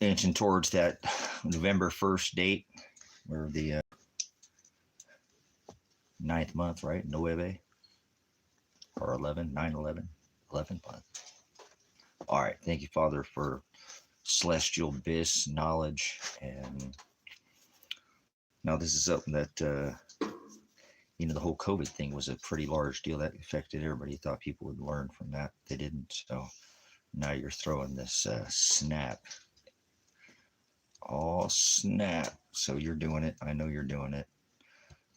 inching towards that November 1st date, or the ninth month, right? Nueve, or 11, 9/11, 11th month. All right. Thank you, Father, for celestial abyss knowledge. And now this is something that, the whole COVID thing was a pretty large deal that affected everybody. Thought people would learn from that. They didn't. So now you're throwing this snap. Oh, snap. So you're doing it. I know you're doing it.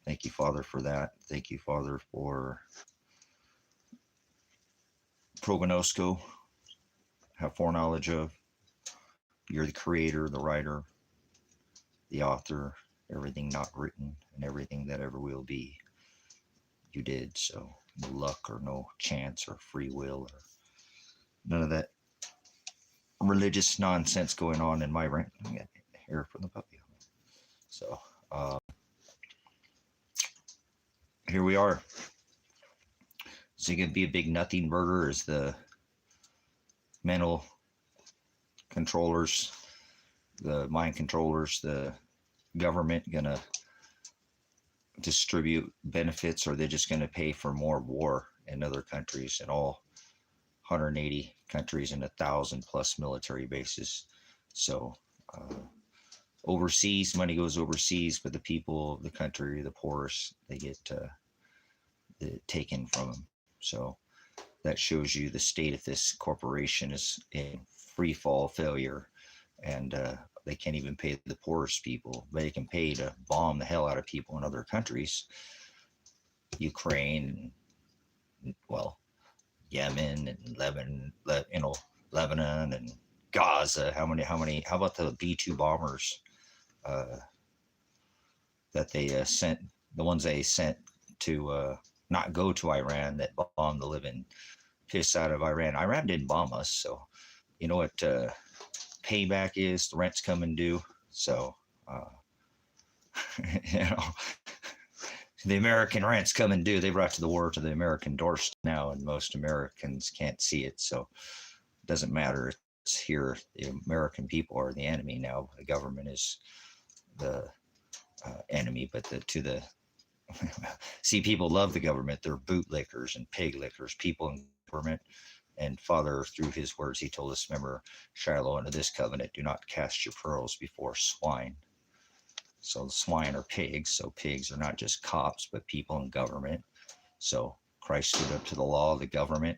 Thank you, Father, for that. Thank you, Father, for prognosco, have foreknowledge of. You're the creator, the writer, the author, everything not written, and everything that ever will be. You did. So no luck or no chance or free will or none of that religious nonsense going on in my rant. I got hair from the puppy. So here we are. Is it going to be a big nothing burger? Is the mental controllers, the mind controllers, the government going to distribute benefits, or are they just going to pay for more war in other countries, in all 180 countries and 1,000+ military bases? So overseas, money goes overseas, but the people of the country, the poorest, they get taken from them. So that shows you the state of this corporation is in free fall failure, and they can't even pay the poorest people. They can pay to bomb the hell out of people in other countries, Ukraine, well, Yemen and Lebanon and Gaza. How about the B-2 bombers that they sent, the ones they sent to not go to Iran, that bombed the living piss out of Iran. Iran didn't bomb us, so you know what payback is? The rent's coming due. So the American rent's coming due. They brought the war to the American doorstep now, and most Americans can't see it. So it doesn't matter. It's here. The American people are the enemy now. The government is the enemy, but see, people love the government. They're bootlickers and pig lickers. People in government. And Father, through his words, he told us, remember, Shiloh, under this covenant, do not cast your pearls before swine. So the swine are pigs. So pigs are not just cops, but people in government. So Christ stood up to the law, the government,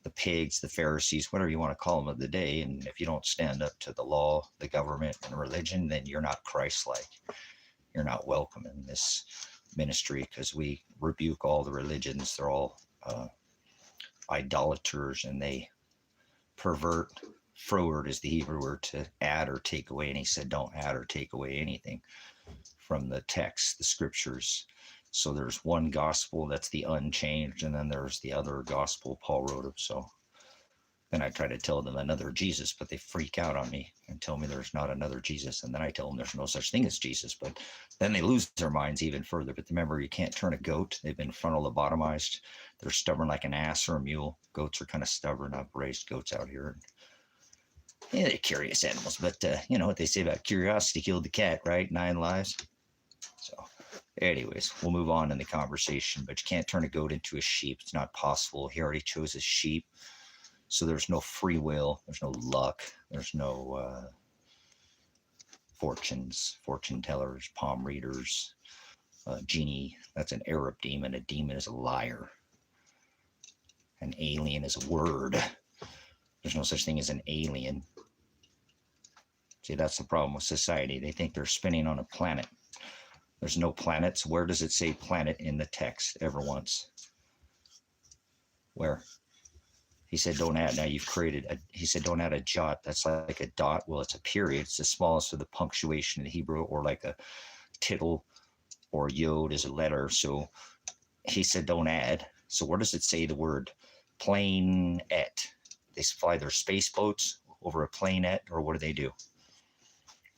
the pigs, the Pharisees, whatever you want to call them of the day. And if you don't stand up to the law, the government, and religion, then you're not Christ-like. You're not welcome in this ministry, because we rebuke all the religions. They're all idolaters, and they pervert. Froward is the Hebrew word to add or take away, and he said don't add or take away anything from the text, the scriptures. So there's one gospel that's the unchanged, and then there's the other gospel Paul wrote of. So then I try to tell them another Jesus, but they freak out on me and tell me there's not another Jesus. And then I tell them there's no such thing as Jesus, but then they lose their minds even further. But remember, you can't turn a goat. They've been frontal lobotomized. They're stubborn like an ass or a mule. Goats are kind of stubborn. I've raised goats out here. Yeah, they're curious animals, but you know what they say about curiosity killed the cat, right? 9 lives. So anyways, we'll move on in the conversation, but you can't turn a goat into a sheep. It's not possible. He already chose a sheep. So there's no free will, there's no luck, there's no fortune tellers, palm readers, genie. That's an Arab demon. A demon is a liar. An alien is a word. There's no such thing as an alien. See, that's the problem with society. They think they're spinning on a planet. There's no planets. Where does it say planet in the text ever once? Where? He said, don't add. Now you've created he said, don't add a jot. That's like a dot. Well, it's a period. It's the smallest of the punctuation in Hebrew, or like a tittle, or yod is a letter. So he said, don't add. So where does it say the word planet? They fly their space boats over a planet, or what do they do?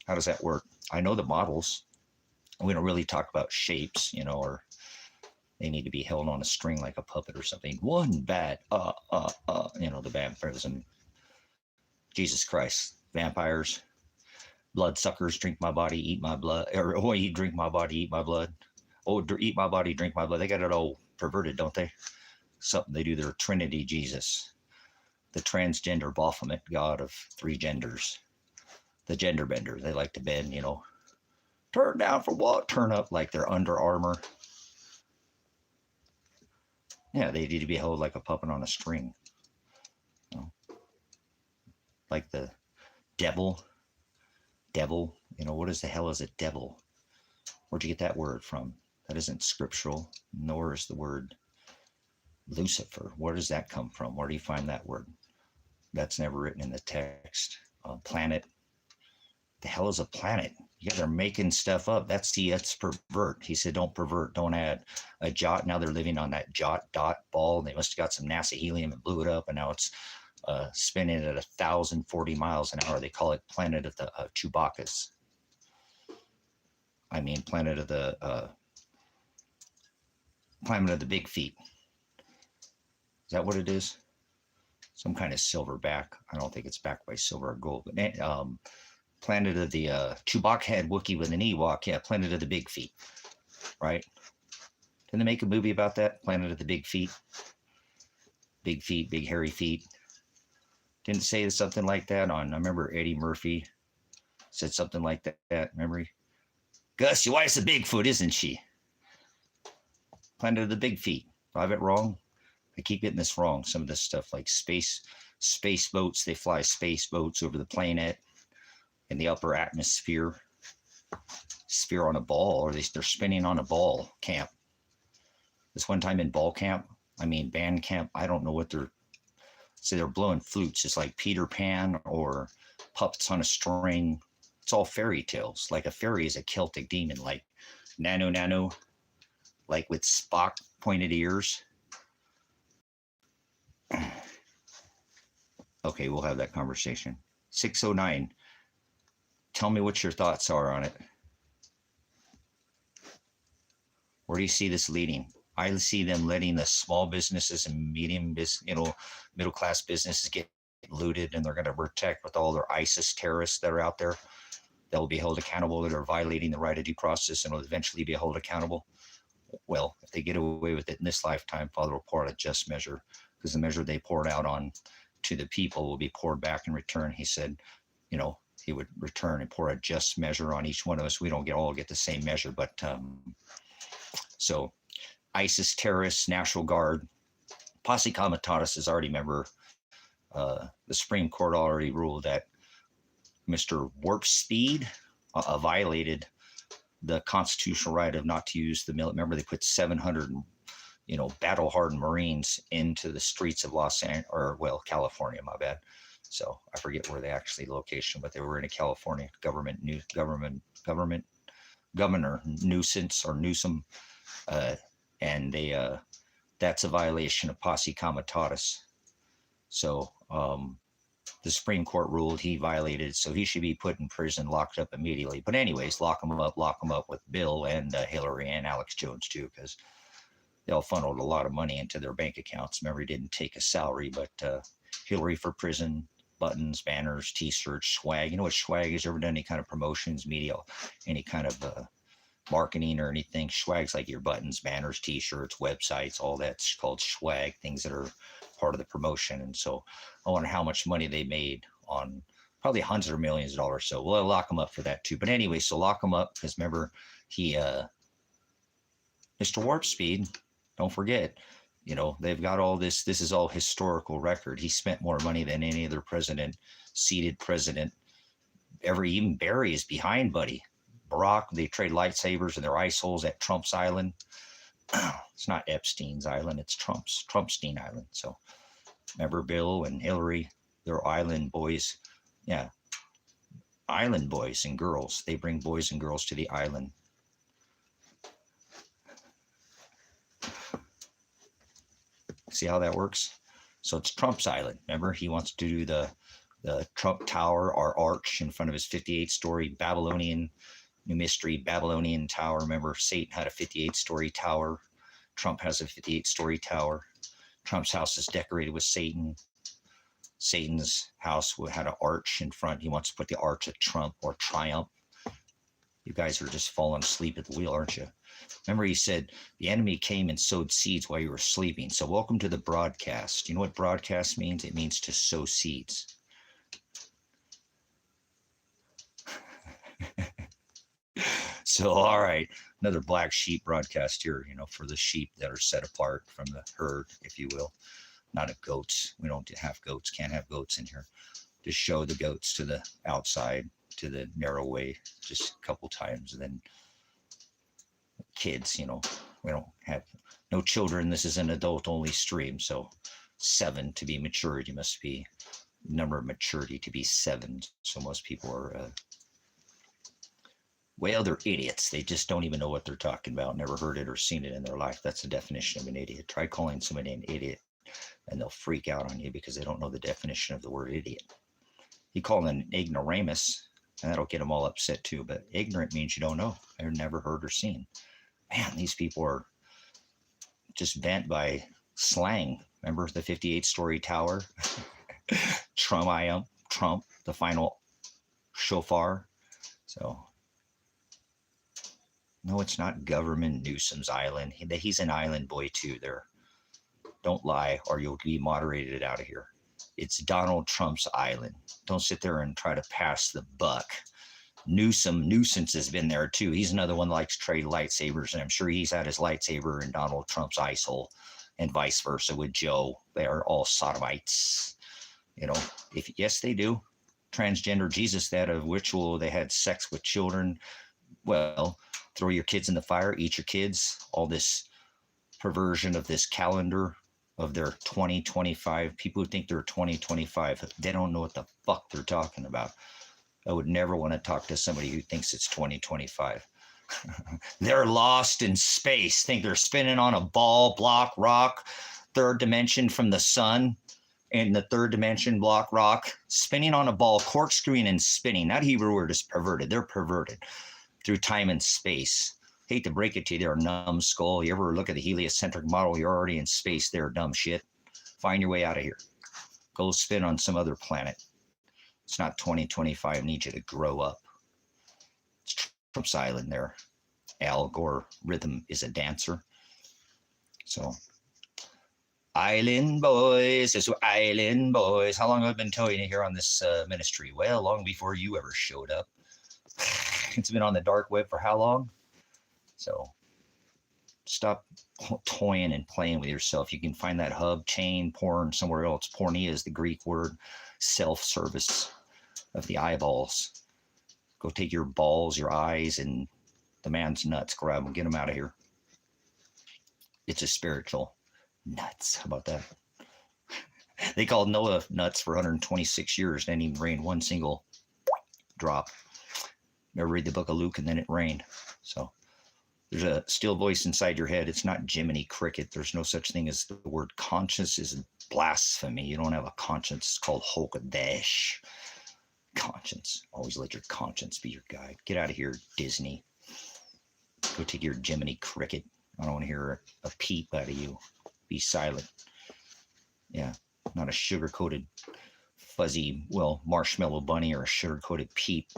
How does that work? I know the models. We don't really talk about shapes, or they need to be held on a string like a puppet or something. One bat, the vampires and Jesus Christ. Vampires, Bloodsuckers drink my body, eat my blood, or oh, you drink my body, eat my blood. Oh, eat my body, drink my blood. They got it all perverted, don't they? Something they do. Their Trinity Jesus, the transgender Baphomet God of three genders, the gender bender. They like to bend, you know. Turn down for what? Turn up like they're Under Armour. Yeah, they need to be held like a puppet on a string. You know? Like the devil. Devil, you know, what is the hell is a devil? Where'd you get that word from? That isn't scriptural, nor is the word Lucifer. Where does that come from? Where do you find that word? That's never written in the text. Planet. The hell is a planet? You guys are making stuff up. That's pervert. He said, don't pervert, don't add a jot. Now they're living on that jot dot ball. They must have got some NASA helium and blew it up, and now it's spinning at 1,040 miles an hour. They call it Planet of the Chewbacca's. I mean, Planet of the Big Feet. Is that what it is? Some kind of silver back. I don't think it's backed by silver or gold, but Planet of the Chewbacca head Wookiee with an Ewok. Yeah, Planet of the Big Feet. Right? Didn't they make a movie about that? Planet of the Big Feet. Big feet, big hairy feet. Didn't say something like that on, I remember Eddie Murphy said something like that. Remember? Gus, your wife's a Bigfoot, isn't she? Planet of the Big Feet. Do I have it wrong? I keep getting this wrong. Some of this stuff like space boats, they fly space boats over the planet in the upper atmosphere. Sphere on a ball, or they're spinning on a ball camp. This one time in band camp, I don't know what they're blowing flutes. It's like Peter Pan or puppets on a string. It's all fairy tales. Like a fairy is a Celtic demon, like Nano, like with Spock pointed ears. Okay, we'll have that conversation. 609. Tell me what your thoughts are on it. Where do you see this leading? I see them letting the small businesses and middle class businesses get looted, and they're going to protect with all their ISIS terrorists that are out there. They'll be held accountable that are violating the right of due process, and will eventually be held accountable. Well, if they get away with it in this lifetime, Father will pour out a just measure, because the measure they poured out on to the people will be poured back in return. He said, you know, he would return and pour a just measure on each one of us. We don't all get the same measure, but so ISIS terrorists, National Guard, Posse Comitatus is already member. The Supreme Court already ruled that Mr. Warp Speed violated the constitutional right of not to use the military. Remember, they put 700, battle-hardened Marines into the streets of California. My bad. So I forget where they actually location, but they were in a California governor nuisance or Newsom, and they that's a violation of Posse Comitatus. So the Supreme Court ruled he violated, so he should be put in prison, locked up immediately. But anyways, lock him up with Bill and Hillary and Alex Jones too, because they all funneled a lot of money into their bank accounts. Remember, he didn't take a salary, but Hillary for prison, buttons, banners, t-shirts, swag. You know what swag is? Ever done any kind of promotions, media, any kind of marketing or anything? Swag's like your buttons, banners, t-shirts, websites, all that's called swag, things that are part of the promotion. And so I wonder how much money they made on probably hundreds of millions of dollars. So we'll lock them up for that too. But anyway, so lock them up, because remember, he, Mr. Warp Speed, don't forget, they've got all this. This is all historical record. He spent more money than any other seated president ever. Even Barry is behind, buddy. Barack, they trade lightsabers and their ice holes at Trump's Island. It's not Epstein's Island, it's Trumpstein Island. So remember Bill and Hillary, they're island boys. Yeah, island boys and girls. They bring boys and girls to the island. See how that works? So it's Trump's Island. Remember, he wants to do the Trump Tower or arch in front of his 58-story Babylonian New Mystery Babylonian tower. Remember, Satan had a 58-story tower. Trump has a 58-story tower. Trump's house is decorated with Satan. Satan's house had an arch in front. He wants to put the arch of Trump or triumph. You guys are just falling asleep at the wheel, aren't you? Remember, he said the enemy came and sowed seeds while you were sleeping. So welcome to the broadcast. You know what broadcast means? It means to sow seeds. So, all right, another black sheep broadcast here, for the sheep that are set apart from the herd, if you will. Not a goats. We don't have goats, can't have goats in here. Just show the goats to the outside, to the narrow way, just a couple times. And then kids, we don't have no children. This is an adult only stream. So 7 to be matured, you must be number of maturity to be 7. So most people are, they're idiots. They just don't even know what they're talking about. Never heard it or seen it in their life. That's the definition of an idiot. Try calling somebody an idiot and they'll freak out on you because they don't know the definition of the word idiot. You call them an ignoramus, and that'll get them all upset too. But ignorant means you don't know. They're never heard or seen. Man, these people are just bent by slang. Remember the 58-story tower? Trump, the final shofar. So, no, it's not Governor Newsom's island. He's an island boy too there. Don't lie or you'll be moderated out of here. It's Donald Trump's island. Don't sit there and try to pass the buck. Nuisance has been there too. He's another one that likes to trade lightsabers, and I'm sure he's had his lightsaber in Donald Trump's ice hole, and vice versa with Joe. They are all sodomites. Yes, they do. Transgender Jesus, they had a ritual. They had sex with children. Well, throw your kids in the fire, eat your kids. All this perversion of this calendar of their 2025. People who think they're 2025, they don't know what the fuck they're talking about. I would never want to talk to somebody who thinks it's 2025. They're lost in space, think they're spinning on a ball, block, rock, third dimension from the sun, and the third dimension, block, rock, spinning on a ball, corkscrewing and spinning. That Hebrew word is perverted. They're perverted through time and space. Hate to break it to you, they're a numbskull. You ever look at the heliocentric model, you're already in space there, dumb shit. Find your way out of here. Go spin on some other planet. It's not 2025. I need you to grow up. It's Trump's island there. Al Gore rhythm is a dancer. So, island boys, it's island boys. How long have I been telling you here on this ministry? Well, long before you ever showed up. It's been on the dark web for how long? So stop toying and playing with yourself. You can find that hub, chain, porn somewhere else. Pornea is the Greek word, self-service of the eyeballs. Go take your balls, your eyes, and the man's nuts. Grab them, get them out of here. It's a spiritual nuts. How about that? They called Noah nuts for 126 years. Didn't even rain one single drop. Never read the book of Luke and then it rained. So there's a still voice inside your head. It's not Jiminy Cricket. There's no such thing as the word conscience is blasphemy. You don't have a conscience. It's called Hokadesh. Conscience. Always let your conscience be your guide. Get out of here, Disney. Go take your Jiminy Cricket. I don't want to hear a peep out of you. Be silent. Yeah, not a sugar-coated fuzzy, marshmallow bunny or a sugar-coated peep.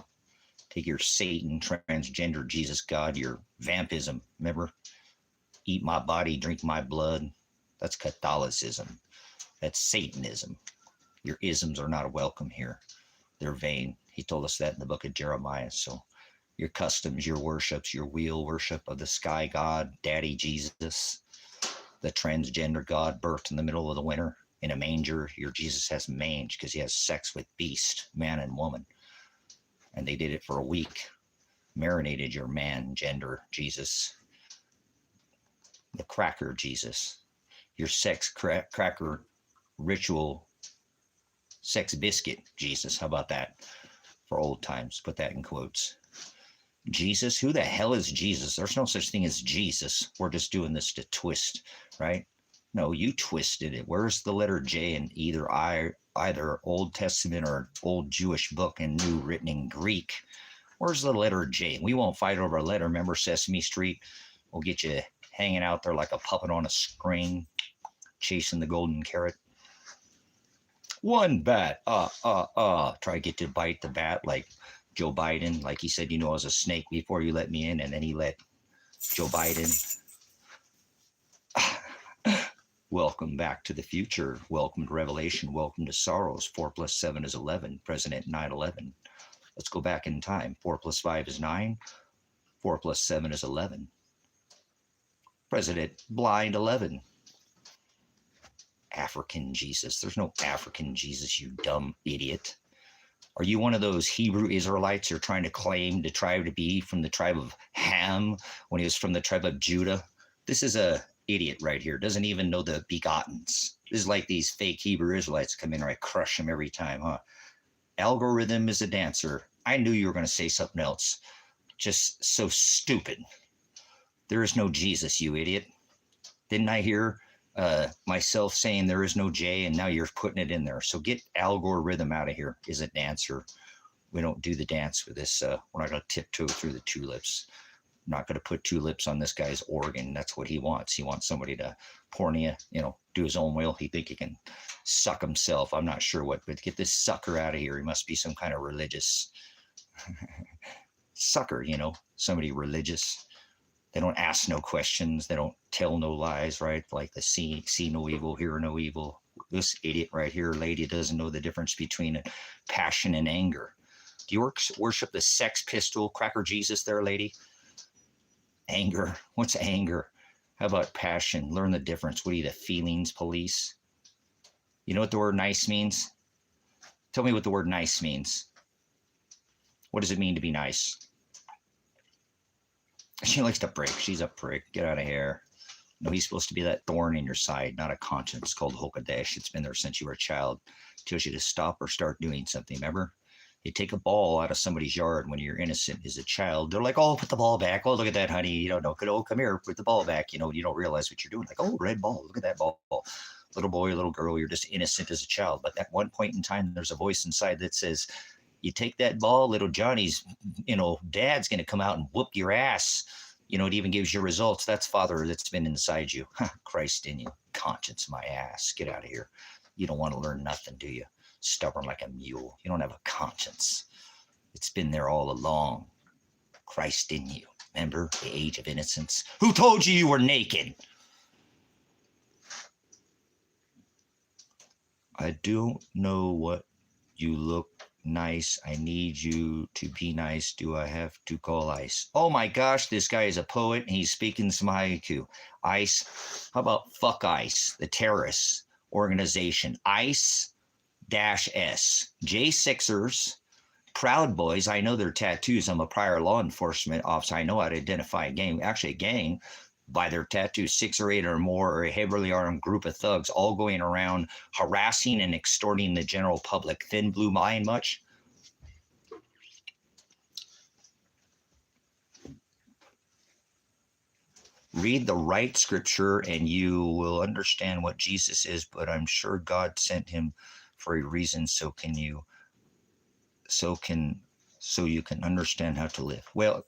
Take your Satan, transgender, Jesus God, your vampism. Remember? Eat my body, drink my blood. That's Catholicism. That's Satanism. Your isms are not welcome here. They're vain. He told us that in the book of Jeremiah. So your customs, your worships, your wheel worship of the sky god, Daddy Jesus, the transgender God birthed in the middle of the winter in a manger. Your Jesus has mange because he has sex with beast, man and woman. And they did it for a week. Marinated your man, gender, Jesus. The cracker, Jesus. Your sex cracker ritual sex biscuit, Jesus. How about that? For old times. Put that in quotes. Jesus? Who the hell is Jesus? There's no such thing as Jesus. We're just doing this to twist, right? No, you twisted it. Where's the letter J in either Old Testament or old Jewish book and new written in Greek? Where's the letter J? We won't fight over a letter. Remember Sesame Street? We'll get you hanging out there like a puppet on a string, chasing the golden carrot. One bat. Try to get to bite the bat like Joe Biden. Like he said, I was a snake before you let me in, and then he let Joe Biden. Welcome back to the future. Welcome to Revelation. Welcome to sorrows. 4 plus 7 is 11. President 9/11. Let's go back in time. 4 plus 5 is 9. 4 plus 7 is 11. President blind 11. African Jesus. There's no African Jesus, you dumb idiot. Are you one of those Hebrew Israelites you're trying to claim to try to be from the tribe of Ham when he was from the tribe of Judah? This is a idiot right here. Doesn't even know the begottens. This is like these fake Hebrew Israelites come in and I crush them every time, huh? Algorithm is a dancer. I knew you were going to say something else. Just so stupid. There is no Jesus, you idiot. Didn't I hear myself saying there is no J, and now you're putting it in there? So get algorithm out of here. Is a dancer. We don't do the dance with this. We're not going to tiptoe through the tulips. I'm not going to put tulips on this guy's organ. That's what he wants. He wants somebody to pornea, do his own will. He think he can suck himself. I'm not sure what, but get this sucker out of here. He must be some kind of religious sucker, somebody religious. They don't ask no questions. They don't tell no lies, right? Like the see no evil, hear no evil. This idiot right here, lady, doesn't know the difference between passion and anger. Do you worship the Sex Pistol Cracker Jesus there, lady? Anger. What's anger? How about passion? Learn the difference. What are you, the feelings police? You know what the word nice means? Tell me what the word nice means. What does it mean to be nice? She likes to prick. She's a prick. Get out of here. No, he's supposed to be that thorn in your side, not a conscience called Hokadesh. It's been there since you were a child. Tells you to stop or start doing something. Remember? You take a ball out of somebody's yard when you're innocent as a child. They're like, oh, put the ball back. Oh, look at that, honey. You don't know. Oh, come here. Put the ball back. You don't realize what you're doing. Like, oh, red ball. Look at that ball. Little boy, little girl, you're just innocent as a child. But at one point in time, there's a voice inside that says, you take that ball, little Johnny's, dad's going to come out and whoop your ass. It even gives you results. That's Father that's been inside you. Christ in you. Conscience, my ass. Get out of here. You don't want to learn nothing, do you? Stubborn like a mule. You don't have a conscience. It's been there all along. Christ in you. Remember the age of innocence? Who told you were naked? I don't know what you look nice. I need you to be nice. Do I have to call ICE? Oh my gosh, this guy is a poet and he's speaking some haiku. ICE. How about fuck ICE, the terrorist organization? ICE-S. J6ers, Proud Boys. I know their tattoos. I'm a prior law enforcement officer. I know how to identify a gang. Actually, a gang by their tattoos, 6 or 8 or more, or a heavily armed group of thugs all going around harassing and extorting the general public. Thin blue line much? Read the right scripture and you will understand what Jesus is, but I'm sure God sent him for a reason, so you can understand how to live. Well,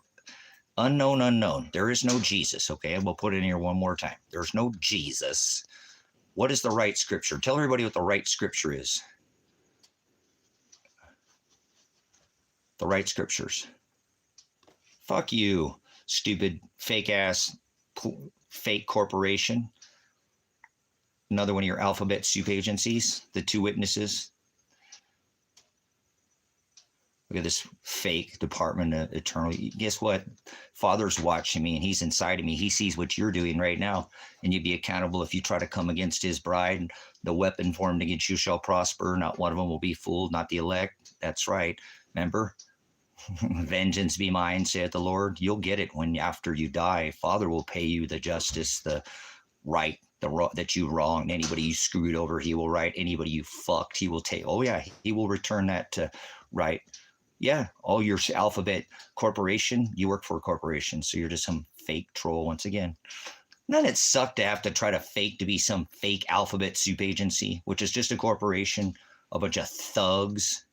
unknown. There is no Jesus, okay? And we'll put it in here one more time. There's no Jesus. What is the right scripture? Tell everybody what the right scripture is. The right scriptures. Fuck you, stupid, fake-ass, fake corporation. Another one of your alphabet soup agencies, the 2 witnesses. Look at this fake Department of Eternal. Guess what? Father's watching me and he's inside of me. He sees what you're doing right now. And you'd be accountable if you try to come against his bride. The weapon formed against you shall prosper. Not one of them will be fooled, not the elect. That's right. Remember? Vengeance be mine, saith the Lord. You'll get it when after you die. Father will pay you the justice, the right, that you wronged. Anybody you screwed over, he will right. Anybody you fucked, he will take. Oh yeah, he will return that to right. Yeah, all your alphabet corporation, you work for a corporation, so you're just some fake troll once again. Doesn't it suck to have to try to fake to be some fake alphabet soup agency, which is just a corporation, a bunch of thugs?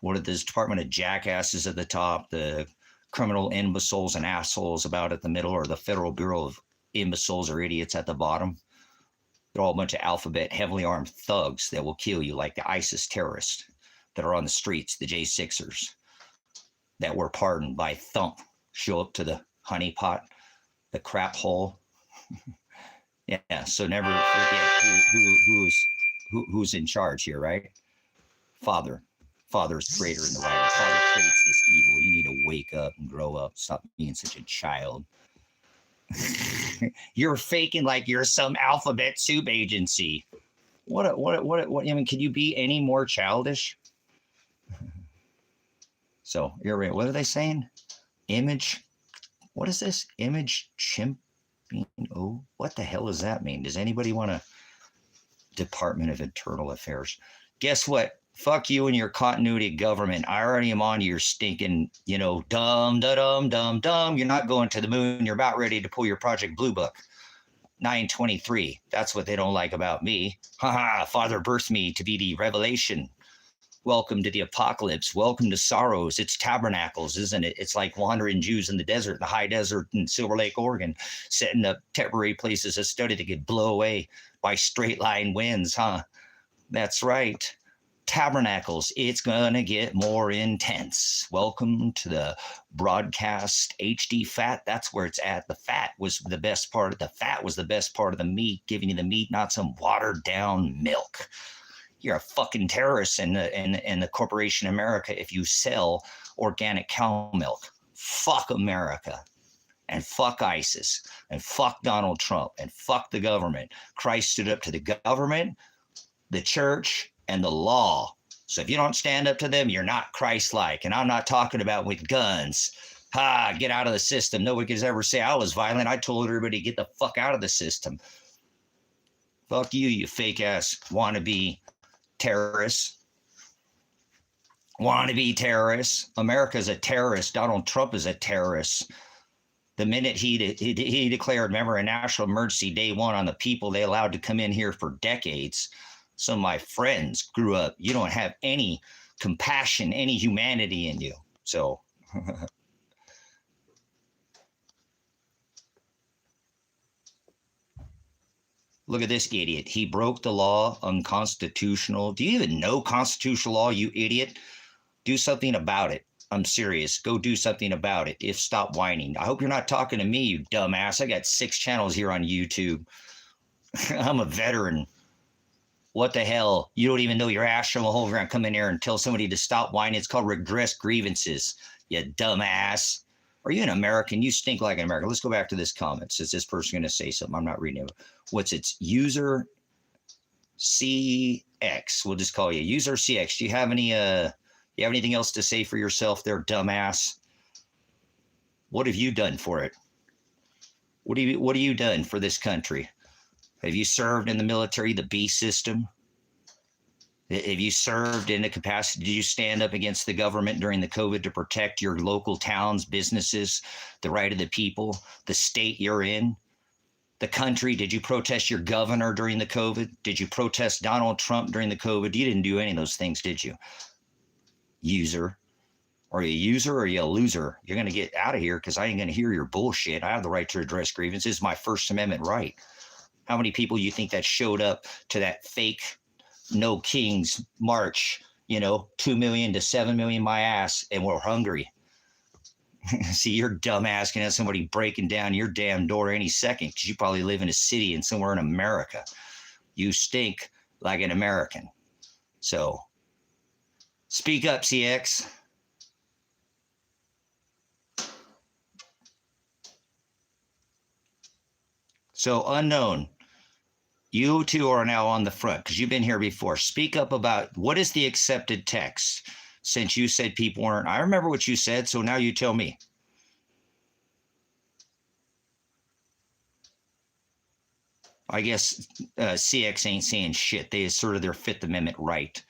What are this Department of jackasses at the top, the criminal imbeciles and assholes about at the middle, or the Federal Bureau of Imbeciles or Idiots at the bottom? They're all a bunch of alphabet, heavily armed thugs that will kill you, like the ISIS terrorists that are on the streets, the J6ers that were pardoned by thump, show up to the honeypot, the crap hole. Yeah, so never forget who's in charge here, right? Father. Father's greater in the Bible. Father creates this evil. You need to wake up and grow up. Stop being such a child. You're faking like you're some alphabet soup agency. What? I mean, can you be any more childish? So you're right. What are they saying? Image. What is this? Image chimp. Oh, what the hell does that mean? Does anybody want to? Department of Internal Affairs. Guess what? Fuck you and your continuity government. I already am on your stinking, dumb. You're not going to the moon. You're about ready to pull your Project Blue Book. 923. That's what they don't like about me. Haha, Father birthed me to be the revelation. Welcome to the apocalypse. Welcome to sorrows. It's tabernacles, isn't it? It's like wandering Jews in the desert, the high desert in Silver Lake, Oregon, setting up temporary places of study that could blow away by straight line winds, huh? That's right. Tabernacles. It's going to get more intense. Welcome to the broadcast HD fat. That's where it's at. The fat was the best part of the meat, giving you the meat, not some watered down milk. You're a fucking terrorist in the corporation America if you sell organic cow milk. Fuck America. And fuck ISIS. And fuck Donald Trump. And fuck the government. Christ stood up to the government, the church, and the law. So if you don't stand up to them, you're not Christ-like. And I'm not talking about with guns. Get out of the system. Nobody can ever say I was violent. I told everybody to get the fuck out of the system. Fuck you, you fake-ass wannabe terrorists. Wannabe terrorists. America's a terrorist. Donald Trump is a terrorist. The minute he declared, remember, a national emergency day one on the people they allowed to come in here for decades. Some of my friends grew up. You don't have any compassion, any humanity in you. So look at this idiot. He broke the law, unconstitutional. Do you even know constitutional law, you idiot? Do something about it. I'm serious. Go do something about it. If stop whining. I hope you're not talking to me, you dumbass. I got 6 channels here on YouTube. I'm a veteran. What the hell? You don't even know your ass from a hole. You're going to come in here and tell somebody to stop whining. It's called redress grievances, you dumbass. Are you an American? You stink like an American. Let's go back to this comment. Says this person going to say something. I'm not reading it. What's its user CX? We'll just call you user CX. Do you have anything else to say for yourself there, dumbass? What have you done for it? What have you done for this country? Have you served in the military, the B system? Have you served in a capacity? Did you stand up against the government during the COVID to protect your local towns, businesses, the right of the people, the state you're in, the country? Did you protest your governor during the COVID? Did you protest Donald Trump during the COVID? You didn't do any of those things, did you? User. Are you a user or are you a loser? You're going to get out of here because I ain't going to hear your bullshit. I have the right to address grievances. It's my First Amendment right. How many people you think that showed up to that fake No Kings march, 2 million to 7 million my ass, and we're hungry? See, you're dumbass can have somebody breaking down your damn door any second because you probably live in a city and somewhere in America. You stink like an American. So speak up, CX. So unknown. You two are now on the front because you've been here before. Speak up about what is the accepted text since you said people weren't. I remember what you said, so now you tell me. I guess CX ain't saying shit. They asserted their Fifth Amendment right.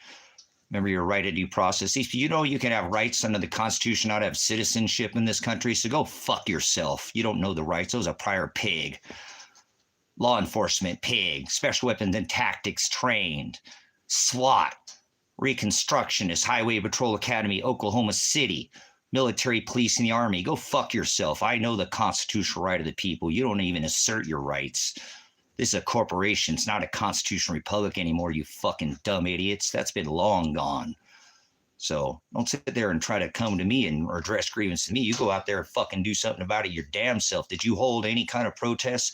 Remember your right of due process. If you know you can have rights under the Constitution, not have citizenship in this country, so go fuck yourself. You don't know the rights. Those are prior pig. Law enforcement, pig, special weapons and tactics trained, SWAT, Reconstructionist, Highway Patrol Academy, Oklahoma City, military, police, and the Army. Go fuck yourself. I know the constitutional right of the people. You don't even assert your rights. This is a corporation. It's not a constitutional republic anymore, you fucking dumb idiots. That's been long gone. So don't sit there and try to come to me and or address grievance to me. You go out there and fucking do something about it your damn self. Did you hold any kind of protests,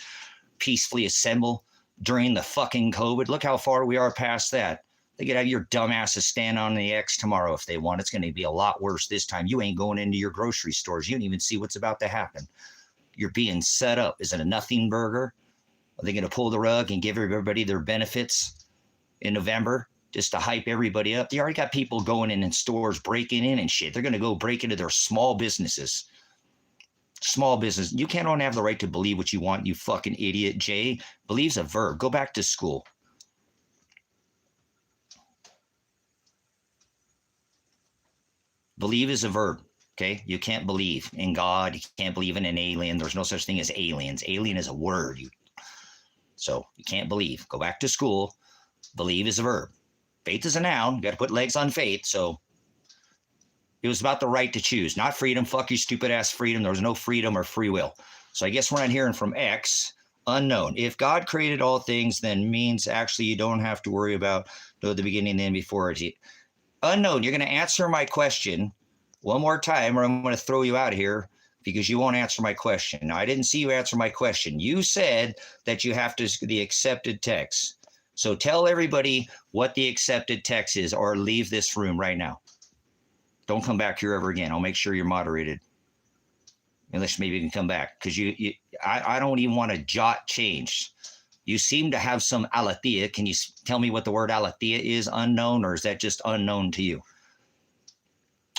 peacefully assemble during the fucking COVID? Look how far we are past that. They could have your dumbasses stand on the X tomorrow if they want. It's going to be a lot worse this time. You ain't going into your grocery stores. You don't even see what's about to happen. You're being set up. Is it a nothing burger? Are they going to pull the rug and give everybody their benefits in November just to hype everybody up? They already got people going in stores, breaking in and shit. They're going to go break into their small businesses. Small business. You can't have the right to believe what you want, you fucking idiot, Jay. Believe's a verb. Go back to school. Believe is a verb, okay? You can't believe in God. You can't believe in an alien. There's no such thing as aliens. Alien is a word. So you can't believe. Go back to school. Believe is a verb. Faith is a noun. You got to put legs on faith. So it was about the right to choose, not freedom. Fuck you, stupid ass freedom. There was no freedom or free will. So I guess we're not hearing from X. Unknown. If God created all things, then means actually you don't have to worry about the beginning and the end before it. Unknown. You're going to answer my question one more time, or I'm going to throw you out of here because you won't answer my question. Now, I didn't see you answer my question. You said that you have to the accepted text. So tell everybody what the accepted text is, or leave this room right now. Don't come back here ever again. I'll make sure you're moderated. Unless maybe you can come back, because I don't even want to jot change. You seem to have some aletheia. Can you tell me what the word aletheia is? Unknown, or is that just unknown to you?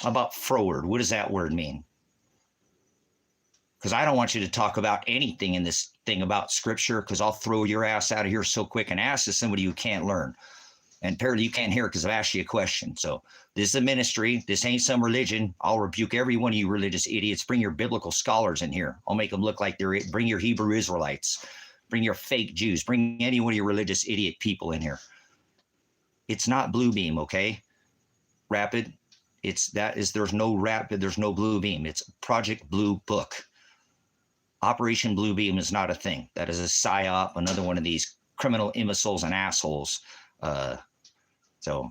How about froward? What does that word mean? Because I don't want you to talk about anything in this thing about scripture, because I'll throw your ass out of here so quick and ask to somebody who can't learn. And apparently you can't hear it because I've asked you a question. So this is a ministry. This ain't some religion. I'll rebuke every one of you religious idiots. Bring your biblical scholars in here. I'll make them look like they're it. Bring your Hebrew Israelites. Bring your fake Jews. Bring any one of your religious idiot people in here. It's not Blue Beam, okay? Rapid. There's no Rapid. There's no Blue Beam. It's Project Blue Book. Operation Blue Beam is not a thing. That is a psyop, another one of these criminal imbeciles and assholes. So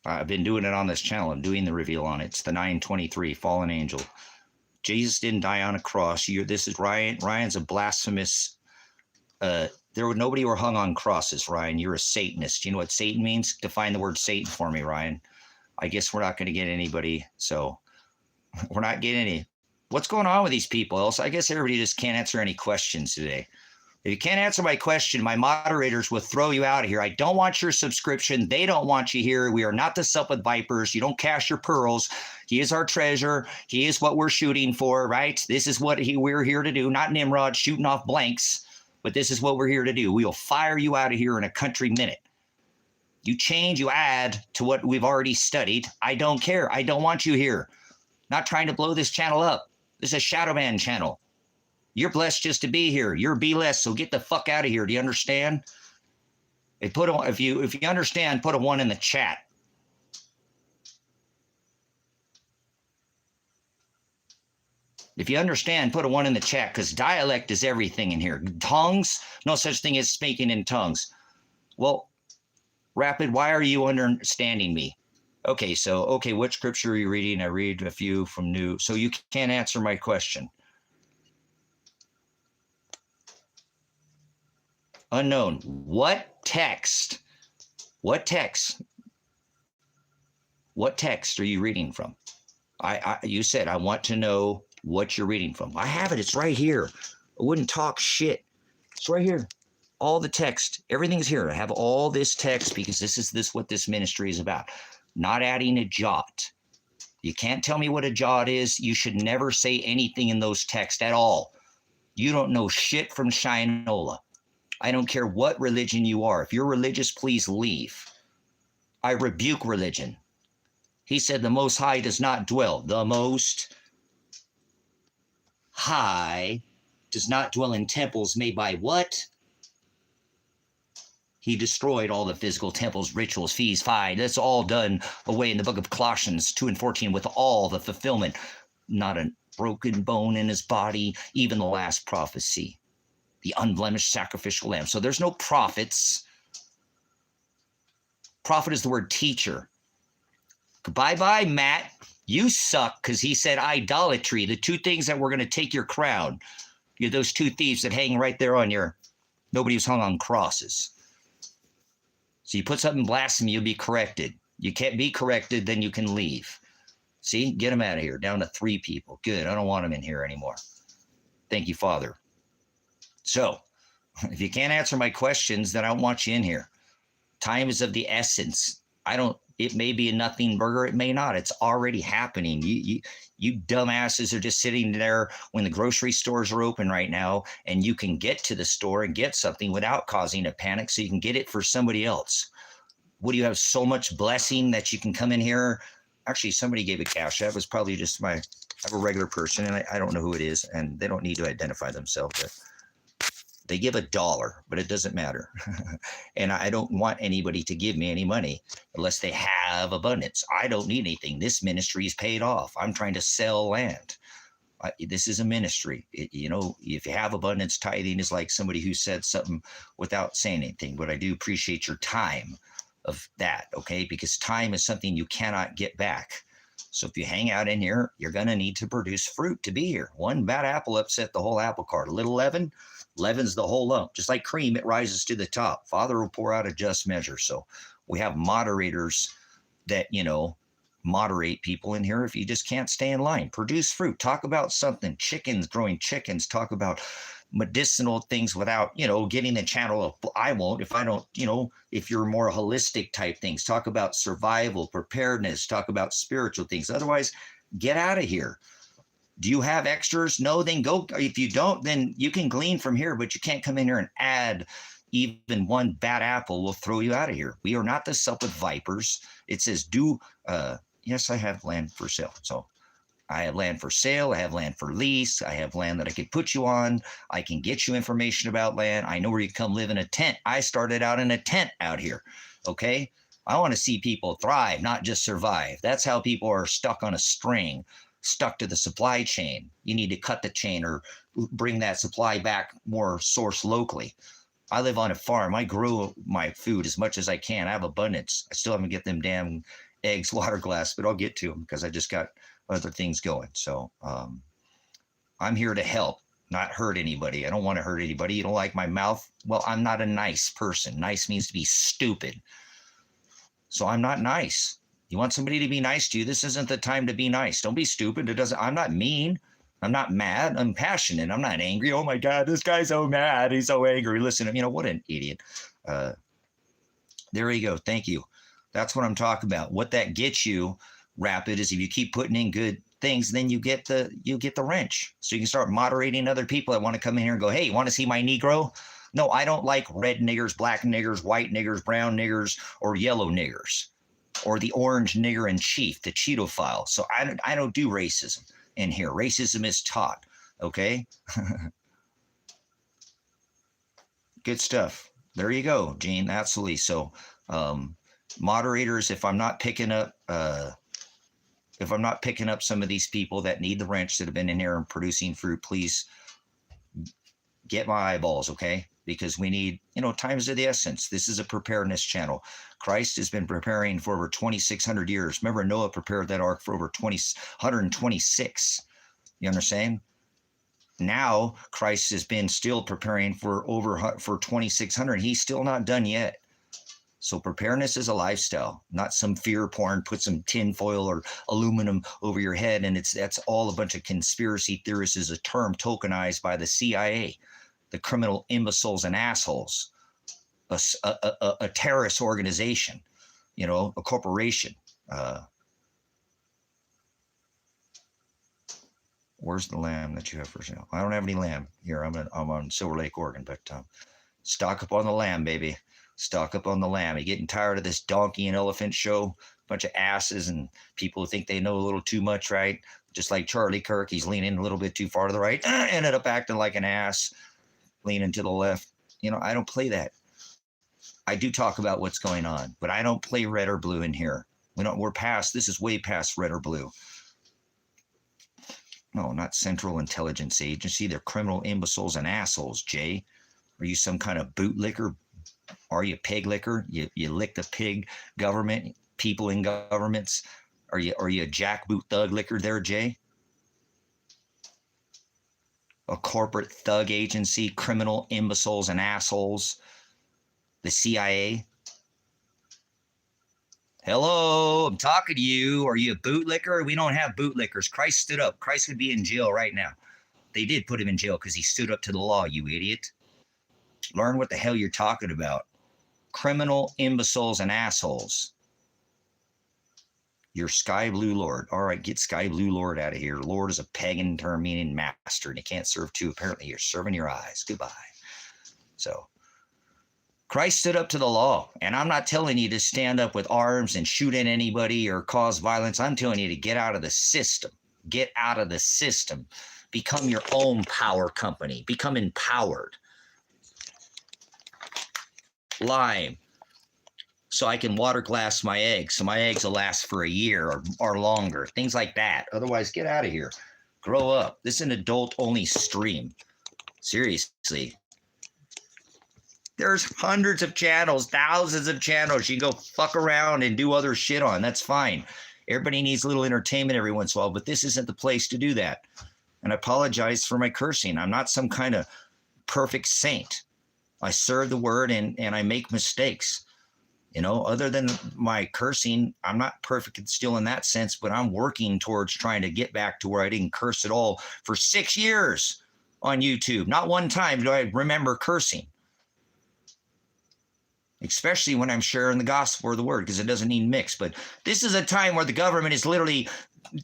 I've been doing it on this channel. I'm doing the reveal on it. It's the 923 fallen angel. Jesus didn't die on a cross. This is Ryan. Ryan's a blasphemous. Nobody were hung on crosses, Ryan. You're a Satanist. You know what Satan means? Define the word Satan for me, Ryan. I guess we're not going to get anybody. So we're not getting any. What's going on with these people? Else, I guess everybody just can't answer any questions today. If you can't answer my question, my moderators will throw you out of here. I don't want your subscription. They don't want you here. We are not to sup with vipers. You don't cash your pearls. He is our treasure. He is what we're shooting for, right? This is what we're here to do. Not Nimrod shooting off blanks, but this is what we're here to do. We will fire you out of here in a country minute. You change, you add to what we've already studied. I don't care. I don't want you here. Not trying to blow this channel up. This is a Shadow Man channel. You're blessed just to be here. You're blessed, so get the fuck out of here. Do you understand? If you understand, put a 1 in the chat. If you understand, put a 1 in the chat, because dialect is everything in here. Tongues, no such thing as speaking in tongues. Well, Rapid, why are you understanding me? Okay, what scripture are you reading? I read a few from New. So you can't answer my question. Unknown. What text? What text are you reading from? You said, I want to know what you're reading from. I have it. It's right here. I wouldn't talk shit. It's right here. All the text. Everything's here. I have all this text because this is what this ministry is about. Not adding a jot. You can't tell me what a jot is. You should never say anything in those texts at all. You don't know shit from Shinola. I don't care what religion you are. If you're religious, please leave. I rebuke religion. He said the Most High does not dwell. The Most High does not dwell in temples made by what? He destroyed all the physical temples, rituals, feasts, fine. That's all done away in the book of Colossians 2 and 14 with all the fulfillment. Not an broken bone in his body, even the last prophecy, the unblemished sacrificial lamb. So there's no prophets. Prophet is the word teacher. Bye-bye, Matt. You suck, because he said idolatry, the two things that were going to take your crown. You're those two thieves that hang right there on your, nobody was hung on crosses. So you put something blasphemy, you'll be corrected. You can't be corrected, then you can leave. See, get them out of here, down to 3 people. Good, I don't want them in here anymore. Thank you, Father. So, if you can't answer my questions, then I don't want you in here. Time is of the essence. It may be a nothing burger, it may not. It's already happening. You dumbasses are just sitting there when the grocery stores are open right now, and you can get to the store and get something without causing a panic, so you can get it for somebody else. What do you have so much blessing that you can come in here? Actually, somebody gave a cash app. It was probably just I have a regular person, and I don't know who it is, and they don't need to identify themselves. But they give $1, but it doesn't matter. And I don't want anybody to give me any money unless they have abundance. I don't need anything. This ministry is paid off. I'm trying to sell land. This is a ministry. If you have abundance, tithing is like somebody who said something without saying anything. But I do appreciate your time of that, okay? Because time is something you cannot get back. So if you hang out in here, you're going to need to produce fruit to be here. One bad apple upset the whole apple cart. A little leaven, leavens the whole lump. Just like cream, it rises to the top. Father will pour out a just measure. So we have moderators that, moderate people in here if you just can't stay in line. Produce fruit. Talk about something. Chickens, growing chickens. Talk about medicinal things without, getting the channel of, I won't if I don't, if you're more holistic type things. Talk about survival, preparedness. Talk about spiritual things. Otherwise, get out of here. Do you have extras? No, then go. If you don't, then you can glean from here, but you can't come in here and add even one bad apple. Will throw you out of here. We are not the sup with vipers. It says, yes, I have land for sale. So I have land for sale. I have land for lease. I have land that I could put you on. I can get you information about land. I know where you come live in a tent. I started out in a tent out here. Okay. I want to see people thrive, not just survive. That's how people are stuck on a string, stuck to the supply chain. You need to cut the chain or bring that supply back more source locally. I live on a farm. I grow my food as much as I can. I have abundance. I still haven't get them damn eggs, water glass, but I'll get to them because I just got other things going. So I'm here to help, not hurt anybody. I don't want to hurt anybody. You don't like my mouth? Well, I'm not a nice person. Nice means to be stupid. So I'm not nice. You want somebody to be nice to you? This isn't the time to be nice. Don't be stupid. I'm not mean. I'm not mad. I'm passionate. I'm not angry. Oh my God, this guy's so mad. He's so angry. Listen, what an idiot. There you go. Thank you. That's what I'm talking about. What that gets you, Rapid, is if you keep putting in good things, then you get the wrench. So you can start moderating other people that want to come in here and go, hey, you want to see my Negro? No, I don't like red niggers, black niggers, white niggers, brown niggers, or yellow niggers, or the orange nigger in chief, the Cheetophile. So I don't do racism in here. Racism is taught. Okay. Good stuff. There you go, Gene. Absolutely. So moderators, if I'm not picking up some of these people that need the wrench that have been in here and producing fruit, please get my eyeballs, okay? Because we need, time is of the essence. This is a preparedness channel. Christ has been preparing for over 2,600 years. Remember, Noah prepared that ark for over 126. You understand? Now, Christ has been still preparing for 2,600. He's still not done yet. So preparedness is a lifestyle, not some fear porn, put some tin foil or aluminum over your head. And that's all a bunch of conspiracy theorists, is a term tokenized by the CIA, the criminal imbeciles and assholes, a terrorist organization, a corporation. Where's the lamb that you have for sale? I don't have any lamb here. I'm on Silver Lake, Oregon, but stock up on the lamb, baby. Stock up on the lamb. Are you getting tired of this donkey and elephant show? Bunch of asses and people who think they know a little too much, right? Just like Charlie Kirk, he's leaning a little bit too far to the right, ended up acting like an ass, leaning to the left. I don't play that. I do talk about what's going on, but I don't play red or blue in here. We're past, this is way past red or blue. No, not Central Intelligence Agency. They're criminal imbeciles and assholes, Jay. Are you some kind of bootlicker? Are you pig licker? You lick the pig government, people in governments? Are you a jackboot thug licker there, Jay? A corporate thug agency, criminal imbeciles and assholes, the CIA. Hello, I'm talking to you. Are you a bootlicker? We don't have bootlickers. Christ stood up. Christ would be in jail right now. They did put him in jail because he stood up to the law, you idiot. Learn what the hell you're talking about. Criminal imbeciles and assholes. You're Sky Blue Lord. All right, get Sky Blue Lord out of here. Lord is a pagan term meaning master, and you can't serve two. Apparently, you're serving your eyes. Goodbye. So, Christ stood up to the law, and I'm not telling you to stand up with arms and shoot at anybody or cause violence. I'm telling you to get out of the system. Get out of the system. Become your own power company. Become empowered. Lime. So I can water glass my eggs, so my eggs will last for a year or longer. Things like that. Otherwise, get out of here. Grow up. This is an adult-only stream. Seriously. There's hundreds of channels, thousands of channels you can go fuck around and do other shit on. That's fine. Everybody needs a little entertainment every once in a while, but this isn't the place to do that. And I apologize for my cursing. I'm not some kind of perfect saint. I serve the word and I make mistakes. You know, other than my cursing, I'm not perfect still in that sense, but I'm working towards trying to get back to where I didn't curse at all for 6 years on YouTube. Not one time do I remember cursing. Especially when I'm sharing the gospel or the word, because it doesn't need mix. But this is a time where the government is literally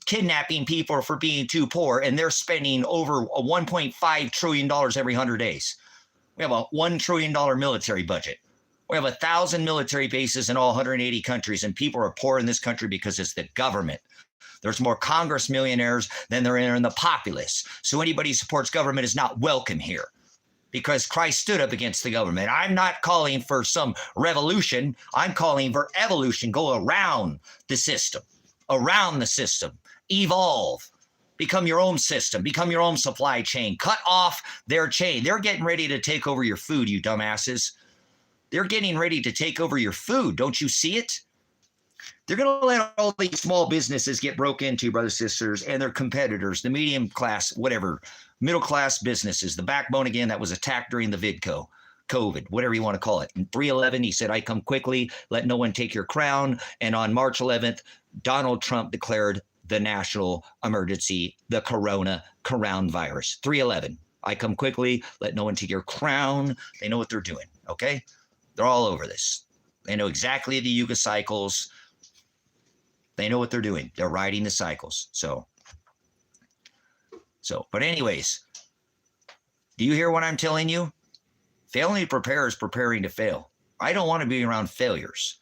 kidnapping people for being too poor, and they're spending over $1.5 trillion every 100 days. We have a $1 trillion military budget. We have 1,000 military bases in all 180 countries, and people are poor in this country because it's the government. There's more Congress millionaires than there are in the populace. So anybody who supports government is not welcome here because Christ stood up against the government. I'm not calling for some revolution. I'm calling for evolution. Go around the system, evolve. Become your own system. Become your own supply chain. Cut off their chain. They're getting ready to take over your food, you dumbasses. They're getting ready to take over your food. Don't you see it? They're going to let all these small businesses get broke into, brothers and sisters, and their competitors, the medium class, whatever, middle class businesses, the backbone again that was attacked during the COVID, whatever you want to call it. In 3/11, he said, I come quickly, let no one take your crown. And on March 11th, Donald Trump declared the national emergency, the coronavirus. 3/11, I come quickly, let no one take your crown. They know what they're doing, okay? They're all over this. They know exactly the Yuga cycles. They know what they're doing. They're riding the cycles. But anyways, do you hear what I'm telling you? Failing to prepare is preparing to fail. I don't want to be around failures.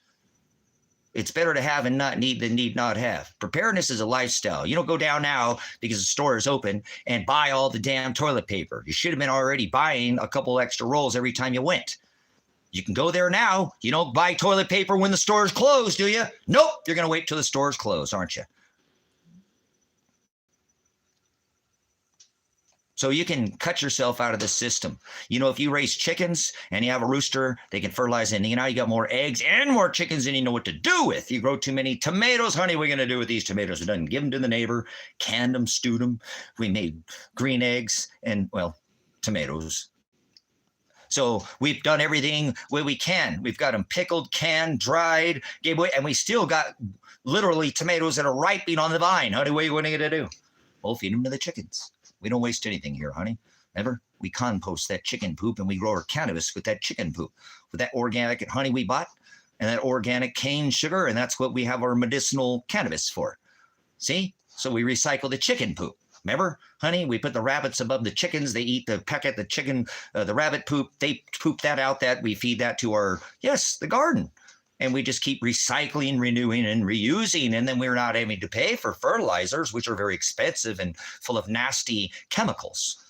It's better to have and not need than need not have. Preparedness is a lifestyle. You don't go down now because the store is open and buy all the damn toilet paper. You should have been already buying a couple extra rolls every time you went. You can go there now. You don't buy toilet paper when the store is closed, do you? Nope. You're going to wait till the store is closed, aren't you? So you can cut yourself out of the system. You know, if you raise chickens and you have a rooster, they can fertilize and now you got more eggs and more chickens than you know what to do with. You grow too many tomatoes. Honey, what are we going to do with these tomatoes? We done give them to the neighbor, canned them, stewed them. We made green eggs and, well, tomatoes. So we've done everything where we can. We've got them pickled, canned, dried, and we still got literally tomatoes that are ripening on the vine. Honey, what are you going to do? Well, feed them to the chickens. We don't waste anything here, honey. Ever? We compost that chicken poop and we grow our cannabis with that chicken poop, with that organic honey we bought and that organic cane sugar. And that's what we have our medicinal cannabis for. See? So we recycle the chicken poop. Remember, honey, we put the rabbits above the chickens. They eat the peck the chicken, the rabbit poop. They poop that out, that we feed that to our, the garden. And we just keep recycling, renewing, and reusing. And then we're not having to pay for fertilizers, which are very expensive and full of nasty chemicals.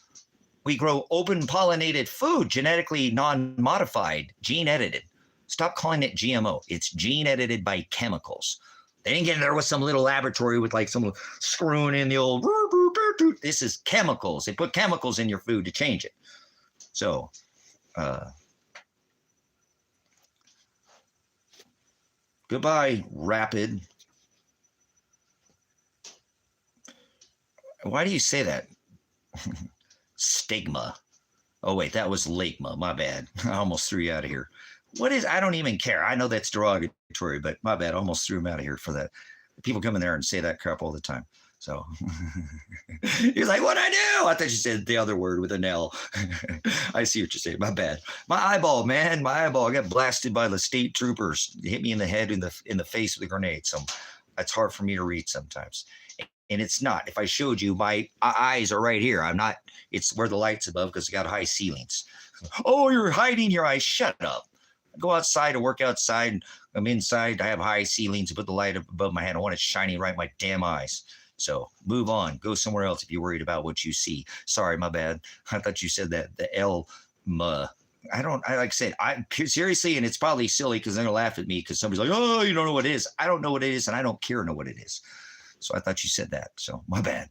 We grow open pollinated food, genetically non-modified, gene edited. Stop calling it GMO. It's gene edited by chemicals. They didn't get in there with some little laboratory with like some screwing in the old This is chemicals. They put chemicals in your food to change it. So, goodbye, Rapid. Why do you say that? Stigma. Oh, wait, that was Lakema. My bad. I almost threw you out of here. What is, I don't even care. I know that's derogatory, but my bad. I almost threw him out of here for that. People come in there and say that crap all the time. So he's like, what'd I do? I thought you said the other word with an L. I see what you're saying. My bad. My eyeball, man. My eyeball. I got blasted by the state troopers. They hit me in the head, in the face with a grenade. So it's hard for me to read sometimes. And it's not. If I showed you, my eyes are right here. I'm not. It's where the light's above because I got high ceilings. Oh, you're hiding your eyes. Shut up. I go outside to work outside. I'm inside. I have high ceilings. I put the light up above my head. I want it shining right in my damn eyes. So move on. Go somewhere else if you're worried about what you see. Sorry, my bad. I thought you said that. The L. I like I said, I seriously, and it's probably silly because they're going to laugh at me because somebody's like, oh, you don't know what it is. I don't know what it is, and I don't care to know what it is. So I thought you said that. So my bad.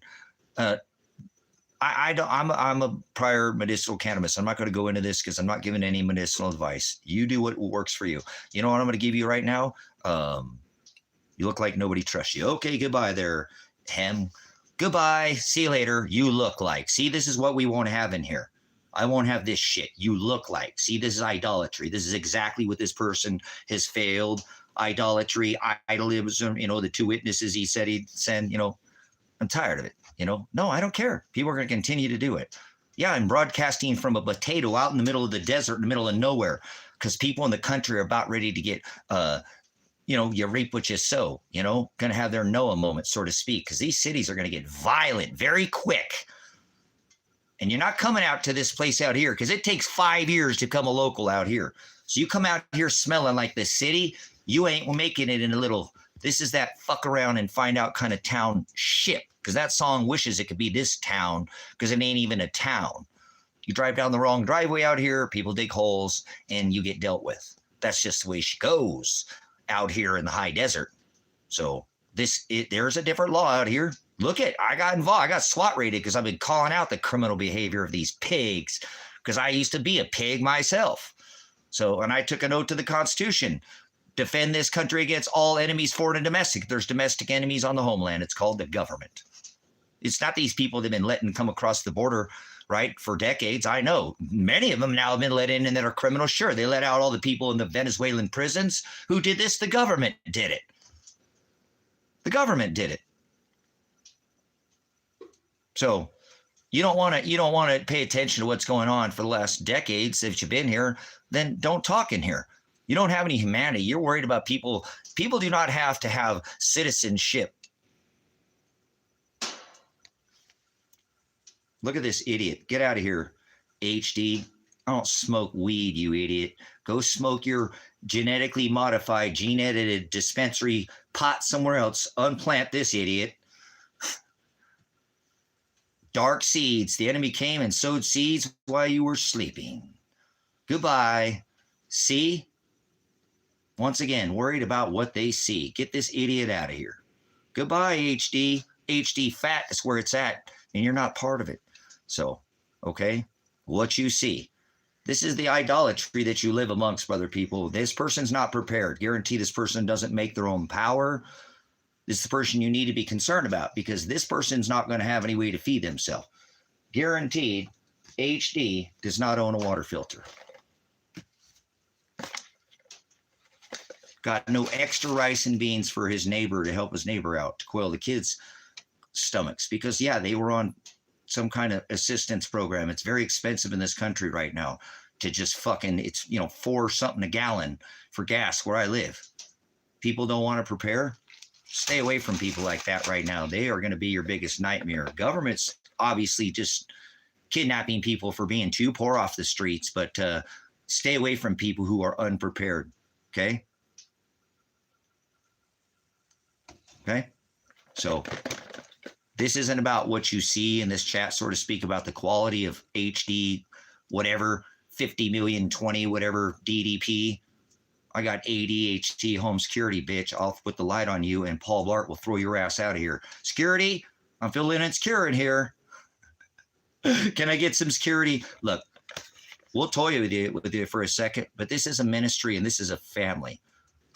I'm a prior medicinal cannabis. I'm not going to go into this because I'm not giving any medicinal advice. You do what works for you. You know what I'm going to give you right now? You look like nobody trusts you. Okay, goodbye there, Hem. Goodbye. See you later. You look like. See, this is what we won't have in here. I won't have this shit. You look like. See, this is idolatry. This is exactly what this person has failed. Idolatry, idolism, the two witnesses he said he'd send, I'm tired of it. No, I don't care. People are going to continue to do it. Yeah, I'm broadcasting from a potato out in the middle of the desert, in the middle of nowhere, because people in the country are about ready to get, you reap what you sow, going to have their Noah moment, so to speak, because these cities are going to get violent very quick. And you're not coming out to this place out here because it takes 5 years to become a local out here. So you come out here smelling like the city, you ain't making it in a little, this is that fuck around and find out kind of town shit. Because that song wishes it could be this town because it ain't even a town. You drive down the wrong driveway out here, people dig holes, and you get dealt with. That's just the way she goes out here in the high desert. So there's a different law out here. Look I got involved. I got SWAT raided because I've been calling out the criminal behavior of these pigs because I used to be a pig myself. So, and I took an oath to the Constitution. Defend this country against all enemies, foreign and domestic. There's domestic enemies on the homeland. It's called the government. It's not these people that have been letting come across the border, right, for decades. I know many of them now have been let in and that are criminals. Sure, they let out all the people in the Venezuelan prisons. Who did this? The government did it. The government did it. So you don't want to pay attention to what's going on for the last decades. If you've been here, then don't talk in here. You don't have any humanity. You're worried about people. People do not have to have citizenship. Look at this idiot. Get out of here, HD. I don't smoke weed, you idiot. Go smoke your genetically modified, gene-edited dispensary pot somewhere else. Unplant this idiot. Dark seeds. The enemy came and sowed seeds while you were sleeping. Goodbye. See? Once again, worried about what they see. Get this idiot out of here. Goodbye, HD. HD fat is where it's at, and you're not part of it. So, okay, what you see. This is the idolatry that you live amongst, brother people. This person's not prepared. Guarantee this person doesn't make their own power. This is the person you need to be concerned about because this person's not going to have any way to feed themselves. Guaranteed, HD does not own a water filter. Got no extra rice and beans for his neighbor to help his neighbor out to quail the kids' stomachs because, yeah, they were on some kind of assistance program. It's very expensive in this country right now to just fucking, it's, $4 something a gallon for gas where I live. People don't want to prepare. Stay away from people like that right now. They are going to be your biggest nightmare. Government's obviously just kidnapping people for being too poor off the streets, but stay away from people who are unprepared. Okay? Okay? So this isn't about what you see in this chat, so to speak, about the quality of HD, whatever, 50 million, 20, whatever, DDP. I got ADHD home security, bitch. I'll put the light on you and Paul Blart will throw your ass out of here. Security, I'm feeling insecure in here. Can I get some security? Look, we'll toy with you for a second, but this is a ministry and this is a family.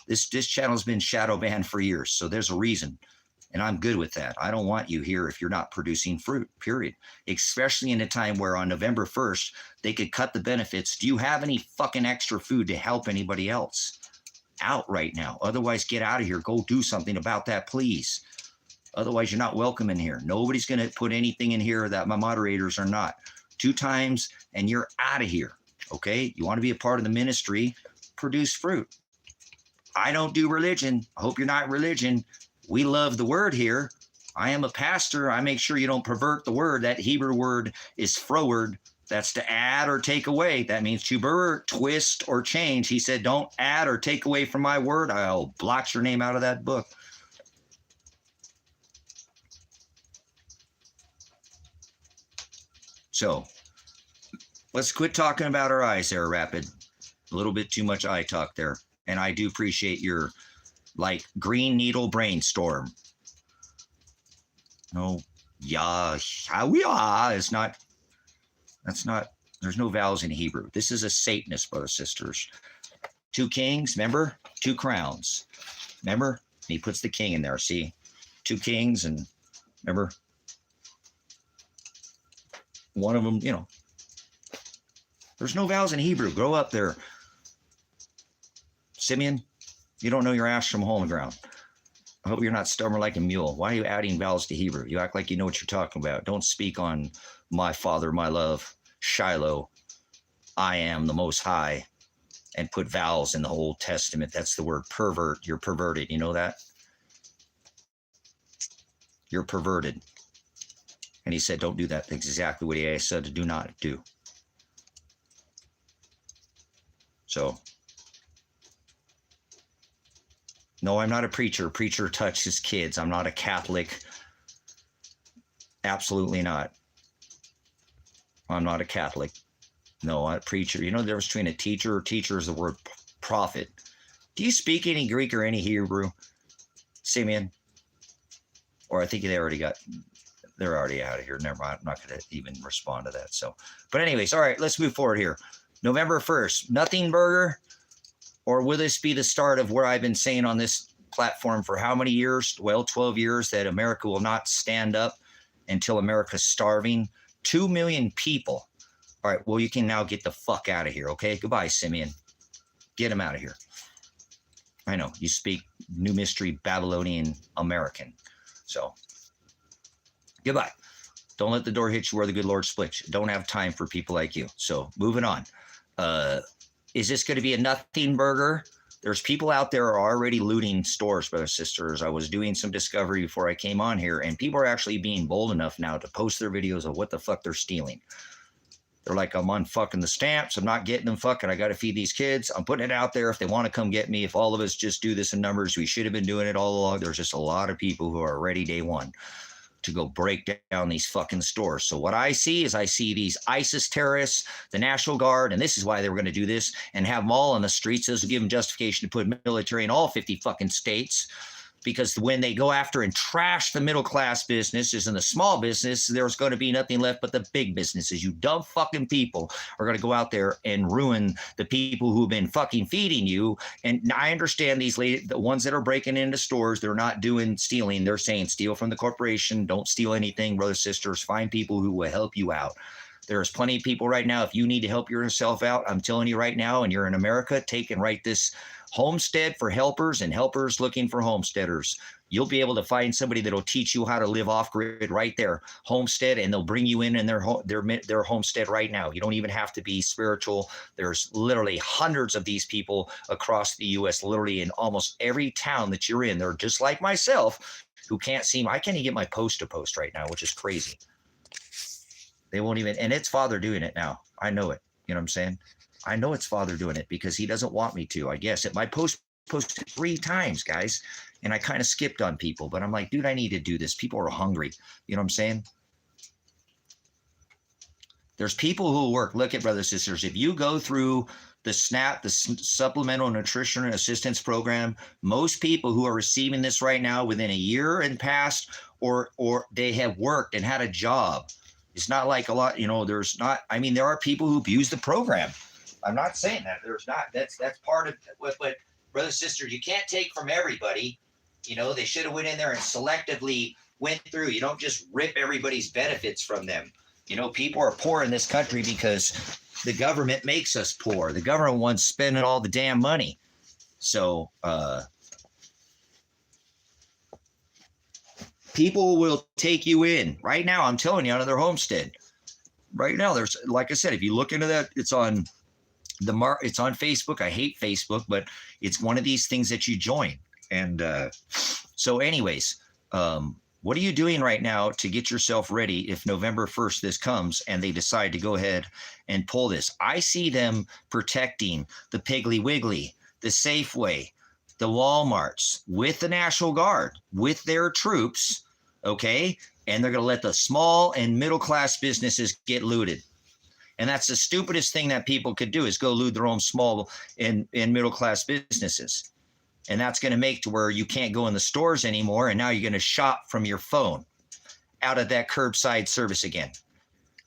This channel's been shadow banned for years, so there's a reason. And I'm good with that. I don't want you here if you're not producing fruit, period. Especially in a time where on November 1st, they could cut the benefits. Do you have any fucking extra food to help anybody else out right now? Otherwise, get out of here. Go do something about that, please. Otherwise, you're not welcome in here. Nobody's going to put anything in here that my moderators are not. 2 times, and you're out of here, okay? You want to be a part of the ministry, produce fruit. I don't do religion. I hope you're not religion. We love the word here. I am a pastor. I make sure you don't pervert the word. That Hebrew word is froward. That's to add or take away. That means to pervert, twist, or change. He said, don't add or take away from my word. I'll blot your name out of that book. So let's quit talking about our eyes there, Rapid. A little bit too much eye talk there. And I do appreciate your like green needle brainstorm. No, yeah, how we are. It's not, that's not, there's no vowels in Hebrew. This is a Satanist, brothers, sisters. 2 kings, remember? 2 crowns. Remember? He puts the king in there, see? 2 kings, and remember? One of them, you know. There's no vowels in Hebrew. Grow up there. Simeon, you don't know your ass from hole in the ground. I hope you're not stubborn like a mule. Why are you adding vowels to Hebrew? You act like you know what you're talking about. Don't speak on my father, my love, Shiloh, I am the Most High, and put vowels in the Old Testament. That's the word pervert. You're perverted. You know that? You're perverted. And he said, don't do that. That's exactly what he said to do not do. So, no, I'm not a preacher. Preacher touches kids. I'm not a Catholic. Absolutely not. I'm not a Catholic. No, I'm a preacher. You know the difference between a teacher? Teacher is the word prophet. Do you speak any Greek or any Hebrew, Simeon? Or I think they're already out of here. Never mind. I'm not going to even respond to that. So, but anyways, all right, let's move forward here. November 1st, nothing burger. Or will this be the start of where I've been saying on this platform for how many years? Well, 12 years, that America will not stand up until America's starving. 2 million people. All right, well, you can now get the fuck out of here, okay? Goodbye, Simeon. Get him out of here. I know, you speak New Mystery Babylonian American. So, goodbye. Don't let the door hit you where the good Lord splits you. Don't have time for people like you. So, moving on. Is this going to be a nothing burger? There's people out there are already looting stores, brothers and sisters. I was doing some discovery before I came on here, and people are actually being bold enough now to post their videos of what the fuck they're stealing. They're like, I'm on fucking the stamps. I'm not getting them fucking. I got to feed these kids. I'm putting it out there. If they want to come get me, if all of us just do this in numbers, we should have been doing it all along. There's just a lot of people who are ready day one to go break down these fucking stores. So what I see is I see these ISIS terrorists, the National Guard, and this is why they were going to do this, and have them all on the streets. This will give them justification to put military in all 50 fucking states. Because when they go after and trash the middle class businesses and the small business, there's going to be nothing left but the big businesses. You dumb fucking people are going to go out there and ruin the people who've been fucking feeding you. And I understand these ladies, the ones that are breaking into stores, they're not doing stealing. They're saying steal from the corporation. Don't steal anything, brothers, sisters. Find people who will help you out. There's plenty of people right now. If you need to help yourself out, I'm telling you right now, and you're in America, take and write this homestead for helpers and helpers looking for homesteaders. You'll be able to find somebody that'll teach you how to live off grid right there, homestead, and they'll bring you in their homestead right now. You don't even have to be spiritual. There's literally hundreds of these people across the U.S., literally in almost every town that you're in. They're just like myself who can't seem, I can't even get my post to post right now, which is crazy. They won't even, and it's Father doing it now. I know it. You know what I'm saying? I know it's Father doing it because he doesn't want me to. I guess my post posted 3 times, guys, and I kind of skipped on people. But I'm like, dude, I need to do this. People are hungry. You know what I'm saying? There's people who work. Look at brothers and sisters. If you go through the SNAP, the Supplemental Nutrition Assistance Program, most people who are receiving this right now within a year and past, or they have worked and had a job. It's not like a lot, there's not, I mean, there are people who abuse the program. I'm not saying that there's not, that's part of what, but brothers, sisters, you can't take from everybody. They should have went in there and selectively went through. You don't just rip everybody's benefits from them. People are poor in this country because the government makes us poor. The government wants spending all the damn money. So people will take you in right now. I'm telling you, out of their homestead right now. There's, like I said, if you look into that, it's on it's on Facebook. I hate Facebook, but it's one of these things that you join. And so anyways, what are you doing right now to get yourself ready if November 1st this comes and they decide to go ahead and pull this? I see them protecting the Piggly Wiggly, the Safeway, the Walmarts with the National Guard, with their troops, okay? And they're going to let the small and middle class businesses get looted. And that's the stupidest thing that people could do, is go loot their own small and middle class businesses. And that's going to make to where you can't go in the stores anymore. And now you're going to shop from your phone out of that curbside service again.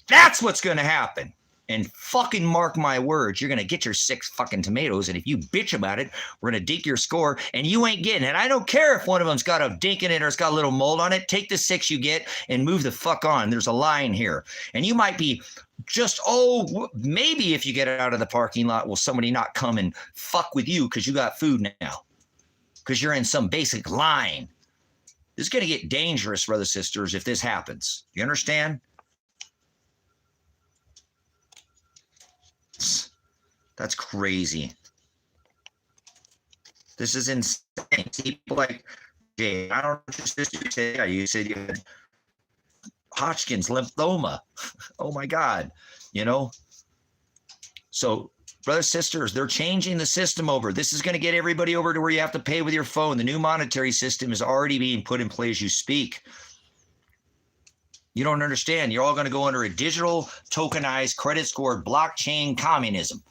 That's what's going to happen. And fucking mark my words, you're going to get your 6 fucking tomatoes. And if you bitch about it, we're going to dink your score and you ain't getting it. I don't care if one of them's got a dink in it or it's got a little mold on it. Take the 6 you get and move the fuck on. There's a line here. And you might be just, maybe if you get out of the parking lot, will somebody not come and fuck with you because you got food now? Because you're in some basic line. This is going to get dangerous, brothers, sisters, if this happens. You understand? That's crazy. This is insane. People like, Jay, I don't know what your sister said. You said you had Hodgkin's lymphoma. Oh my God. So, brothers, sisters, they're changing the system over. This is going to get everybody over to where you have to pay with your phone. The new monetary system is already being put in place as you speak. You don't understand. You're all going to go under a digital, tokenized, credit-scored blockchain communism.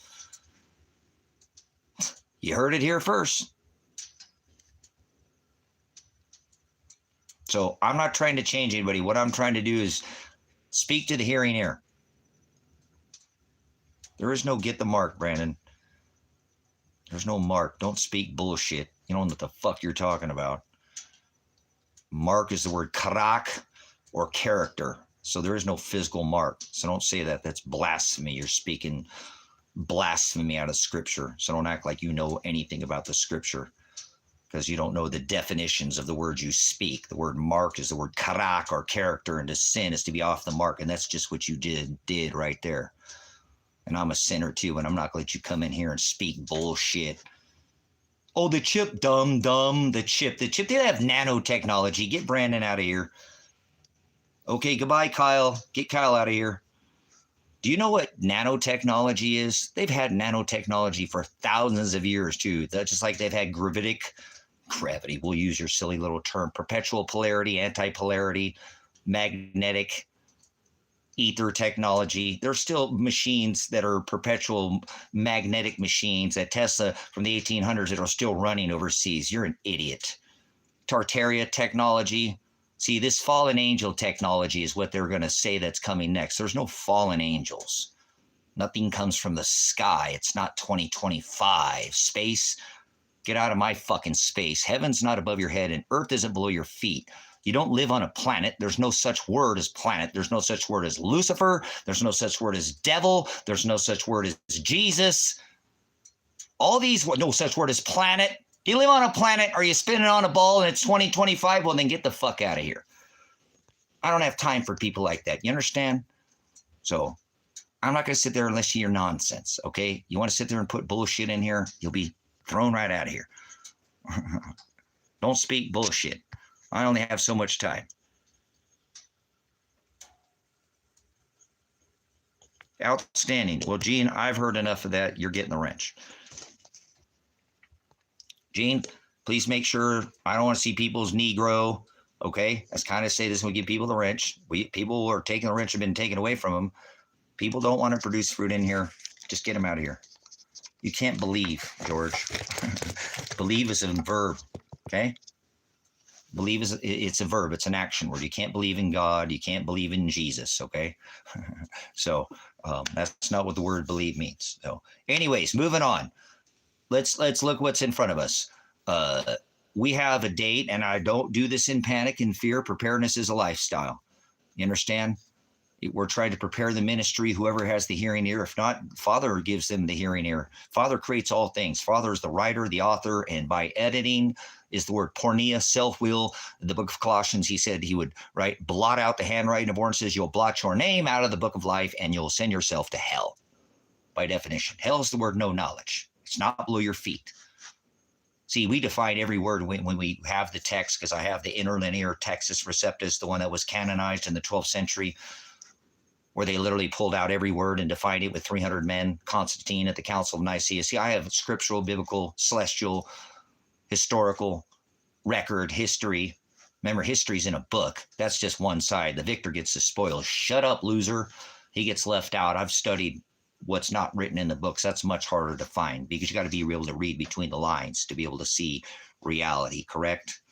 You heard it here first. So I'm not trying to change anybody. What I'm trying to do is speak to the hearing ear. There is no get the mark, Brandon. There's no mark. Don't speak bullshit. You don't know what the fuck you're talking about. Mark is the word karak or character. So there is no physical mark. So don't say that. That's blasphemy. You're speaking blasphemy out of scripture. So don't act like you know anything about the scripture, because you don't know the definitions of the words you speak. The word mark is the word karak or character, and to sin is to be off the mark. And that's just what you did right there. And I'm a sinner too, and I'm not going to let you come in here and speak bullshit. Oh, the chip, dumb, the chip. They have nanotechnology. Get Brandon out of here. Okay, goodbye, Kyle. Get Kyle out of here. Do you know what nanotechnology is? They've had nanotechnology for thousands of years too. That's just like they've had gravity. We'll use your silly little term. Perpetual polarity, anti-polarity, magnetic, ether technology. There's still machines that are perpetual magnetic machines at Tesla from the 1800s that are still running overseas. You're an idiot. Tartaria technology. See, this fallen angel technology is what they're going to say that's coming next. There's no fallen angels. Nothing comes from the sky. It's not 2025. Space, get out of my fucking space. Heaven's not above your head and earth isn't below your feet. You don't live on a planet. There's no such word as planet. There's no such word as Lucifer. There's no such word as devil. There's no such word as Jesus. All these, no such word as planet. Do you live on a planet? Are you spinning on a ball and it's 2025? Well, then get the fuck out of here. I don't have time for people like that. You understand? So I'm not going to sit there and listen to your nonsense, okay? You want to sit there and put bullshit in here? You'll be thrown right out of here. Don't speak bullshit. I only have so much time. Outstanding. Well, Gene, I've heard enough of that. You're getting the wrench. Gene, please make sure I don't want to see people's knee grow. Okay, that's kind of say this when we give people the wrench. People are taking the wrench have been taken away from them. People don't want to produce fruit in here. Just get them out of here. You can't believe, George. Believe is a verb, okay? Believe is it's a verb. It's an action word. You can't believe in God. You can't believe in Jesus, okay? So that's not what the word believe means. So, anyways, moving on. Let's look what's in front of us. We have a date, and I don't do this in panic and fear. Preparedness is a lifestyle. You understand? We're trying to prepare the ministry, whoever has the hearing ear. If not, Father gives them the hearing ear. Father creates all things. Father is the writer, the author, and by editing is the word porneia, self-will. In the book of Colossians, he said he would blot out the handwriting of Warren. Says you'll blot your name out of the book of life and you'll send yourself to hell. By definition, hell is the word no knowledge. It's not below your feet. See, we define every word when we have the text, because I have the interlinear Textus Receptus, the one that was canonized in the 12th century, where they literally pulled out every word and defined it with 300 men, Constantine at the Council of Nicaea. See, I have scriptural, biblical, celestial, historical, record, history. Remember, history's in a book. That's just one side. The victor gets the spoils. Shut up, loser. He gets left out. I've studied what's not written in the books. That's much harder to find, because you got to be able to read between the lines to be able to see reality, correct?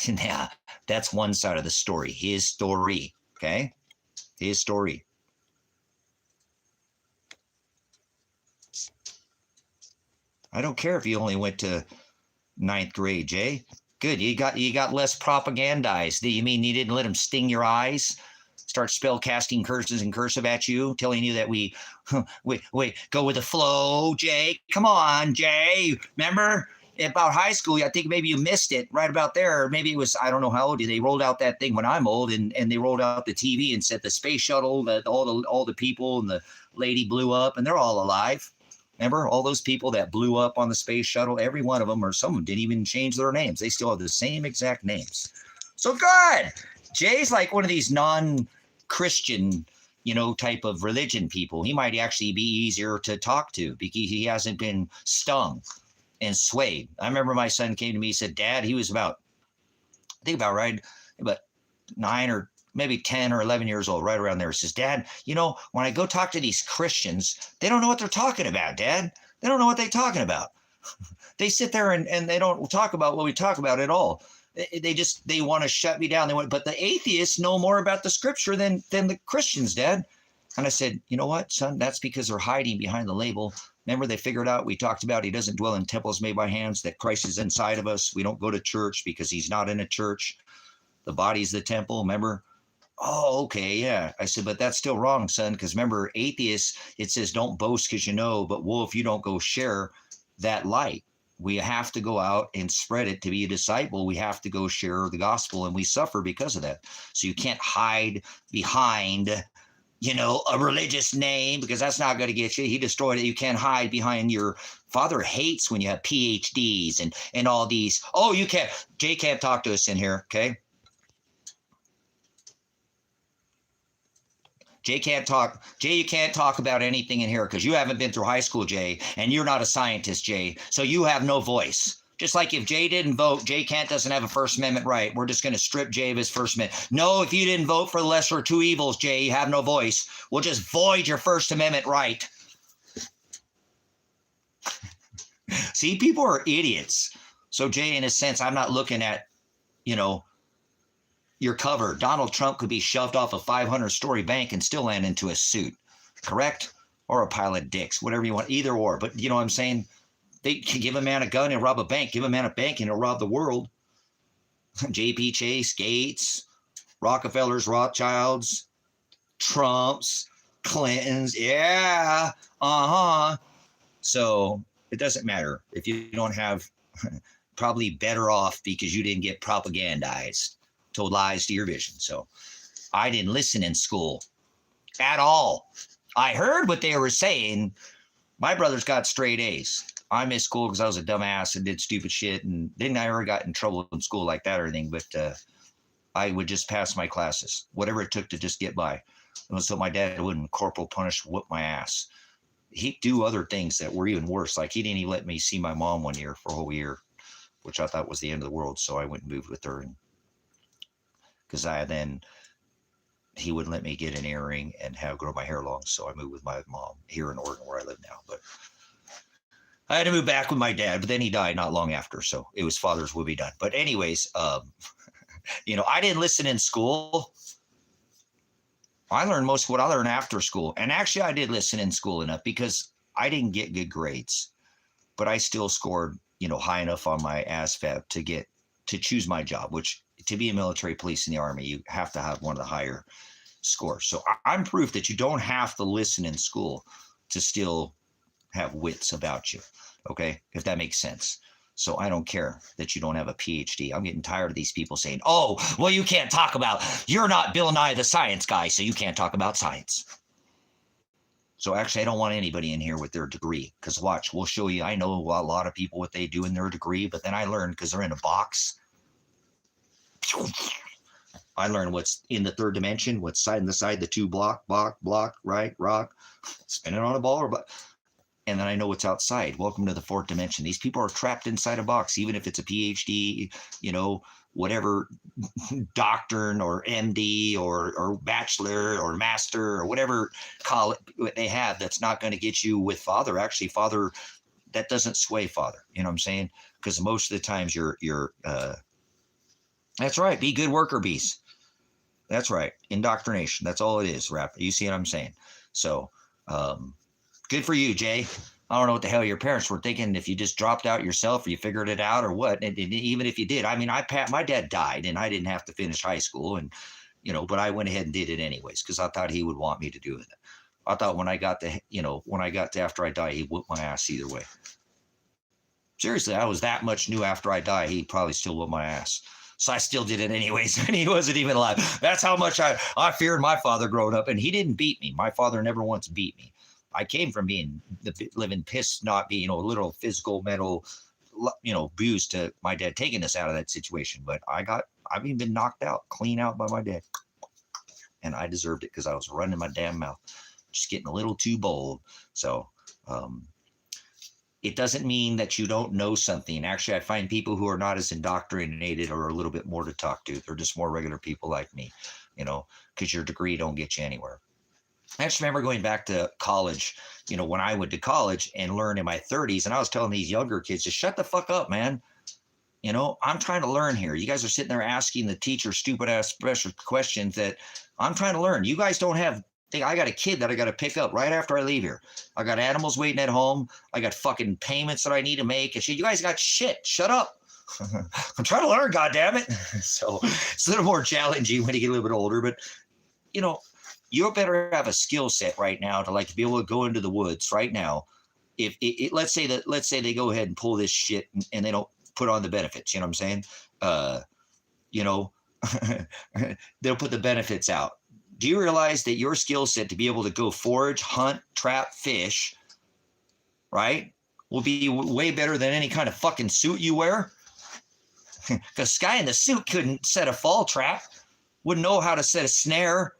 Yeah, that's one side of the story. His story, okay? His story. I don't care if you only went to 9th grade, Jay. Good, you got less propagandized. You mean you didn't let them sting your eyes? Start spell casting curses and cursive at you, telling you that we go with the flow, Jay. Come on, Jay. Remember about high school? I think maybe you missed it right about there. Maybe it was, I don't know how old. They rolled out that thing when I'm old, and they rolled out the TV and said the space shuttle, all the people and the lady blew up, and they're all alive. Remember all those people that blew up on the space shuttle? Every one of them, or some of them, didn't even change their names. They still have the same exact names. So good. Jay's like one of these non-Christian, type of religion people. He might actually be easier to talk to because he hasn't been stung and swayed. I remember my son came to me, he said, Dad, he was about 9 or maybe 10 or 11 years old, right around there. He says, Dad, when I go talk to these Christians, they don't know what they're talking about, Dad. They don't know what they're talking about. They sit there and they don't talk about what we talk about at all. They want to shut me down. But the atheists know more about the scripture than the Christians, Dad. And I said, you know what, son? That's because they're hiding behind the label. Remember, they figured out, we talked about, he doesn't dwell in temples made by hands, that Christ is inside of us. We don't go to church because he's not in a church. The body's the temple, remember? Oh, okay, yeah. I said, but that's still wrong, son, because remember, atheists, it says don't boast because you know, but woe if you don't go share that light. We have to go out and spread it. To be a disciple, we have to go share the gospel, and we suffer because of that. So you can't hide behind, a religious name, because that's not going to get you. He destroyed it. You can't hide behind your Father hates when you have PhDs and all these. Oh, you can't. Jay can't talk to us in here, okay? Jay can't talk. Jay, you can't talk about anything in here because you haven't been through high school, Jay, and you're not a scientist, Jay. So you have no voice. Just like if Jay didn't vote, Jay doesn't have a First Amendment right. We're just going to strip Jay of his First Amendment. No, if you didn't vote for the lesser of two evils, Jay, you have no voice. We'll just void your First Amendment right. See, people are idiots. So Jay, in a sense, I'm not looking at, your cover. Donald Trump could be shoved off a 500-story bank and still land into a suit, correct? Or a pile of dicks, whatever you want, either or. But you know what I'm saying? They can give a man a gun and rob a bank. Give a man a bank and he'll rob the world. J.P. Chase, Gates, Rockefellers, Rothschilds, Trumps, Clintons. Yeah, So it doesn't matter if you don't have, probably better off because you didn't get propagandized, told lies to your vision. So I didn't listen in school at all. I heard what they were saying. My brothers got straight A's. I missed school because I was a dumbass and did stupid shit, and didn't I ever got in trouble in school like that or anything, but I would just pass my classes, whatever it took to just get by. And so my dad wouldn't corporal punish, whoop my ass. He'd do other things that were even worse. Like he didn't even let me see my mom one year for a whole year, which I thought was the end of the world. So I went and moved with her, and because he wouldn't let me get an earring and grow my hair long. So I moved with my mom here in Oregon where I live now. But I had to move back with my dad, but then he died not long after. So it was father's will be done. But anyways, I didn't listen in school. I learned most of what I learned after school. And actually, I did listen in school enough because I didn't get good grades, but I still scored, high enough on my ASVAB to choose my job, which to be a military police in the Army, you have to have one of the higher scores. So I'm proof that you don't have to listen in school to still have wits about you. Okay. If that makes sense. So I don't care that you don't have a PhD. I'm getting tired of these people saying, oh, well, you can't talk about, you're not Bill Nye the science guy, so you can't talk about science. So actually, I don't want anybody in here with their degree, because watch, we'll show you. I know a lot of people what they do in their degree, but then I learned because they're in a box. I learned what's in the third dimension, what's side and the side, the two block, right, rock, spinning on a ball, and then I know what's outside. Welcome to the fourth dimension. These people are trapped inside a box, even if it's a PhD, whatever doctrine or MD or bachelor or master or whatever college they have, that's not going to get you with Father. Actually, Father, that doesn't sway Father. You know what I'm saying? Because most of the times you're that's right. Be good worker bees. That's right. Indoctrination. That's all it is. Rap. You see what I'm saying? So, good for you, Jay. I don't know what the hell your parents were thinking, if you just dropped out yourself or you figured it out or what. And even if you did, I mean, my dad died and I didn't have to finish high school, and but I went ahead and did it anyways because I thought he would want me to do it. I thought when I got to after I die, he whooped my ass either way. Seriously, I was that much new after I die, he'd probably still whoop my ass. So I still did it anyways, and he wasn't even alive. That's how much I feared my father growing up, and he didn't beat me. My father never once beat me. I came from being living pissed, not being, a little physical, mental, abuse to my dad taking us out of that situation. But I've even been knocked out, clean out by my dad. And I deserved it because I was running my damn mouth, just getting a little too bold. So it doesn't mean that you don't know something. Actually, I find people who are not as indoctrinated are a little bit more to talk to. They're just more regular people like me, because your degree don't get you anywhere. I just remember going back to college, when I went to college and learned in my 30s, and I was telling these younger kids, just shut the fuck up, man. I'm trying to learn here. You guys are sitting there asking the teacher stupid ass special questions that I'm trying to learn. You guys don't have, I got a kid that I got to pick up right after I leave here. I got animals waiting at home. I got fucking payments that I need to make. And shit, you guys got shit. Shut up. I'm trying to learn, goddammit. So it's a little more challenging when you get a little bit older, but you better have a skill set right now to be able to go into the woods right now. If let's say they go ahead and pull this shit and they don't put on the benefits, you know what I'm saying? They'll put the benefits out. Do you realize that your skill set to be able to go forage, hunt, trap, fish, right, will be way better than any kind of fucking suit you wear? Because Sky in the suit couldn't set a fall trap, wouldn't know how to set a snare,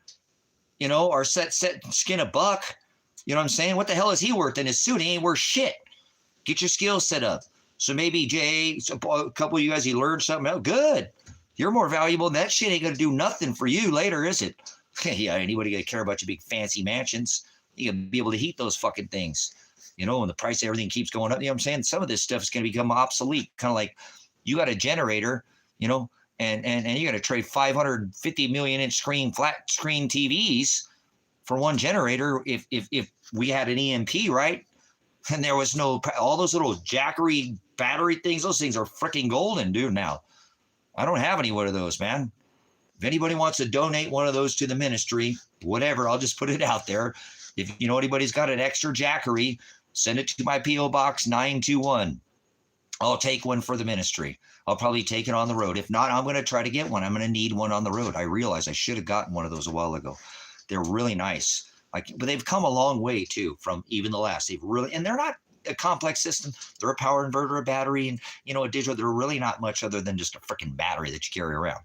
or skin a buck. You know what I'm saying? What the hell is he worth in his suit? He ain't worth shit. Get your skills set up. So maybe Jay, a couple of you guys, you learned something else. Good. You're more valuable. And that shit ain't going to do nothing for you later, is it? Yeah, anybody going to care about your big fancy mansions? You got to be able to heat those fucking things. And the price of everything keeps going up. You know what I'm saying? Some of this stuff is going to become obsolete. Kind of like you got a generator, and you got to trade 550 million inch flat screen TVs for one generator. If we had an EMP, right? And there was all those little jackery battery things, those things are freaking golden, dude. Now, I don't have any one of those, man. If anybody wants to donate one of those to the ministry, whatever, I'll just put it out there. If anybody's got an extra jackery, send it to my P.O. Box 921. I'll take one for the ministry. I'll probably take it on the road. If not, I'm going to try to get one. I'm going to need one on the road. I realize I should have gotten one of those a while ago. They're really nice. But they've come a long way too from even the last. And they're not a complex system. They're a power inverter, a battery, and a digital. They're really not much other than just a freaking battery that you carry around.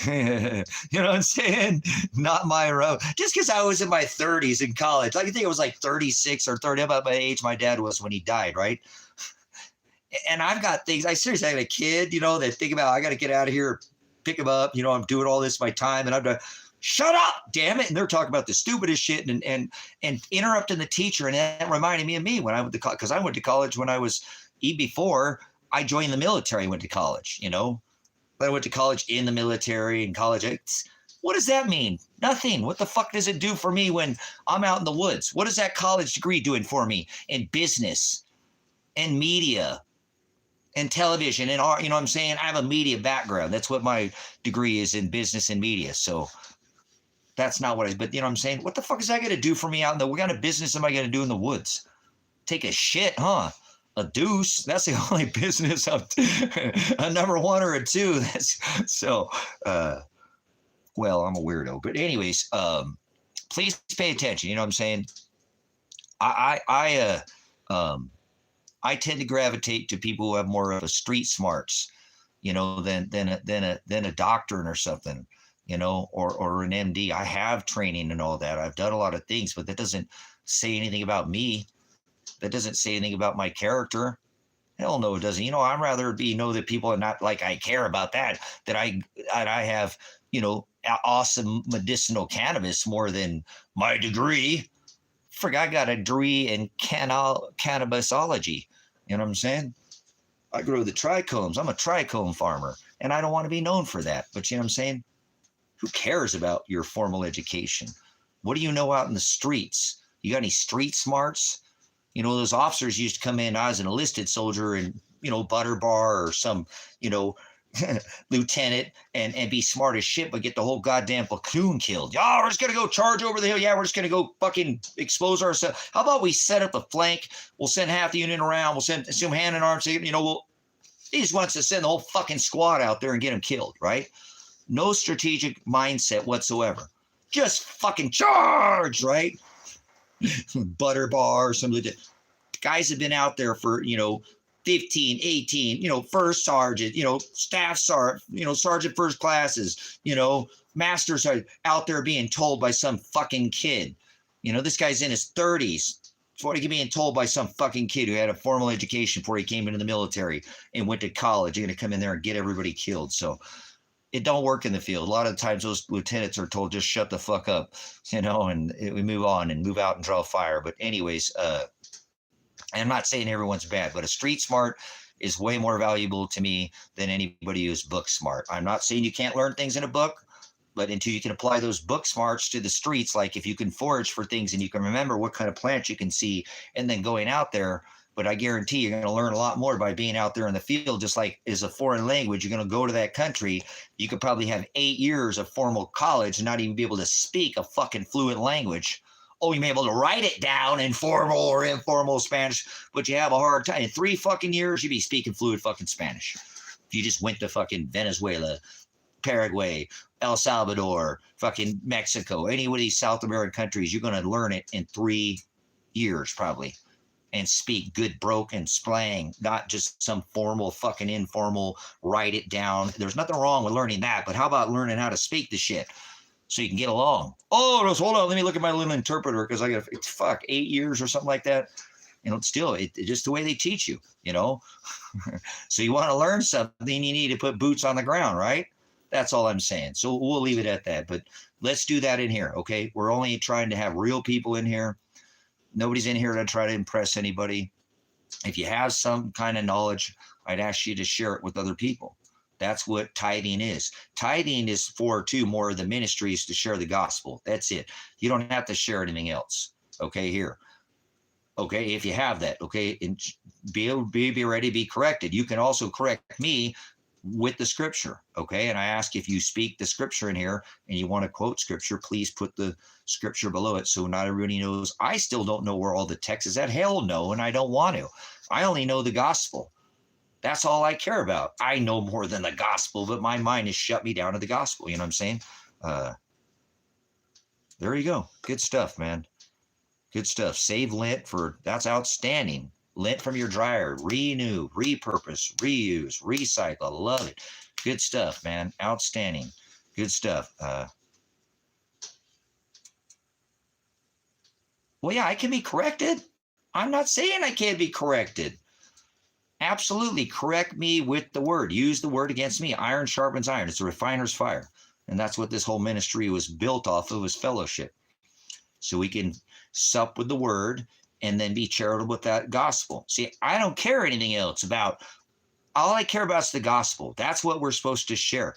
You know what I'm saying? Not my road. Just because I was in my 30s in college. I think it was like 36 or 30, about my age my dad was when he died, right? And I've got things. I seriously got a kid, that think about, I got to get out of here, pick him up. I'm doing all this my time, and I'm done. shut up, damn it. And they're talking about the stupidest shit and interrupting the teacher. And that reminded me of me when I went to college, because I went to college when I was, before I joined the military, I went to college, you know. I went to college in the military and college. What does that mean? Nothing. What the fuck does it do for me when I'm out in the woods? What is that college degree doing for me in business and media and television and art? You know what I'm saying? I have a media background. That's what my degree is, in business and media. So that's not what but you know what I'm saying? What the fuck is that going to do for me out in the, what kind of business am I going to do in the woods? Take a shit, huh? A deuce. That's the only business I'm a number one or a two. That's so, well, I'm a weirdo, but anyways, please pay attention. You know what I'm saying? I tend to gravitate to people who have more of a street smarts, you know, than a doctrine or something, you know, or an MD. I have training and all that. I've done a lot of things, but that doesn't say anything about me. That doesn't say anything about my character. Hell no, it doesn't. You know, I'd rather know that people are not like I care about that I have, you know, awesome medicinal cannabis more than my degree. I got a degree in cannabisology. You know what I'm saying? I grow the trichomes. I'm a trichome farmer, and I don't want to be known for that. But you know what I'm saying? Who cares about your formal education? What do you know out in the streets? You got any street smarts? You know, those officers used to come in. I was an enlisted soldier and, you know, butter bar or some, you know, lieutenant and be smart as shit, but get the whole goddamn platoon killed. Oh, we're just going to go charge over the hill. Yeah, we're just going to go fucking expose ourselves. How about we set up a flank? We'll send half the unit around. We'll send some hand and arms. You know, he just wants to send the whole fucking squad out there and get them killed, right? No strategic mindset whatsoever. Just fucking charge, right? Butter bar, some of the guys have been out there for, you know, 15, 18, you know, first sergeant, you know, staff sergeant, you know, sergeant first classes, you know, masters are out there being told by some fucking kid. You know, this guy's in his 30s. It's what he being told by some fucking kid who had a formal education before he came into the military and went to college. You're going to come in there and get everybody killed. So it don't work in the field. A lot of times those lieutenants are told, just shut the fuck up, you know, and we move on and move out and draw fire. But anyways, I'm not saying everyone's bad, but a street smart is way more valuable to me than anybody who's book smart. I'm not saying you can't learn things in a book, but until you can apply those book smarts to the streets, like if you can forage for things and you can remember what kind of plants you can see and then going out there. But I guarantee you're going to learn a lot more by being out there in the field. Just like is a foreign language, you're going to go to that country. You could probably have 8 years of formal college and not even be able to speak a fucking fluent language. Oh, you may be able to write it down in formal or informal Spanish, but you have a hard time. In 3 fucking years, you'd be speaking fluent fucking Spanish. If you just went to fucking Venezuela, Paraguay, El Salvador, fucking Mexico, any of these South American countries, you're going to learn it in 3 years probably. And speak good broken slang, not just some formal fucking informal, write it down. There's nothing wrong with learning that, but how about learning how to speak the shit so you can get along? Oh, just hold on, let me look at my little interpreter because I got 8 years or something like that. You know, still, it's just the way they teach you, you know. So you want to learn something, you need to put boots on the ground, right? That's all I'm saying. So we'll leave it at that, but let's do that in here, okay? We're only trying to have real people in here. Nobody's in here to try to impress anybody. If you have some kind of knowledge, I'd ask you to share it with other people. That's what tithing is. Tithing is for, too, more of the ministries to share the gospel. That's it. You don't have to share anything else. Okay, here. Okay, if you have that, okay, and be ready to be corrected. You can also correct me with the scripture, okay? And I ask if you speak the scripture in here and you want to quote scripture, please put the scripture below it so not everybody knows. I still don't know where all the text is at. Hell no, and I don't want to. I only know the gospel. That's all I care about. I know more than the gospel, but my mind has shut me down to the gospel. You know what I'm saying? There you go. Good stuff, man. Good stuff. Save lint that's outstanding. Lint from your dryer, renew, repurpose, reuse, recycle. Love it. Good stuff, man. Outstanding. Good stuff. Well, yeah, I can be corrected. I'm not saying I can't be corrected. Absolutely. Correct me with the word. Use the word against me. Iron sharpens iron. It's a refiner's fire. And that's what this whole ministry was built off of, was fellowship. So we can sup with the word and then be charitable with that gospel. See, I don't care anything else about, all I care about is the gospel. That's what we're supposed to share.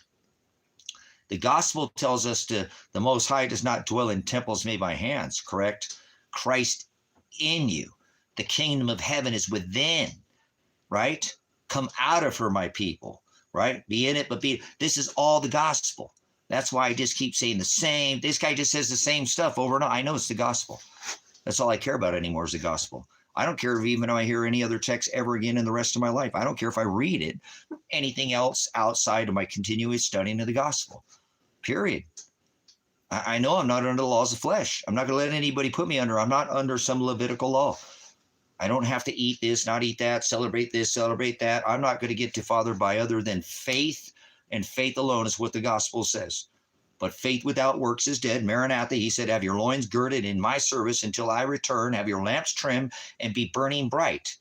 The gospel tells us the Most High does not dwell in temples made by hands, correct? Christ in you. The kingdom of heaven is within, right? Come out of her, my people, right? Be in it, but be, this is all the gospel. That's why I just keep saying the same. This guy just says the same stuff over and over. I know it's the gospel. That's all I care about anymore is the gospel. I don't care if even if I hear any other text ever again in the rest of my life. I don't care if I read it, anything else outside of my continuous studying of the gospel, period. I know I'm not under the laws of flesh. I'm not going to let anybody put me under. I'm not under some Levitical law. I don't have to eat this, not eat that, celebrate this, celebrate that. I'm not going to get to Father by other than faith, and faith alone is what the gospel says. But faith without works is dead. Maranatha, he said, have your loins girded in my service until I return, have your lamps trimmed and be burning bright,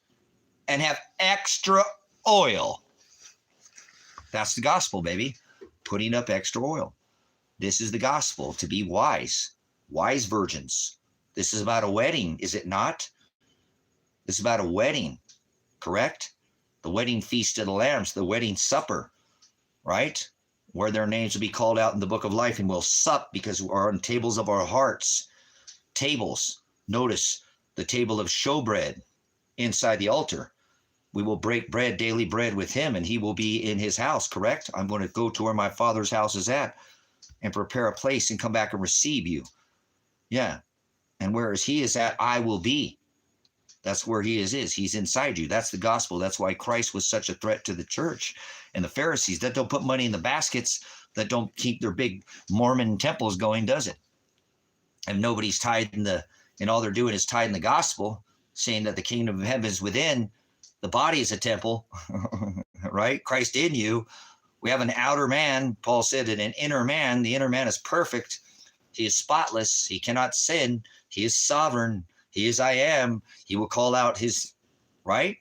and have extra oil. That's the gospel, baby. Putting up extra oil. This is the gospel, to be wise virgins. This is about a wedding, is it not? This is about a wedding, correct? The wedding feast of the lambs, the wedding supper, right? Where their names will be called out in the book of life, and we'll sup because we're on tables of our hearts. Tables. Notice the table of showbread inside the altar. We will break bread, daily bread with him, and he will be in his house, correct? I'm going to go to where my Father's house is at and prepare a place and come back and receive you. Yeah. And whereas he is at, I will be. That's where he is. He's inside you. That's the gospel. That's why Christ was such a threat to the church and the Pharisees. That don't put money in the baskets, that don't keep their big Mormon temples going, does it? And nobody's tithing and all they're doing is tithing the gospel, saying that the kingdom of heaven is within. The body is a temple, right? Christ in you. We have an outer man, Paul said, and an inner man. The inner man is perfect. He is spotless. He cannot sin. He is sovereign. He is I am. He will call out his, right?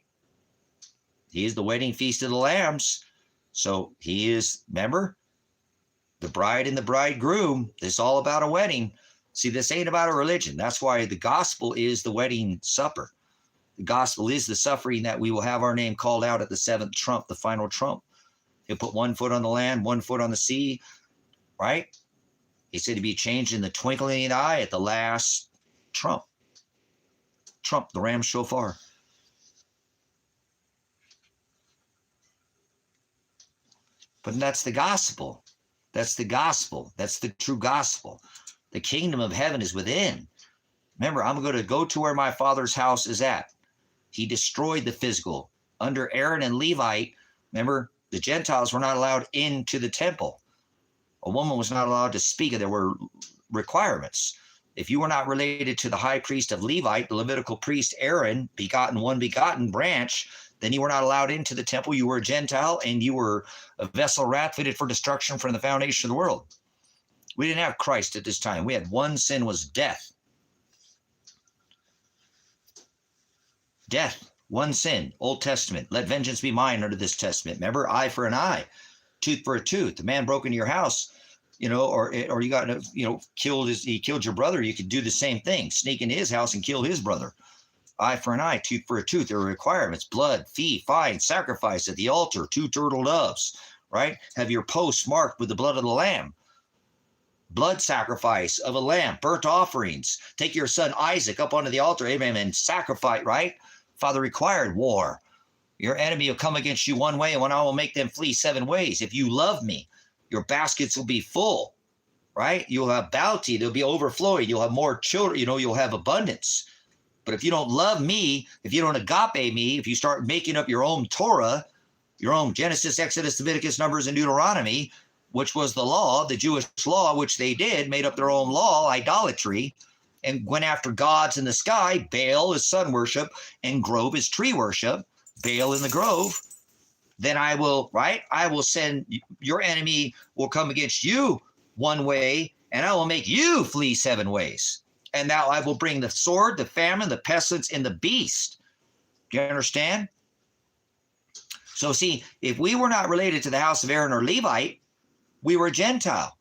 He is the wedding feast of the lambs. So he is, remember, the bride and the bridegroom. This is all about a wedding. See, this ain't about a religion. That's why the gospel is the wedding supper. The gospel is the suffering that we will have our name called out at the seventh trump, the final trump. He'll put 1 foot on the land, 1 foot on the sea, right? He said to be changed in the twinkling of an eye at the last trump. Trump, the ram shofar. But that's the gospel. That's the gospel. That's the true gospel. The kingdom of heaven is within. Remember, I'm going to go to where my Father's house is at. He destroyed the physical. Under Aaron and Levite, remember, the Gentiles were not allowed into the temple. A woman was not allowed to speak. There were requirements. If you were not related to the high priest of Levite, the Levitical priest Aaron, begotten, one begotten branch, then you were not allowed into the temple. You were a Gentile, and you were a vessel wrath fitted for destruction from the foundation of the world. We didn't have Christ at this time. We had one sin, was death. Death, one sin, Old Testament. Let vengeance be mine under this testament. Remember, eye for an eye, tooth for a tooth. The man broke into your house, or you got, he killed your brother. You could do the same thing, sneak into his house and kill his brother. Eye for an eye, tooth for a tooth. There are requirements: blood, fee, fine, sacrifice at the altar, 2 turtle doves, right? Have your posts marked with the blood of the lamb. Blood sacrifice of a lamb, burnt offerings. Take your son Isaac up onto the altar, amen, and sacrifice, right? Father required war. Your enemy will come against you one way, and when I will make them flee 7 ways. If you love me, your baskets will be full, right? You'll have bounty. They'll be overflowing. You'll have more children. You'll have abundance. But if you don't love me, if you don't agape me, if you start making up your own Torah, your own Genesis, Exodus, Leviticus, Numbers, and Deuteronomy, which was the law, the Jewish law, which they did, made up their own law, idolatry, and went after gods in the sky. Baal is sun worship, and grove is tree worship. Baal in the grove. Then I will send, your enemy will come against you 1 way, and I will make you flee 7 ways. And now I will bring the sword, the famine, the pestilence, and the beast. Do you understand? So see, if we were not related to the house of Aaron or Levite, we were Gentile.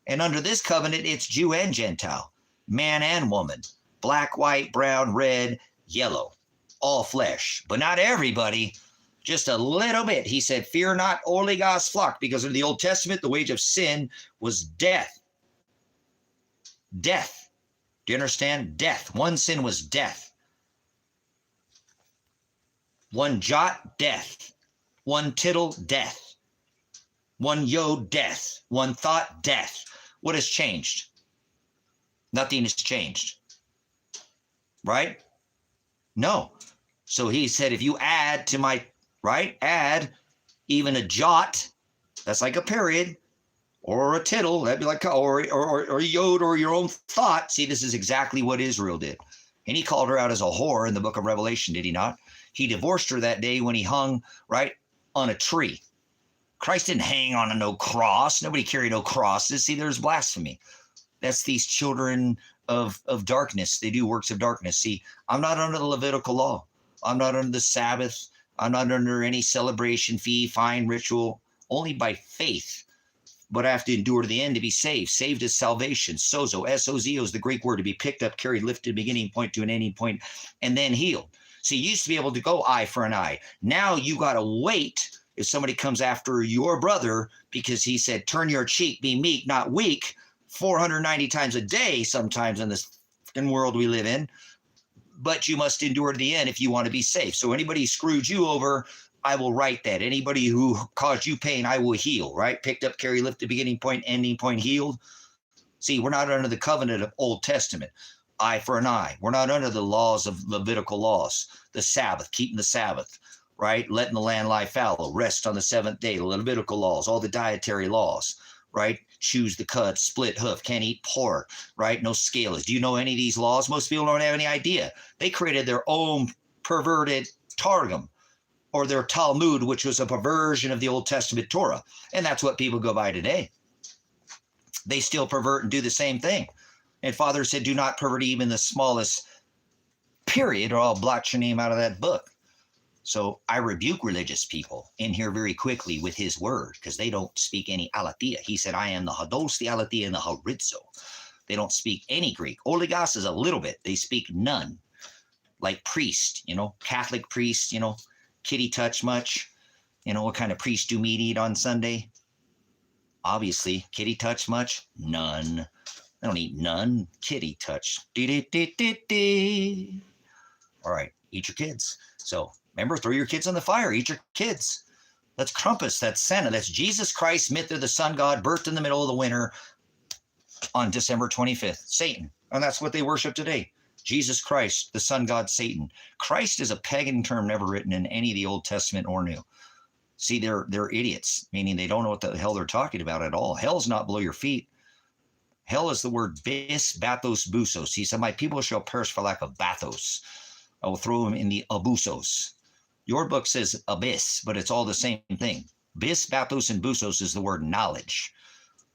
And under this covenant, it's Jew and Gentile, man and woman, black, white, brown, red, yellow, all flesh, but not everybody, just a little bit. He said, fear not, oligos flock, because in the Old Testament, the wage of sin was death. Death. Do you understand? Death. One sin was death. One jot, death. One tittle, death. One yod, death. One thought, death. What has changed? Nothing has changed. Right? No. So he said, if you add to my, right? Add even a jot, that's like a period, or a tittle, that'd be like, or a yod, or your own thought. See, this is exactly what Israel did. And he called her out as a whore in the book of Revelation, did he not? He divorced her that day when he hung, right, on a tree. Christ didn't hang on no cross. Nobody carried no crosses. See, there's blasphemy. That's these children of darkness. They do works of darkness. See, I'm not under the Levitical law. I'm not under the Sabbath. I'm not under any celebration, fee, fine, ritual, only by faith. But I have to endure to the end to be saved. Saved is salvation. Sozo, S-O-Z-O is the Greek word, to be picked up, carried, lifted, beginning point to an ending point, and then healed. So you used to be able to go eye for an eye. Now you got to wait if somebody comes after your brother because he said, turn your cheek, be meek, not weak, 490 times a day sometimes in this world we live in. But you must endure to the end if you want to be safe. So anybody who screwed you over, I will right that. Anybody who caused you pain, I will heal, right? Picked up, carry, lifted, beginning point, ending point, healed. See, we're not under the covenant of Old Testament. Eye for an eye. We're not under the laws of Levitical laws. The Sabbath, keeping the Sabbath, right? Letting the land lie fallow, rest on the seventh day, the Levitical laws, all the dietary laws, right? Choose the cud, split hoof, can't eat pork, right? No scales. Do you know any of these laws? Most people don't have any idea. They created their own perverted Targum or their Talmud, which was a perversion of the Old Testament Torah. And that's what people go by today. They still pervert and do the same thing. And Father said, do not pervert even the smallest period, or I'll blot your name out of that book. So I rebuke religious people in here very quickly with his word, because they don't speak any aletheia. He said, I am the hados, the aletheia, and the horizo. They don't speak any Greek. Oligos is a little bit. They speak none. Like priest, Catholic priest, kitty touch much. What kind of priest do meat eat on Sunday? Obviously, kitty touch much? None. I don't eat none. Kitty touch. All right, eat your kids. So remember, throw your kids on the fire. Eat your kids. That's Krampus. That's Santa. That's Jesus Christ, myth of the sun god, birthed in the middle of the winter on December 25th. Satan. And that's what they worship today. Jesus Christ, the sun god Satan. Christ is a pagan term never written in any of the Old Testament or New. See, they're idiots, meaning they don't know what the hell they're talking about at all. Hell's not below your feet. Hell is the word bis, bathos, busos. He said, my people shall perish for lack of bathos. I will throw them in the abusos. Your book says abyss, but it's all the same thing. Bis, bathos, and busos is the word knowledge.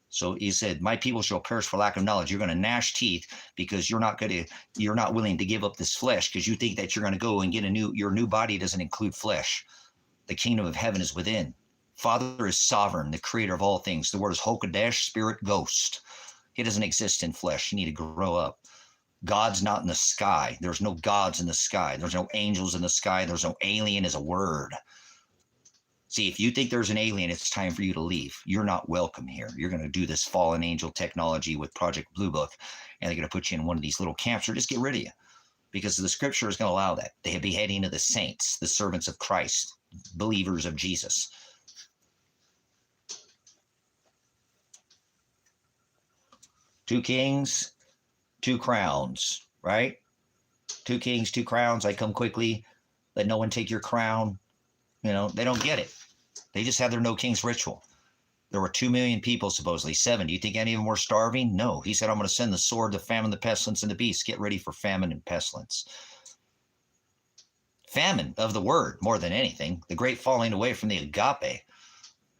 So he said, my people shall perish for lack of knowledge. You're going to gnash teeth because you're not willing to give up this flesh because you think that you're going to go and get your new body doesn't include flesh. The kingdom of heaven is within. Father is sovereign, the creator of all things. The word is Hokadesh, spirit, ghost. He doesn't exist in flesh. You need to grow up. God's not in the sky. There's no gods in the sky. There's no angels in the sky. There's no alien as a word. See, if you think there's an alien, it's time for you to leave. You're not welcome here. You're going to do this fallen angel technology with Project Blue Book, and they're going to put you in one of these little camps or just get rid of you because the scripture is going to allow that. They beheading of the saints, the servants of Christ, believers of Jesus. Two kings, two crowns, right? Two kings, two crowns. I come quickly. Let no one take your crown. They don't get it. They just had their no kings ritual. There were 2 million people, supposedly 7. Do you think any of them were starving? No. He said, I'm going to send the sword, the famine, the pestilence, and the beast. Get ready for famine and pestilence. Famine of the word more than anything. The great falling away from the agape.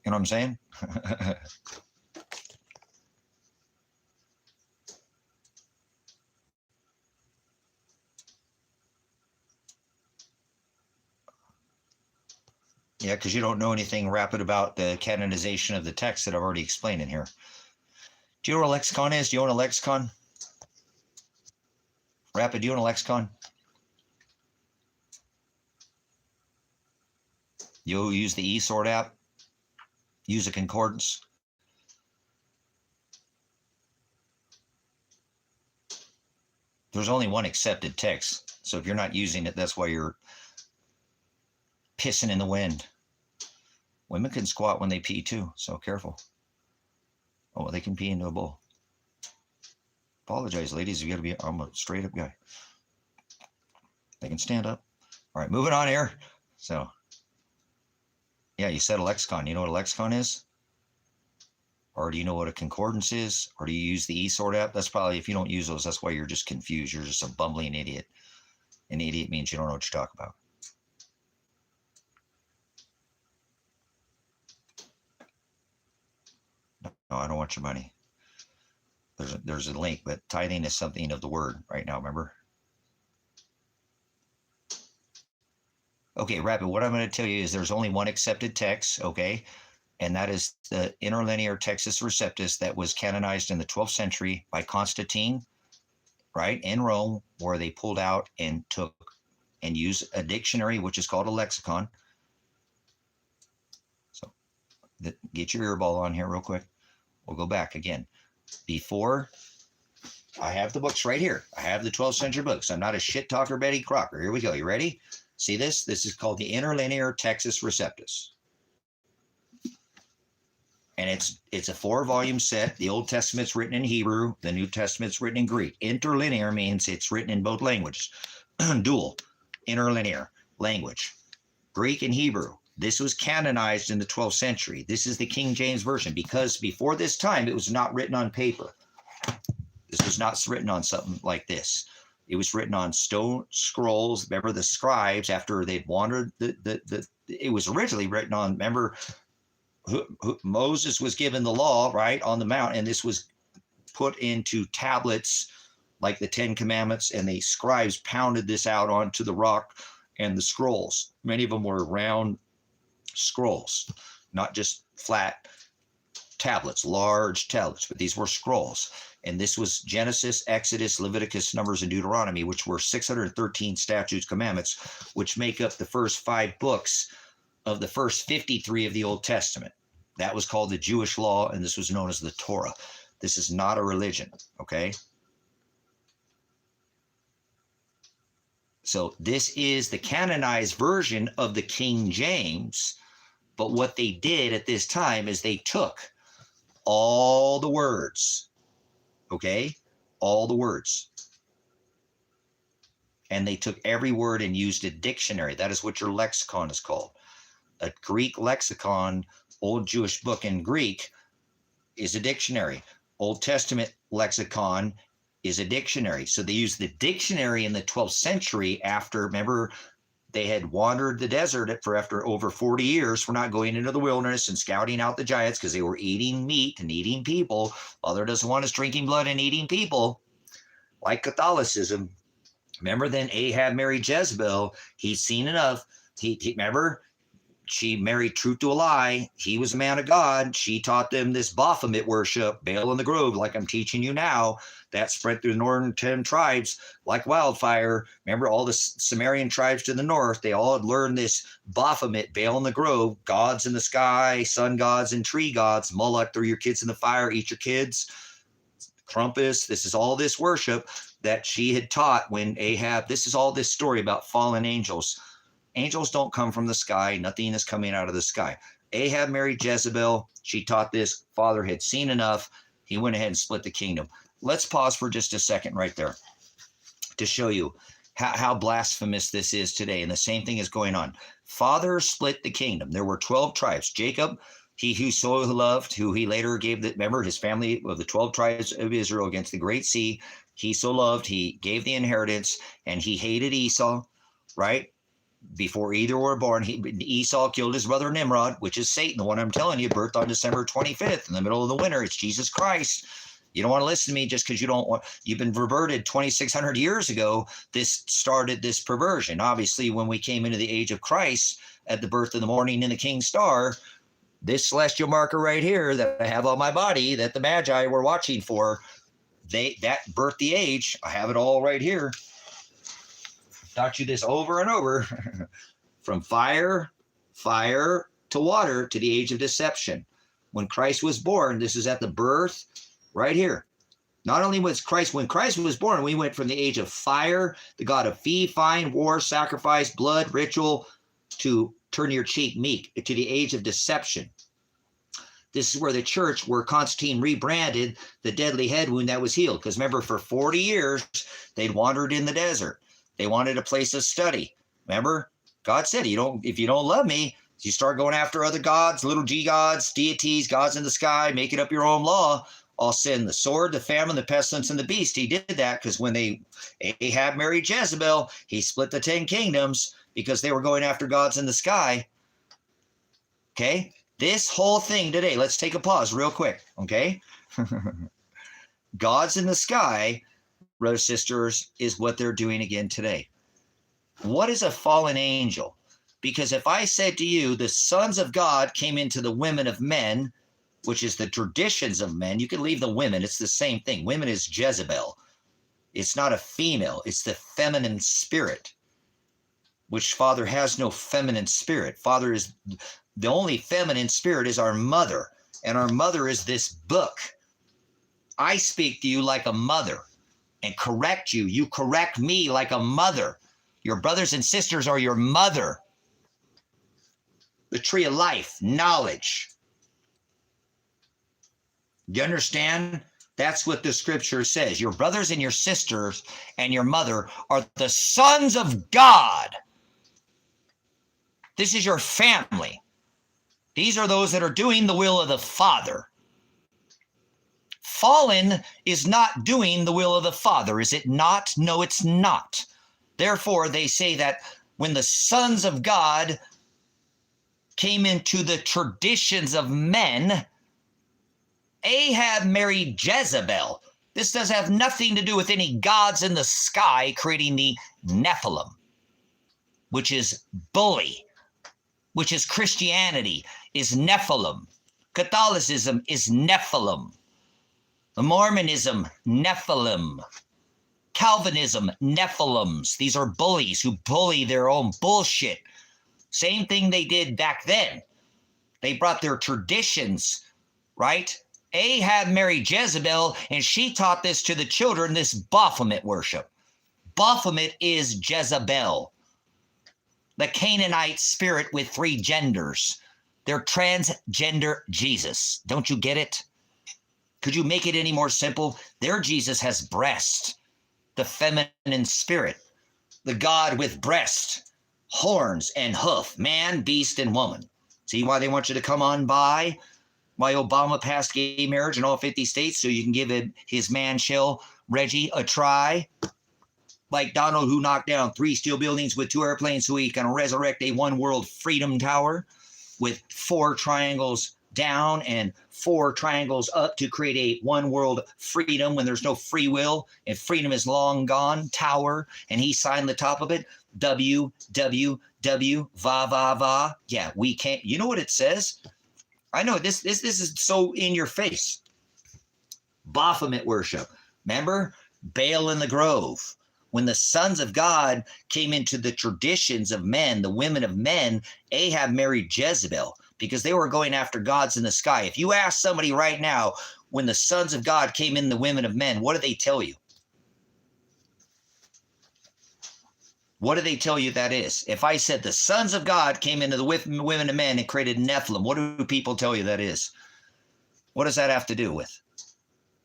You know what I'm saying? Yeah, because you don't know anything rapid about the canonization of the text that I've already explained in here. Do you know what a lexicon is? Do you own a lexicon? Rapid, do you own a lexicon? You use the eSword app? Use a concordance? There's only one accepted text. So if you're not using it, that's why you're pissing in the wind. Women can squat when they pee too, so careful. Oh, they can pee into a bowl. Apologize, ladies. You got to be. I'm a straight up guy. They can stand up. All right, moving on here. So, yeah, you said a lexicon. You know what a lexicon is? Or do you know what a concordance is? Or do you use the eSword app? That's probably, if you don't use those, that's why you're just confused. You're just a bumbling idiot. An idiot means you don't know what you're talking about. No, I don't want your money. There's a link, but tithing is something of the word right now, remember? Okay, Rapid, what I'm going to tell you is there's only one accepted text, okay? And that is the Interlinear Textus Receptus that was canonized in the 12th century by Constantine, right, in Rome, where they pulled out and took and used a dictionary, which is called a lexicon. So get your earball on here real quick. We'll go back again. Before, I have the books right here. I have the 12th century books. I'm not a shit talker Betty Crocker. Here we go. You ready? See this? This is called the Interlinear Textus Receptus. And it's a 4-volume set. The Old Testament's written in Hebrew. The New Testament's written in Greek. Interlinear means it's written in both languages. Dual, interlinear language. Greek and Hebrew. This was canonized in the 12th century. This is the King James Version because before this time, it was not written on paper. This was not written on something like this. It was written on stone scrolls. Remember the scribes, after they'd wandered, it was originally written on, remember, Moses was given the law, right, on the mount, and this was put into tablets like the 10 Commandments, and the scribes pounded this out onto the rock and the scrolls. Many of them were round scrolls, not just flat tablets, large tablets, but these were scrolls. And this was Genesis, Exodus, Leviticus, Numbers, and Deuteronomy, which were 613 statutes, commandments, which make up the first 5 books of the first 53 of the Old Testament. That was called the Jewish law, and this was known as the Torah. This is not a religion, okay? So this is the canonized version of the King James, but what they did at this time is they took all the words, okay? All the words. And they took every word and used a dictionary. That is what your lexicon is called. A Greek lexicon, Old Jewish book in Greek, is a dictionary. Old Testament lexicon is a dictionary. So they used the dictionary in the 12th century after, remember, they had wandered the desert for after over 40 years for not going into the wilderness and scouting out the giants because they were eating meat and eating people. Father doesn't want us drinking blood and eating people, like Catholicism. Remember, then Ahab married Jezebel. He's seen enough. He remember, she married truth to a lie. He was a man of God. She taught them this Baphomet worship, Baal in the Grove, like I'm teaching you now. That spread through the northern 10 tribes like wildfire. Remember, all the Sumerian tribes to the north, they all had learned this Baphomet, Baal in the Grove, gods in the sky, sun gods and tree gods. Moloch, throw your kids in the fire, eat your kids. Krampus, this is all this worship that she had taught when Ahab, this is all this story about fallen angels. Angels don't come from the sky. Nothing is coming out of the sky. Ahab married Jezebel. She taught this. Father had seen enough. He went ahead and split the kingdom. Let's pause for just a second right there to show you how blasphemous this is today. And the same thing is going on. Father split the kingdom. There were 12 tribes. Jacob, he who so loved, who he later gave, remember, his family of the 12 tribes of Israel against the great sea. He so loved, he gave the inheritance, and he hated Esau, right? Before either were born, Esau killed his brother Nimrod, which is Satan, the one I'm telling you, birthed on December 25th in the middle of the winter. It's Jesus Christ. You don't want to listen to me just because you've been perverted 2,600 years ago. This started this perversion. Obviously, when we came into the age of Christ at the birth of the morning in the King's Star, This celestial marker right here that I have on my body that the Magi were watching for, that birthed the age. I have it all right here. Taught you this over and over. From fire to water to the age of deception. When Christ was born, this is at the birth right here. Not only was Christ, when Christ was born, we went from the age of fire, the god of fee, fine, war, sacrifice, blood, ritual, to turn your cheek meek, to the age of deception. This is where the church, where Constantine rebranded the deadly head wound that was healed. Because remember, for 40 years, they'd wandered in the desert. They wanted a place of study. Remember, God said, if you don't love me, you start going after other gods, little g gods, deities, gods in the sky, making up your own law. I'll send the sword, the famine, the pestilence, and the beast. He did that because when Ahab married Jezebel, he split the 10 kingdoms because they were going after gods in the sky. Okay? This whole thing today, let's take a pause real quick, okay? Gods in the sky, brothers and sisters, is what they're doing again today. What is a fallen angel? Because if I said to you, the sons of God came into the women of men, which is the traditions of men, you can leave the women. It's the same thing. Women is Jezebel. It's not a female. It's the feminine spirit, which Father has no feminine spirit. Father is the only feminine spirit is our mother, and our mother is this book. I speak to you like a mother and correct you. You correct me like a mother. Your brothers and sisters are your mother. The tree of life, knowledge. You understand? That's what the scripture says. Your brothers and your sisters and your mother are the sons of God. This is your family. These are those that are doing the will of the Father. Fallen is not doing the will of the Father, is it not? No, it's not. Therefore, they say that when the sons of God came into the traditions of men, Ahab married Jezebel. This does have nothing to do with any gods in the sky creating the Nephilim, which is bully, which is Christianity, is Nephilim. Catholicism is Nephilim. Mormonism, Nephilim. Calvinism, Nephilims. These are bullies who bully their own bullshit. Same thing they did back then. They brought their traditions, right? Ahab married Jezebel, and she taught this to the children, this Baphomet worship. Baphomet is Jezebel, the Canaanite spirit with 3 genders. They're transgender Jesus. Don't you get it? Could you make it any more simple? Their Jesus has breast, the feminine spirit, the God with breast, horns and hoof, man, beast, and woman. See why they want you to come on by? Why Obama passed gay marriage in all 50 states so you can give his man shill, Reggie, a try? Like Donald, who knocked down 3 steel buildings with 2 airplanes so he can resurrect a one world freedom tower with 4 triangles down and 4 triangles up to create a one world freedom when there's no free will and freedom is long gone tower, and he signed the top of it, WWW, va, va, va. Yeah, we can't. You know what it says? I know this is so in your face. Baphomet worship. Remember? Baal in the Grove. When the sons of God came into the traditions of men, the women of men, Ahab married Jezebel because they were going after gods in the sky. If you ask somebody right now, when the sons of God came in the women of men, what do they tell you? What do they tell you that is? If I said the sons of God came into the women of men and created Nephilim, what do people tell you that is? What does that have to do with?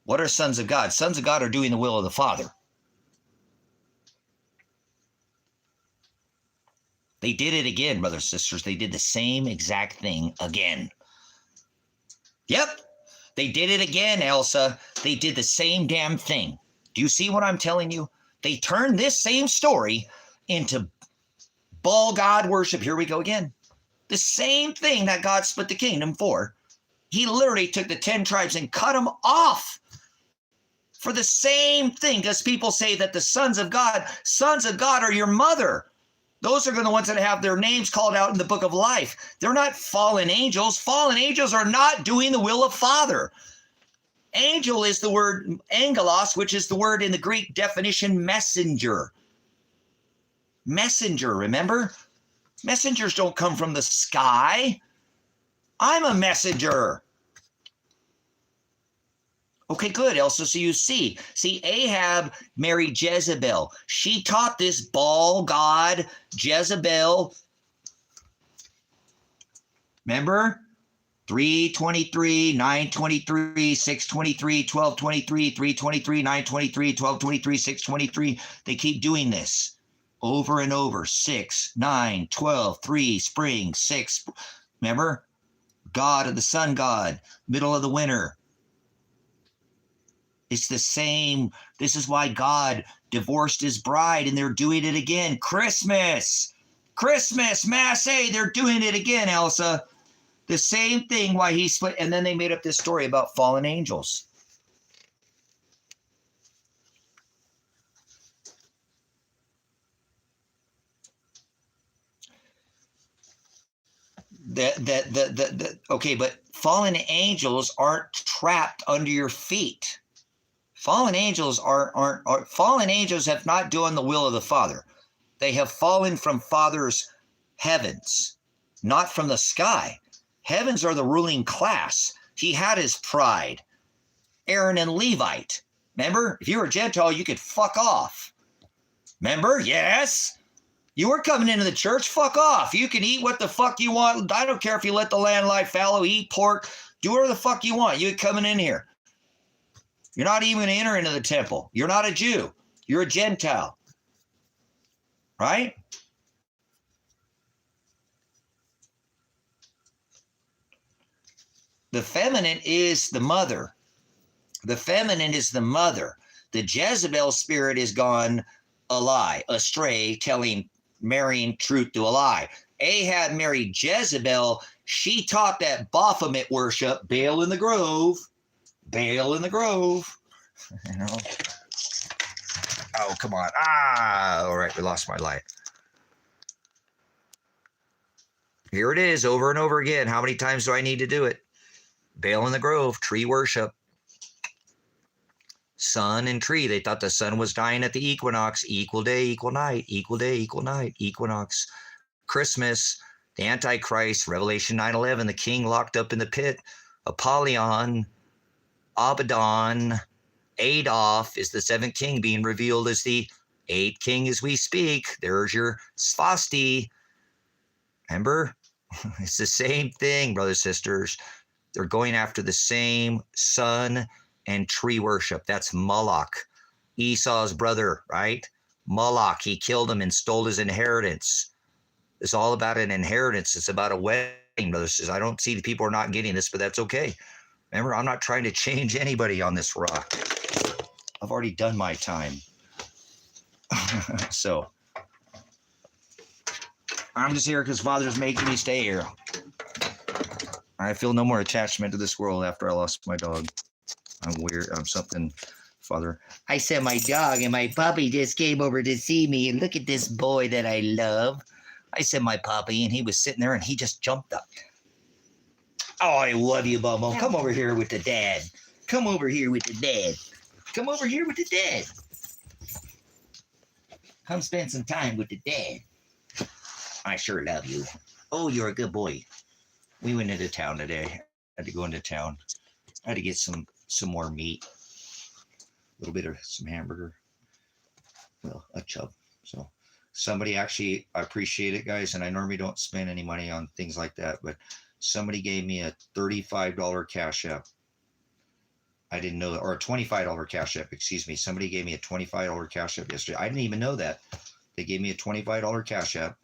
What are sons of God? Sons of God are doing the will of the Father. They did it again, brothers and sisters. They did the same exact thing again. Yep, they did it again, Elsa. They did the same damn thing. Do you see what I'm telling you? They turned this same story into Baal God worship. Here we go again. The same thing that God split the kingdom for. He literally took the 10 tribes and cut them off for the same thing, because people say that the sons of God are your mother. Those are the ones that have their names called out in the book of life. They're not fallen angels. Fallen angels are not doing the will of Father. Angel is the word angelos, which is the word in the Greek definition messenger. Messenger, remember? Messengers don't come from the sky. I'm a messenger. Okay, good, Elsa. So you see, Ahab married Jezebel. She taught this Baal god, Jezebel. Remember? 3:23, 9:23, 6:23, 12:23, 3:23, 9:23, 12:23, 6:23. They keep doing this over and over. 6, 9, 12, 3, spring, 6. Remember? God of the sun god, middle of the winter. It's the same. This is why God divorced his bride, and they're doing it again. Christmas, Mass A, they're doing it again, Elsa. The same thing why he split, and then they made up this story about fallen angels. Okay, but fallen angels aren't trapped under your feet. Fallen angels fallen angels have not done the will of the Father. They have fallen from Father's heavens, not from the sky. Heavens are the ruling class. He had his pride. Aaron and Levite. Remember? If you were a Gentile, you could fuck off. Remember? Yes. You were coming into the church, fuck off. You can eat what the fuck you want. I don't care if you let the land lie fallow, eat pork, do whatever the fuck you want. You're coming in here. You're not even going to enter into the temple. You're not a Jew. You're a Gentile. Right? The feminine is the mother. The feminine is the mother. The Jezebel spirit is gone a lie, astray, marrying truth to a lie. Ahab married Jezebel. She taught that Baphomet worship, Baal in the Grove. Baal in the Grove. You know? Oh, come on. All right, we lost my light. Here it is, over and over again. How many times do I need to do it? Baal in the Grove, tree worship. Sun and tree. They thought the sun was dying at the equinox. Equal day, equal night. Equal day, equal night. Equinox. Christmas, the Antichrist, Revelation 9:11, the king locked up in the pit. Apollyon, Abaddon, Adolf is the seventh king being revealed as the eighth king as we speak. There's your Svasti. Remember? It's the same thing, brothers, sisters. They're going after the same sun and tree worship. That's Moloch, Esau's brother, right? Moloch, he killed him and stole his inheritance. It's all about an inheritance. It's about a wedding, brothers, sisters. I don't see the people are not getting this, but that's okay. Remember, I'm not trying to change anybody on this rock. I've already done my time. So I'm just here because Father's making me stay here. I feel no more attachment to this world after I lost my dog. I'm weird. I'm something, Father. I said my dog and my puppy just came over to see me. And look at this boy that I love. I said my puppy, and he was sitting there, and he just jumped up. Oh, I love you, Bumbo. Come over here with the dad. Come over here with the dad. Come over here with the dad. Come spend some time with the dad. I sure love you. Oh, you're a good boy. We went into town today. I had to go into town. I had to get some more meat. A little bit of some hamburger. Well, a chub. So somebody actually, I appreciate it, guys, and I normally don't spend any money on things like that, but somebody gave me a $35 Cash App. I didn't know that, or a $25 Cash App, excuse me. Somebody gave me a $25 Cash App yesterday. I didn't even know that. They gave me a $25 Cash App,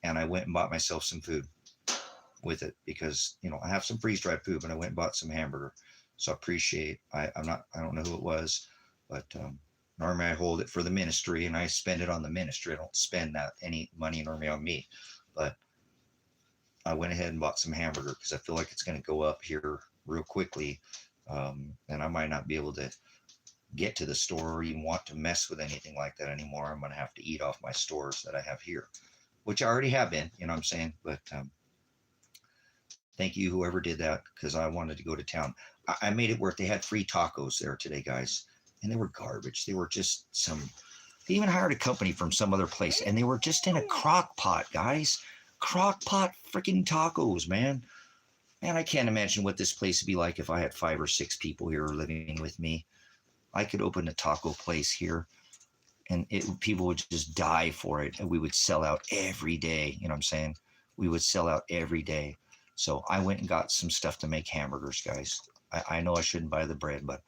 and I went and bought myself some food with it because, you know, I have some freeze-dried food, but I went and bought some hamburger. So I appreciate, I don't know who it was, but normally I hold it for the ministry and I spend it on the ministry. I don't spend any money normally on me, but I went ahead and bought some hamburger because I feel like it's going to go up here real quickly. And I might not be able to get to the store or even want to mess with anything like that anymore. I'm going to have to eat off my stores that I have here. which I already have been, you know what I'm saying? But thank you, whoever did that, because I wanted to go to town. I made it work. They had free tacos there today, guys, and they were garbage. They were just some, they even hired a company from some other place, and they were just in a crock pot, guys. Crock pot freaking tacos, man. Man, I can't imagine what this place would be like if I had 5 or 6 people here living with me. I could open a taco place here, and people would just die for it, and we would sell out every day. You know what I'm saying? We would sell out every day. So I went and got some stuff to make hamburgers, guys. I know I shouldn't buy the bread, but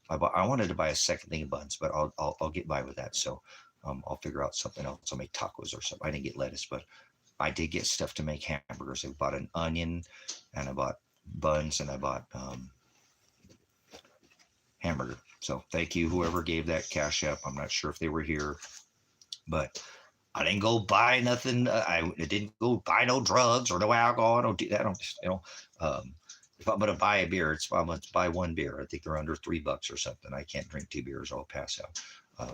I wanted to buy a second thing of buns, but I'll get by with that. So I'll figure out something else. I'll make tacos or something. I didn't get lettuce, but I did get stuff to make hamburgers. I bought an onion, and I bought buns, and I bought hamburger. So thank you, whoever gave that cash app. I'm not sure if they were here, but I didn't go buy nothing. I didn't go buy no drugs or no alcohol. I don't do that. I don't, if I'm going to buy a beer, I'm going to buy one beer. I think they're under $3 or something. I can't drink 2 beers. I'll pass out.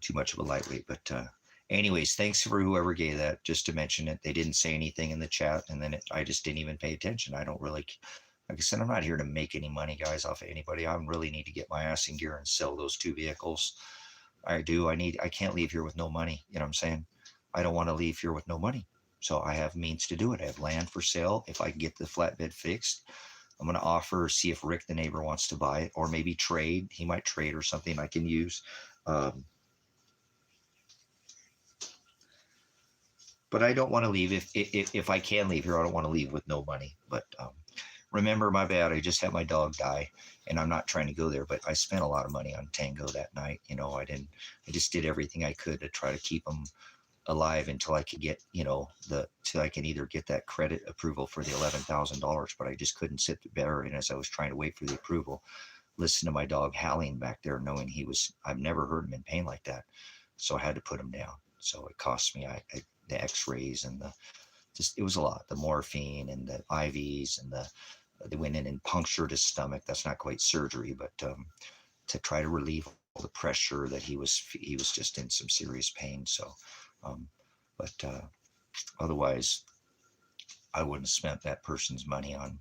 Too much of a lightweight. But anyways, thanks for whoever gave that. Just to mention it, they didn't say anything in the chat, and then I just didn't even pay attention. I don't really, like I said, I'm not here to make any money, guys, off of anybody. I really need to get my ass in gear and sell those 2 vehicles. I can't leave here with no money. You know what I'm saying? I don't want to leave here with no money. So I have means to do it. I have land for sale. If I can get the flatbed fixed, I'm going to offer, see if Rick, the neighbor, wants to buy it, or maybe trade. He might trade or something I can use. But I don't want to leave. If I can leave here, I don't want to leave with no money. But remember, my bad. I just had my dog die, and I'm not trying to go there. But I spent a lot of money on Tango that night. You know, I just did everything I could to try to keep him alive until I could get, till I can either get that credit approval for the $11,000. But I just couldn't sit there. And as I was trying to wait for the approval, listen to my dog howling back there, knowing I've never heard him in pain like that. So I had to put him down. So it cost me the x-rays and it was a lot, the morphine and the IVs, and they went in and punctured his stomach. That's not quite surgery, but to try to relieve all the pressure that he was just in some serious pain. So, but otherwise I wouldn't have spent that person's money on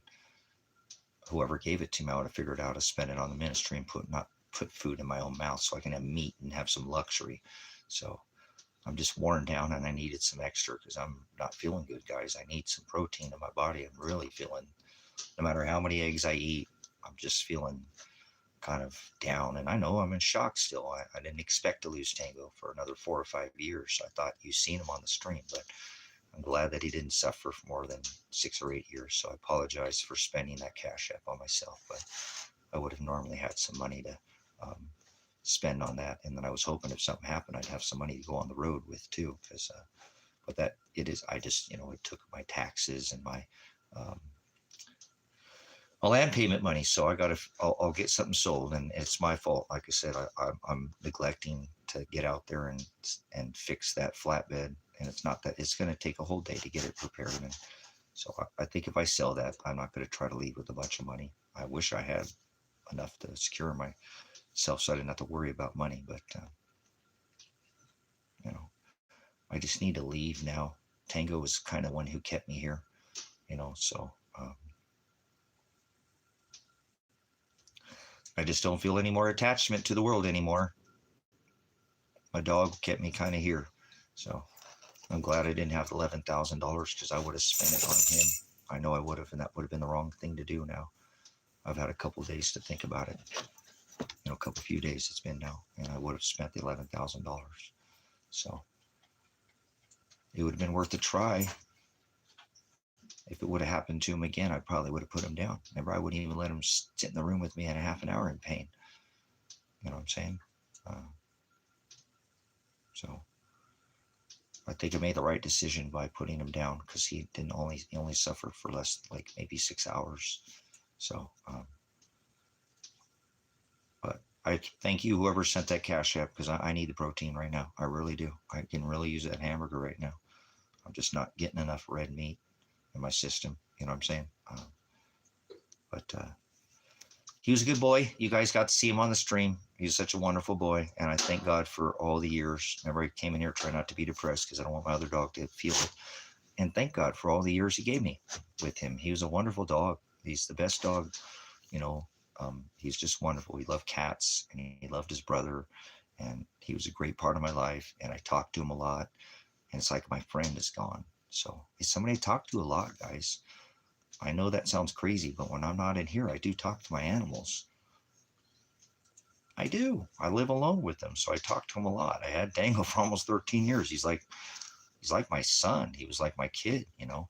whoever gave it to me. I would have figured out how to spend it on the ministry and not put food in my own mouth so I can have meat and have some luxury. So I'm just worn down, and I needed some extra because I'm not feeling good, guys. I need some protein in my body. I'm really feeling, no matter how many eggs I eat, I'm just feeling kind of down. And I know I'm in shock still. I didn't expect to lose Tango for another 4 or 5 years. I thought you've seen him on the stream, but I'm glad that he didn't suffer for more than 6 or 8 years. So I apologize for spending that cash app on myself, but I would have normally had some money to spend on that. And then I was hoping if something happened, I'd have some money to go on the road with too. Because, but that it is, I just, it took my taxes and my land payment money. So I'll get something sold, and it's my fault. Like I said, I'm neglecting to get out there and fix that flatbed. And it's not that it's going to take a whole day to get it prepared. And so I think if I sell that, I'm not going to try to leave with a bunch of money. I wish I had enough to secure myself so I didn't have to worry about money. But, I just need to leave now. Tango was kind of one who kept me here, so I just don't feel any more attachment to the world anymore. My dog kept me kind of here. So I'm glad I didn't have $11,000 because I would have spent it on him. I know I would have, and that would have been the wrong thing to do now. I've had a couple of days to think about it. A few days it's been now, and I would have spent the $11,000. So it would have been worth a try. If it would have happened to him again, I probably would have put him down. Remember, I wouldn't even let him sit in the room with me at a half an hour in pain. You know what I'm saying? So I think I made the right decision by putting him down, because he only suffered for less, like maybe 6 hours. So, but I thank you, whoever sent that cash app, because I need the protein right now. I really do. I can really use that hamburger right now. I'm just not getting enough red meat in my system. You know what I'm saying? But he was a good boy. You guys got to see him on the stream. He was such a wonderful boy. And I thank God for all the years. Remember, I came in here trying not to be depressed because I don't want my other dog to feel it. And thank God for all the years he gave me with him. He was a wonderful dog. He's the best dog, you know. He's just wonderful. He loved cats and he loved his brother. And he was a great part of my life. And I talked to him a lot. And it's like my friend is gone. So it's somebody I talk to a lot, guys. I know that sounds crazy, but when I'm not in here, I do talk to my animals. I do. I live alone with them, so I talk to them a lot. I had Dango for almost 13 years. He's like my son. He was like my kid, you know.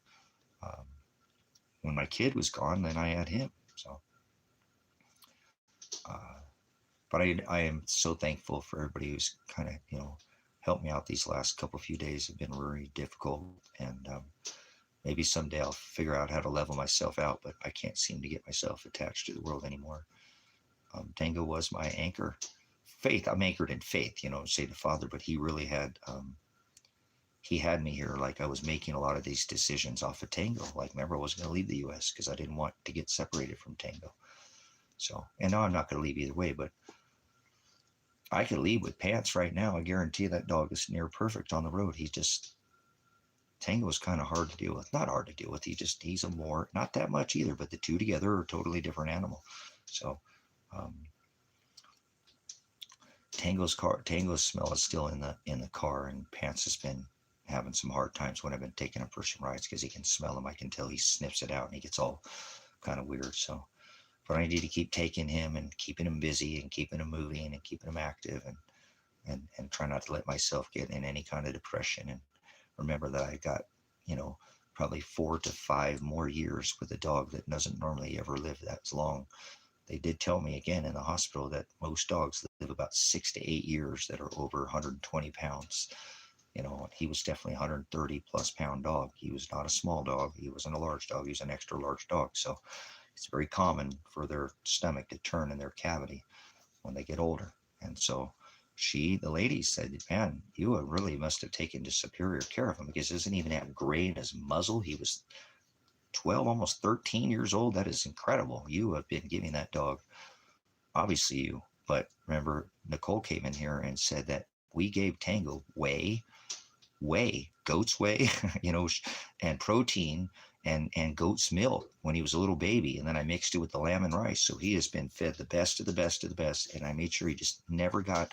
When my kid was gone, then I had him. So, but I am so thankful for everybody who's kind of, you know, helped me out these last few days. Have been really difficult, and maybe someday I'll figure out how to level myself out, but I can't seem to get myself attached to the world anymore. Tango was my anchor. Faith, I'm anchored in faith, you know, say the Father, but he really had, he had me here. Like I was making a lot of these decisions off of Tango. Like, remember, I wasn't going to leave the U.S. because I didn't want to get separated from Tango. So, and now I'm not going to leave either way, but I could leave with pants right now. I guarantee that dog is near perfect on the road. He just, Tango is kind of hard to deal with. Not hard to deal with. He's a more, not that much either, but the two together are a totally different animal. So, Tango's smell is still in the car, and Pants has been having some hard times when I've been taking him for some rides because he can smell him. I can tell he sniffs it out and he gets all kind of weird. So, but I need to keep taking him and keeping him busy and keeping him moving and keeping him active and try not to let myself get in any kind of depression. And remember that I got, you know, probably 4 to 5 more years with a dog that doesn't normally ever live that long. They did tell me again in the hospital that most dogs live about 6 to 8 years that are over 120 pounds. You know, he was definitely a 130 plus pound dog. He was not a small dog. He wasn't a large dog. He was an extra large dog. So it's very common for their stomach to turn in their cavity when they get older. And so the lady said, man, you really must have taken just superior care of him because he doesn't even have gray in his muzzle. He was 12, almost 13 years old. That is incredible. You have been giving that dog, obviously you, but remember Nicole came in here and said that we gave Tango whey, goat's whey, you know, and protein and goat's milk when he was a little baby. And then I mixed it with the lamb and rice. So he has been fed the best of the best of the best. And I made sure he just never got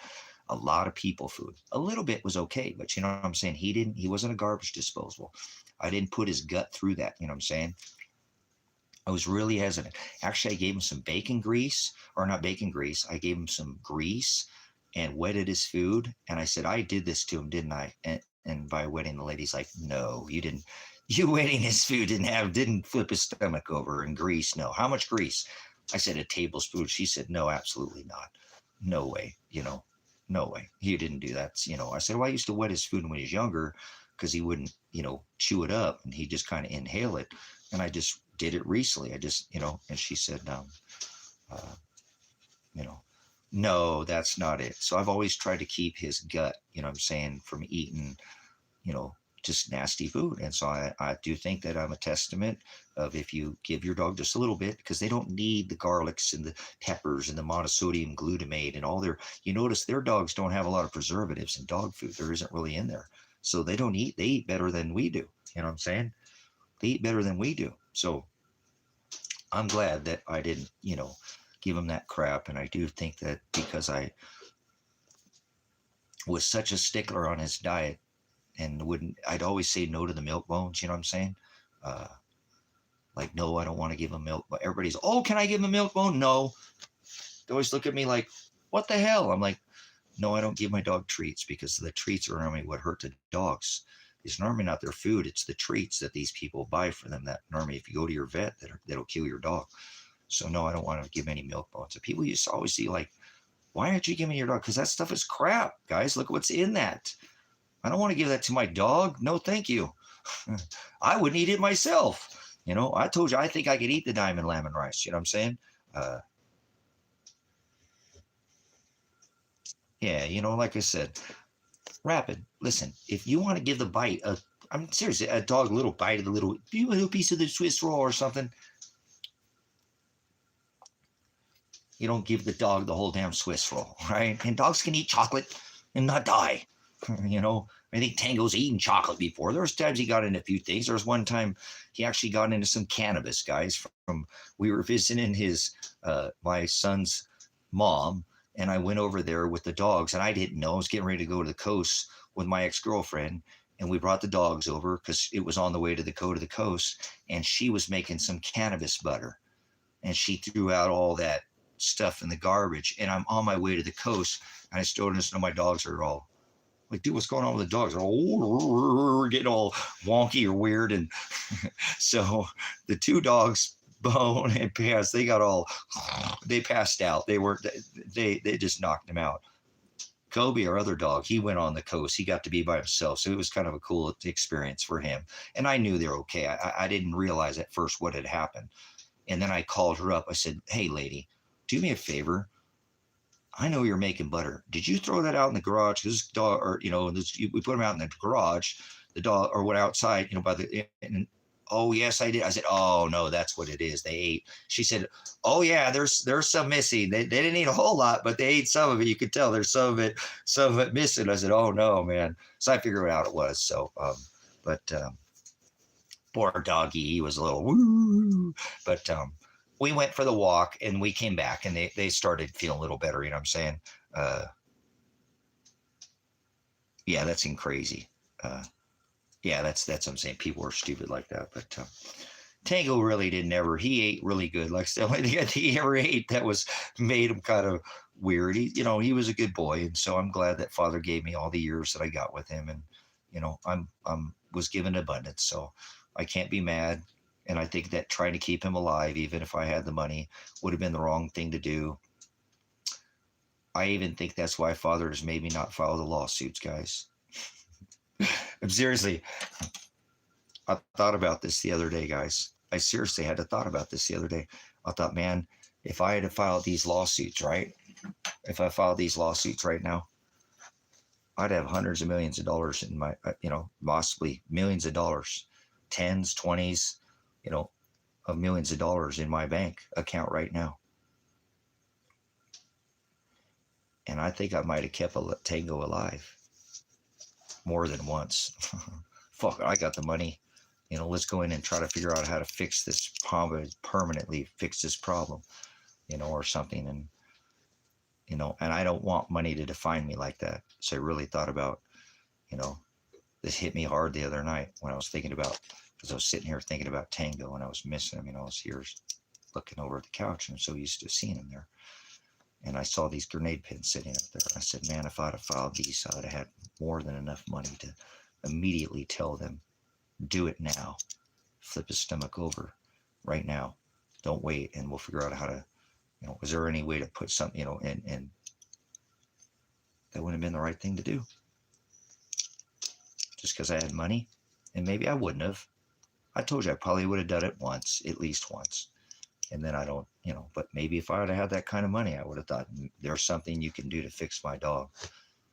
a lot of people food. A little bit was okay, but you know what I'm saying? He wasn't a garbage disposal. I didn't put his gut through that. You know what I'm saying? I was really hesitant. Actually, I gave him some bacon grease, or not bacon grease. I gave him some grease and wetted his food. And I said, I did this to him, didn't I? And by wetting, the lady's like, no, you didn't. You wetting his food didn't flip his stomach over in grease. No. How much grease? I said a tablespoon. She said, no, absolutely not. No way. You know, no way. He didn't do that. You know, I said, well, I used to wet his food when he was younger because he wouldn't, you know, chew it up and he just kind of inhale it. And I just did it recently. I just, you know, and she said, you know, no, that's not it. So I've always tried to keep his gut, you know what I'm saying, from eating, you know, just nasty food. And so I do think that I'm a testament of if you give your dog just a little bit, because they don't need the garlics and the peppers and the monosodium glutamate and all you notice their dogs don't have a lot of preservatives in dog food. There isn't really in there. So they eat better than we do. You know what I'm saying? They eat better than we do. So I'm glad that I didn't, you know, give him that crap. And I do think that because I was such a stickler on his diet and I'd always say no to the milk bones, you know what I'm saying? Like, no, I don't want to give him milk. But everybody's, oh, can I give him a milk bone? No. They always look at me like, what the hell? I'm like, no, I don't give my dog treats because the treats are normally what hurt the dogs. It's normally not their food. It's the treats that these people buy for them that normally if you go to your vet, that'll kill your dog. So no, I don't want to give any milk bones. So people used to always see like, why aren't you giving your dog? Because that stuff is crap, guys. Look what's in that. I don't want to give that to my dog. No, thank you. I wouldn't eat it myself. You know, I told you, I think I could eat the diamond lamb and rice. You know what I'm saying? Yeah, you know, like I said, Rapid, listen, if you want to give the bite, I'm serious, a dog a little bite of the little piece of the Swiss roll or something, You don't give the dog the whole damn Swiss roll, right? And dogs can eat chocolate and not die. You know, I think Tango's eaten chocolate before. There was times he got into a few things. There was one time he actually got into some cannabis, guys. We were visiting my son's mom, and I went over there with the dogs, and I didn't know. I was getting ready to go to the coast with my ex-girlfriend, and we brought the dogs over because it was on the way to the coast, and she was making some cannabis butter, and she threw out all that stuff in the garbage, and I'm on my way to the coast, and I still noticed my dogs are all like, dude, what's going on with the dogs? They're all getting all wonky or weird. And so the two dogs, Bone and Pass, they passed out. They just knocked him out. Kobe, our other dog, he went on the coast. He got to be by himself. So it was kind of a cool experience for him. And I knew they're okay. I didn't realize at first what had happened. And then I called her up. I said, hey, lady, do me a favor. I know you're making butter. Did you throw that out in the garage? This dog, or we put them out in the garage, the dog, or what outside, by the. And, oh yes, I did. I said, oh no, that's what it is. They ate. She said, oh yeah, there's some missing. They didn't eat a whole lot, but they ate some of it. You could tell there's some of it missing. I said, oh no, man. So I figured out it was. So, but poor doggy, he was a little woo, but we went for the walk and we came back and they started feeling a little better. You know what I'm saying? Yeah, that's crazy. Yeah, that's what I'm saying. People are stupid like that. But Tango really he ate really good. Like the only thing he ever ate that made him kind of weird. He was a good boy. And so I'm glad that Father gave me all the years that I got with him. And, I'm was given abundance. So I can't be mad. And I think that trying to keep him alive, even if I had the money, would have been the wrong thing to do. I even think that's why Father has made me not file the lawsuits, guys. Seriously, I thought about this the other day, guys. I seriously had to thought about this the other day. I thought, man, if I had to file these lawsuits, right? If I filed these lawsuits right now, I'd have hundreds of millions of dollars in my, possibly millions of dollars, tens, 20s, of millions of dollars in my bank account right now. And I think I might have kept a Tango alive more than once. Fuck, I got the money. Let's go in and try to figure out how to fix this problem, permanently fix this problem, or something. And, and I don't want money to define me like that. So I really thought about, this hit me hard the other night when I was thinking about, because I was sitting here thinking about Tango and I was missing him. I was here looking over at the couch and I'm so used to seeing him there. And I saw these grenade pins sitting up there. I said, man, if I'd have filed these, I would have had more than enough money to immediately tell them, do it now. Flip his stomach over right now. Don't wait. And we'll figure out how to, is there any way to put something, and that wouldn't have been the right thing to do. Just because I had money. And maybe I wouldn't have. I told you I probably would have done it once, at least once. And then I don't, but maybe if I would have had that kind of money, I would have thought there's something you can do to fix my dog,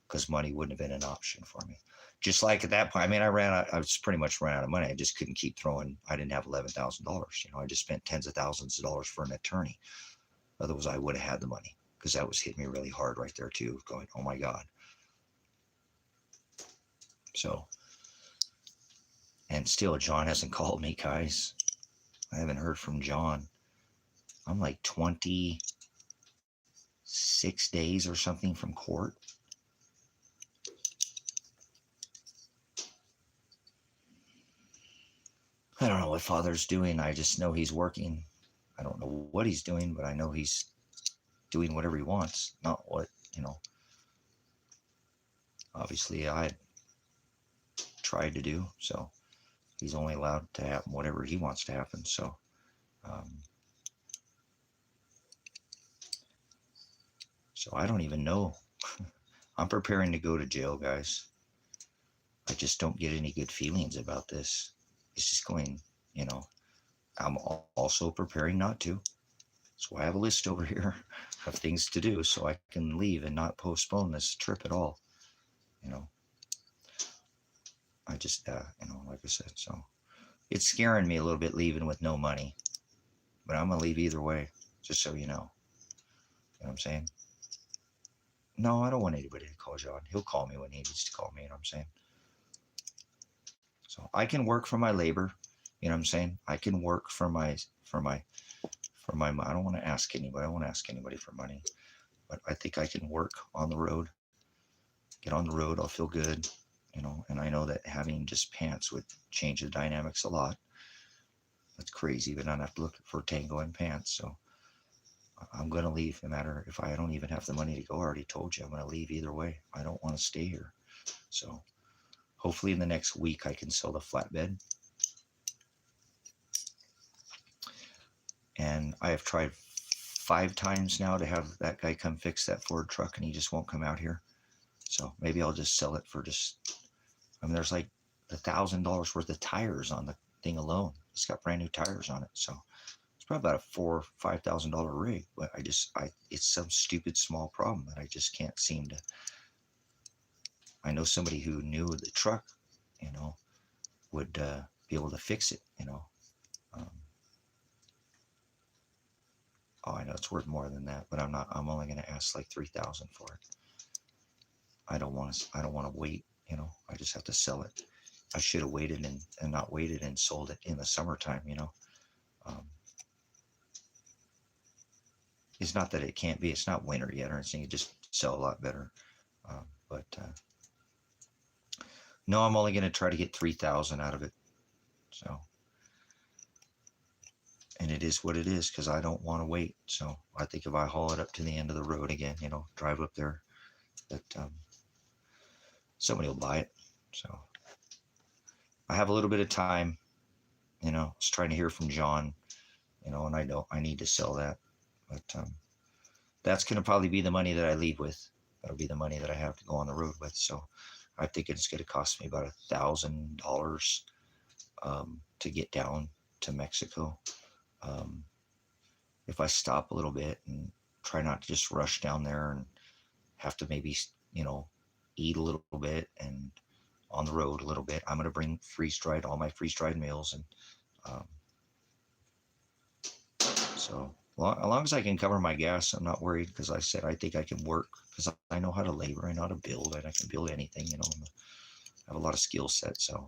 because money wouldn't have been an option for me. Just like at that point, I mean, I was pretty much ran out of money. I just couldn't keep throwing. I didn't have $11,000. I just spent tens of thousands of dollars for an attorney. Otherwise, I would have had the money, because that was hitting me really hard right there too, going, oh my God. So, and still, John hasn't called me, guys. I haven't heard from John. I'm like 26 days or something from court. I don't know what Father's doing. I just know he's working. I don't know what he's doing, but I know he's doing whatever he wants, not what, obviously I tried to do. So he's only allowed to happen whatever he wants to happen. So, so I don't even know. I'm preparing to go to jail, guys. I just don't get any good feelings about this. It's just going, I'm also preparing not to. So I have a list over here of things to do so I can leave and not postpone this trip at all. I just, like I said, so it's scaring me a little bit leaving with no money, but I'm going to leave either way, just so you know. You know what I'm saying? No, I don't want anybody to call John. He'll call me when he needs to call me. You know what I'm saying? So I can work for my labor. You know what I'm saying? I can work for my. I don't want to ask anybody. I don't want to ask anybody for money, but I think I can work on the road. Get on the road. I'll feel good. You know, and I know that having just pants would change the dynamics a lot. That's crazy, but I don't have to look for tango and pants. So I'm going to leave no matter if I don't even have the money to go. I already told you I'm going to leave either way. I don't want to stay here. So hopefully in the next week I can sell the flatbed. And I have tried 5 times now to have that guy come fix that Ford truck, and he just won't come out here. So maybe I'll just sell it for there's like $1,000 worth of tires on the thing alone. It's got brand new tires on it. So it's probably about a $4,000 or $5,000 rig, but it's some stupid small problem that I just can't seem to. I know somebody who knew the truck, you know, would be able to fix it, you know. Um, oh, I know it's worth more than that, but I'm not. I'm only going to ask like 3,000 for it. I don't want to wait, you know. I just have to sell it. I should have waited and not waited and sold it in the summertime, you know. Um, it's not that it can't be. It's not winter yet or anything. It just sell a lot better. But no, I'm only going to try to get 3,000 out of it. So, and it is what it is because I don't want to wait. So I think if I haul it up to the end of the road again, you know, drive up there, that somebody will buy it. So I have a little bit of time. You know, I was trying to hear from John, you know, and I know I need to sell that. But that's going to probably be the money that I leave with. That'll be the money that I have to go on the road with. So I think it's going to cost me about $1,000 to get down to Mexico. If I stop a little bit and try not to just rush down there and have to maybe, you know, eat a little bit and on the road a little bit, I'm going to bring all my freeze-dried meals. And um, so as long as I can cover my gas, I'm not worried because I said I think I can work because I know how to labor, I know how to build, and I can build anything, you know. I have a lot of skill set. So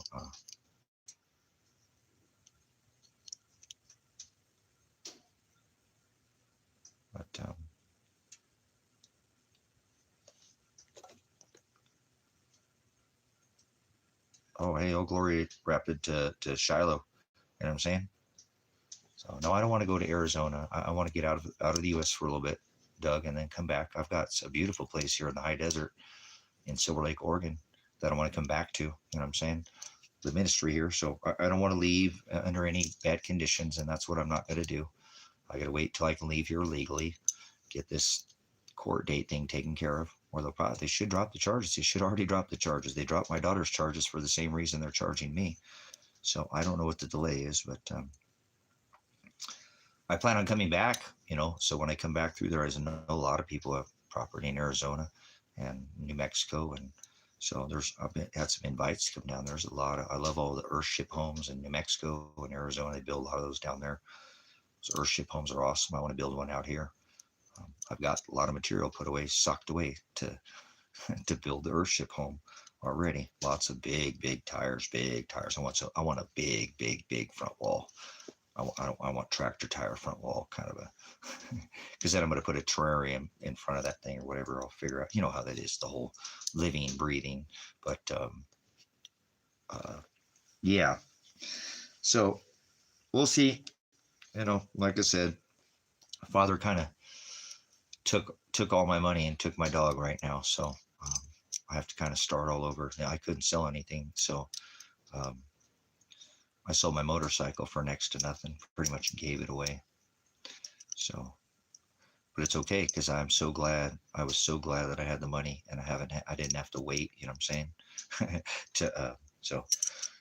but oh, hey, oh, glory rapid to Shiloh. You know what I'm saying? So no, I don't want to go to Arizona. I want to get out of the U.S. for a little bit, Doug, and then come back. I've got a beautiful place here in the high desert in Silver Lake, Oregon, that I want to come back to. You know what I'm saying? The ministry here. So I don't want to leave under any bad conditions, and that's what I'm not going to do. I got to wait till I can leave here legally, get this court date thing taken care of, or they should drop the charges. They should already drop the charges. They dropped my daughter's charges for the same reason they're charging me. So I don't know what the delay is, but I plan on coming back, you know. So when I come back through there, I know a lot of people have property in Arizona and New Mexico. And so I've had some invites to come down. There's a lot I love all the Earthship homes in New Mexico and Arizona. They build a lot of those down there. Those Earthship homes are awesome. I want to build one out here. I've got a lot of material socked away to to build the Earthship home already. Lots of big tires, I want a big front wall. I want tractor tire front wall, kind of a, because then I'm going to put a terrarium in front of that thing or whatever. I'll figure out, you know how that is, the whole living, breathing. But yeah, so we'll see. You know, like I said, Father kind of took all my money and took my dog right now. So I have to kind of start all over. I couldn't sell anything, so I sold my motorcycle for next to nothing. Pretty much gave it away. So, but it's okay because I'm so glad. I was so glad that I had the money and I didn't have to wait. You know what I'm saying? So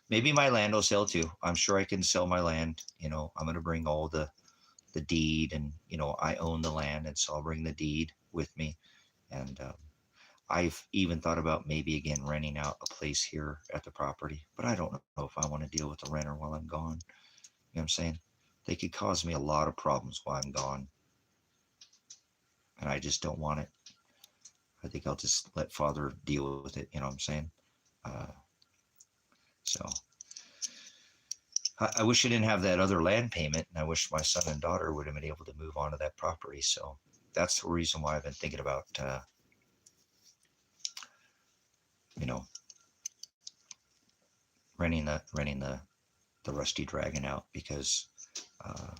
maybe my land will sell too. I'm sure I can sell my land. You know, I'm gonna bring all the deed, and you know I own the land, and so I'll bring the deed with me. And I've even thought about maybe again renting out a place here at the property, but I don't know if I want to deal with the renter while I'm gone. You know what I'm saying? They could cause me a lot of problems while I'm gone. and I just don't want it. I think I'll just let Father deal with it. You know what I'm saying? Uh, so I wish I didn't have that other land payment, and I wish my son and daughter would have been able to move on to that property. So that's the reason why I've been thinking about, you know, renting the Rusty Dragon out, because uh,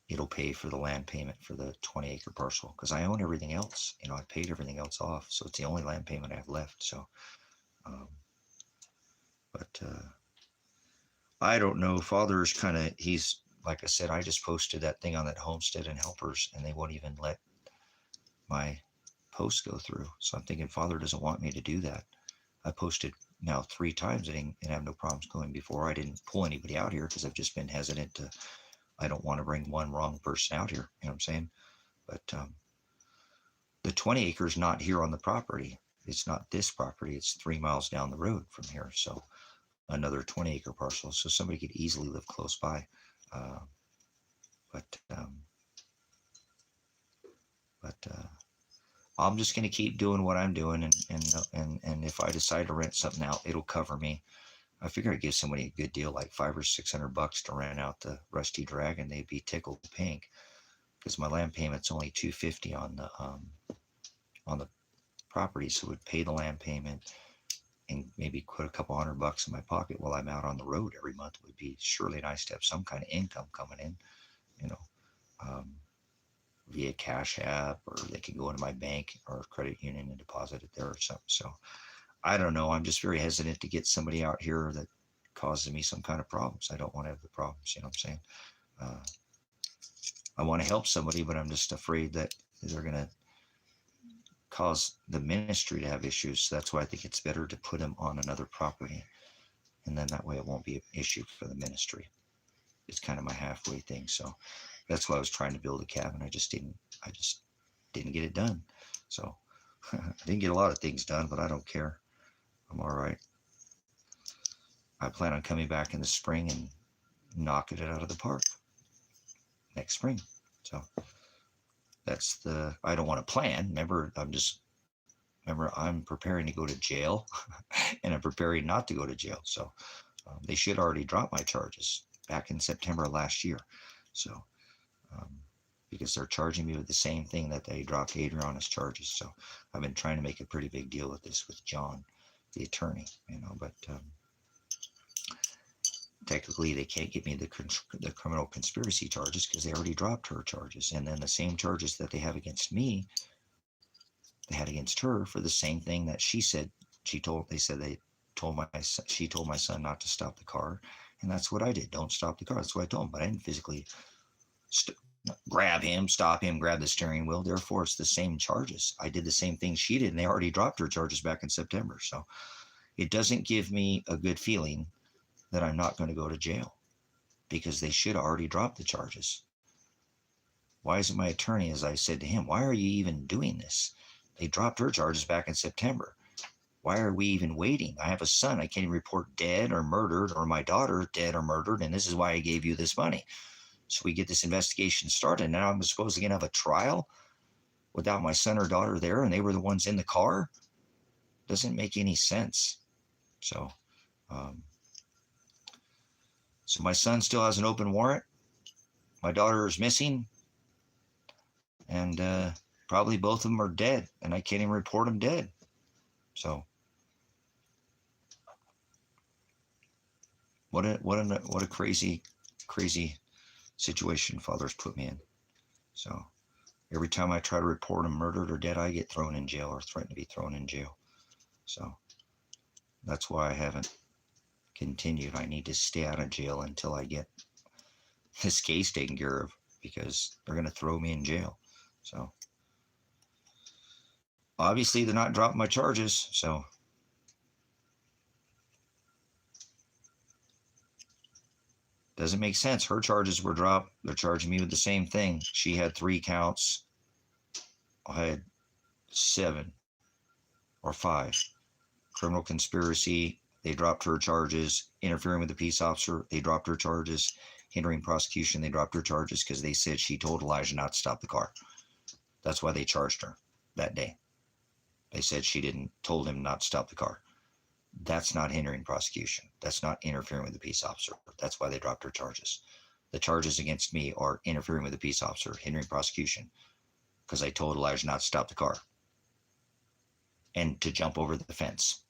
it'll pay for the land payment for the 20-acre parcel, because I own everything else. You know, I paid everything else off, so it's the only land payment I have left. So, um, but I don't know. Father's kind of, he's, like I said, I just posted that thing on that Homestead and Helpers, and they won't even let my post go through. So I'm thinking Father doesn't want me to do that. I posted now 3 times and have no problems going. Before, I didn't pull anybody out here because I've just been hesitant to, I don't want to bring one wrong person out here. You know what I'm saying? But the 20 acres not here on the property. It's not this property. It's 3 miles down the road from here. So another 20-acre parcel. So somebody could easily live close by. Uh, but I'm just going to keep doing what I'm doing, and if I decide to rent something out, it'll cover me. I figure I'd give somebody a good deal, like $500 or $600 to rent out the Rusty Dragon. They'd be tickled pink, because my land payment's only $250 on the property, so it would pay the land payment and maybe put a couple $100 in my pocket while I'm out on the road every month. It would be surely nice to have some kind of income coming in, you know. Via CashApp, or they can go into my bank or credit union and deposit it there or something. So I don't know. I'm just very hesitant to get somebody out here that causes me some kind of problems. I don't want to have the problems. You know what I'm saying? I want to help somebody, but I'm just afraid that they're going to cause the ministry to have issues. So that's why I think it's better to put them on another property, and then that way it won't be an issue for the ministry. It's kind of my halfway thing. So that's why I was trying to build a cabin. I just didn't get it done. So I didn't get a lot of things done, but I don't care. I'm all right. I plan on coming back in the spring and knocking it out of the park next spring. So that's I don't want to plan. Remember, I'm preparing to go to jail and I'm preparing not to go to jail. So they should already drop my charges back in September last year. So, because they're charging me with the same thing that they dropped Adriana's charges. So I've been trying to make a pretty big deal with this with John, the attorney, but technically they can't give me the criminal conspiracy charges because they already dropped her charges. And then the same charges that they have against me, they had against her for the same thing that she said. She told my son not to stop the car. And that's what I did. Don't stop the car. That's what I told him. But I didn't physically grab him, stop him, grab the steering wheel. Therefore, it's the same charges. I did the same thing she did, and they already dropped her charges back in September. So it doesn't give me a good feeling that I'm not going to go to jail, because they should already drop the charges. Why isn't my attorney, as I said to him, why are you even doing this? They dropped her charges back in September. Why are we even waiting? I have a son I can't even report dead or murdered, or my daughter dead or murdered, and this is why I gave you this money. So we get this investigation started. Now I'm supposed to have a trial without my son or daughter there, and they were the ones in the car? Doesn't make any sense. So, so my son still has an open warrant. My daughter is missing, and probably both of them are dead, and I can't even report them dead. So what a crazy situation Father's put me in. So every time I try to report them murdered or dead, I get thrown in jail or threatened to be thrown in jail. So that's why I haven't continued. I need to stay out of jail until I get this case taken care of, because they're going to throw me in jail. So obviously they're not dropping my charges. So doesn't make sense. Her charges were dropped. They're charging me with the same thing. She had 3 counts. I had 7 or 5. Criminal conspiracy, they dropped her charges. Interfering with the peace officer, they dropped her charges. Hindering prosecution, they dropped her charges because they said she told Elijah not to stop the car. That's why they charged her that day. They said she told him not to stop the car. That's not hindering prosecution. That's not interfering with the peace officer. That's why they dropped her charges. The charges against me are interfering with the peace officer, hindering prosecution, because I told Elijah not to stop the car and to jump over the fence.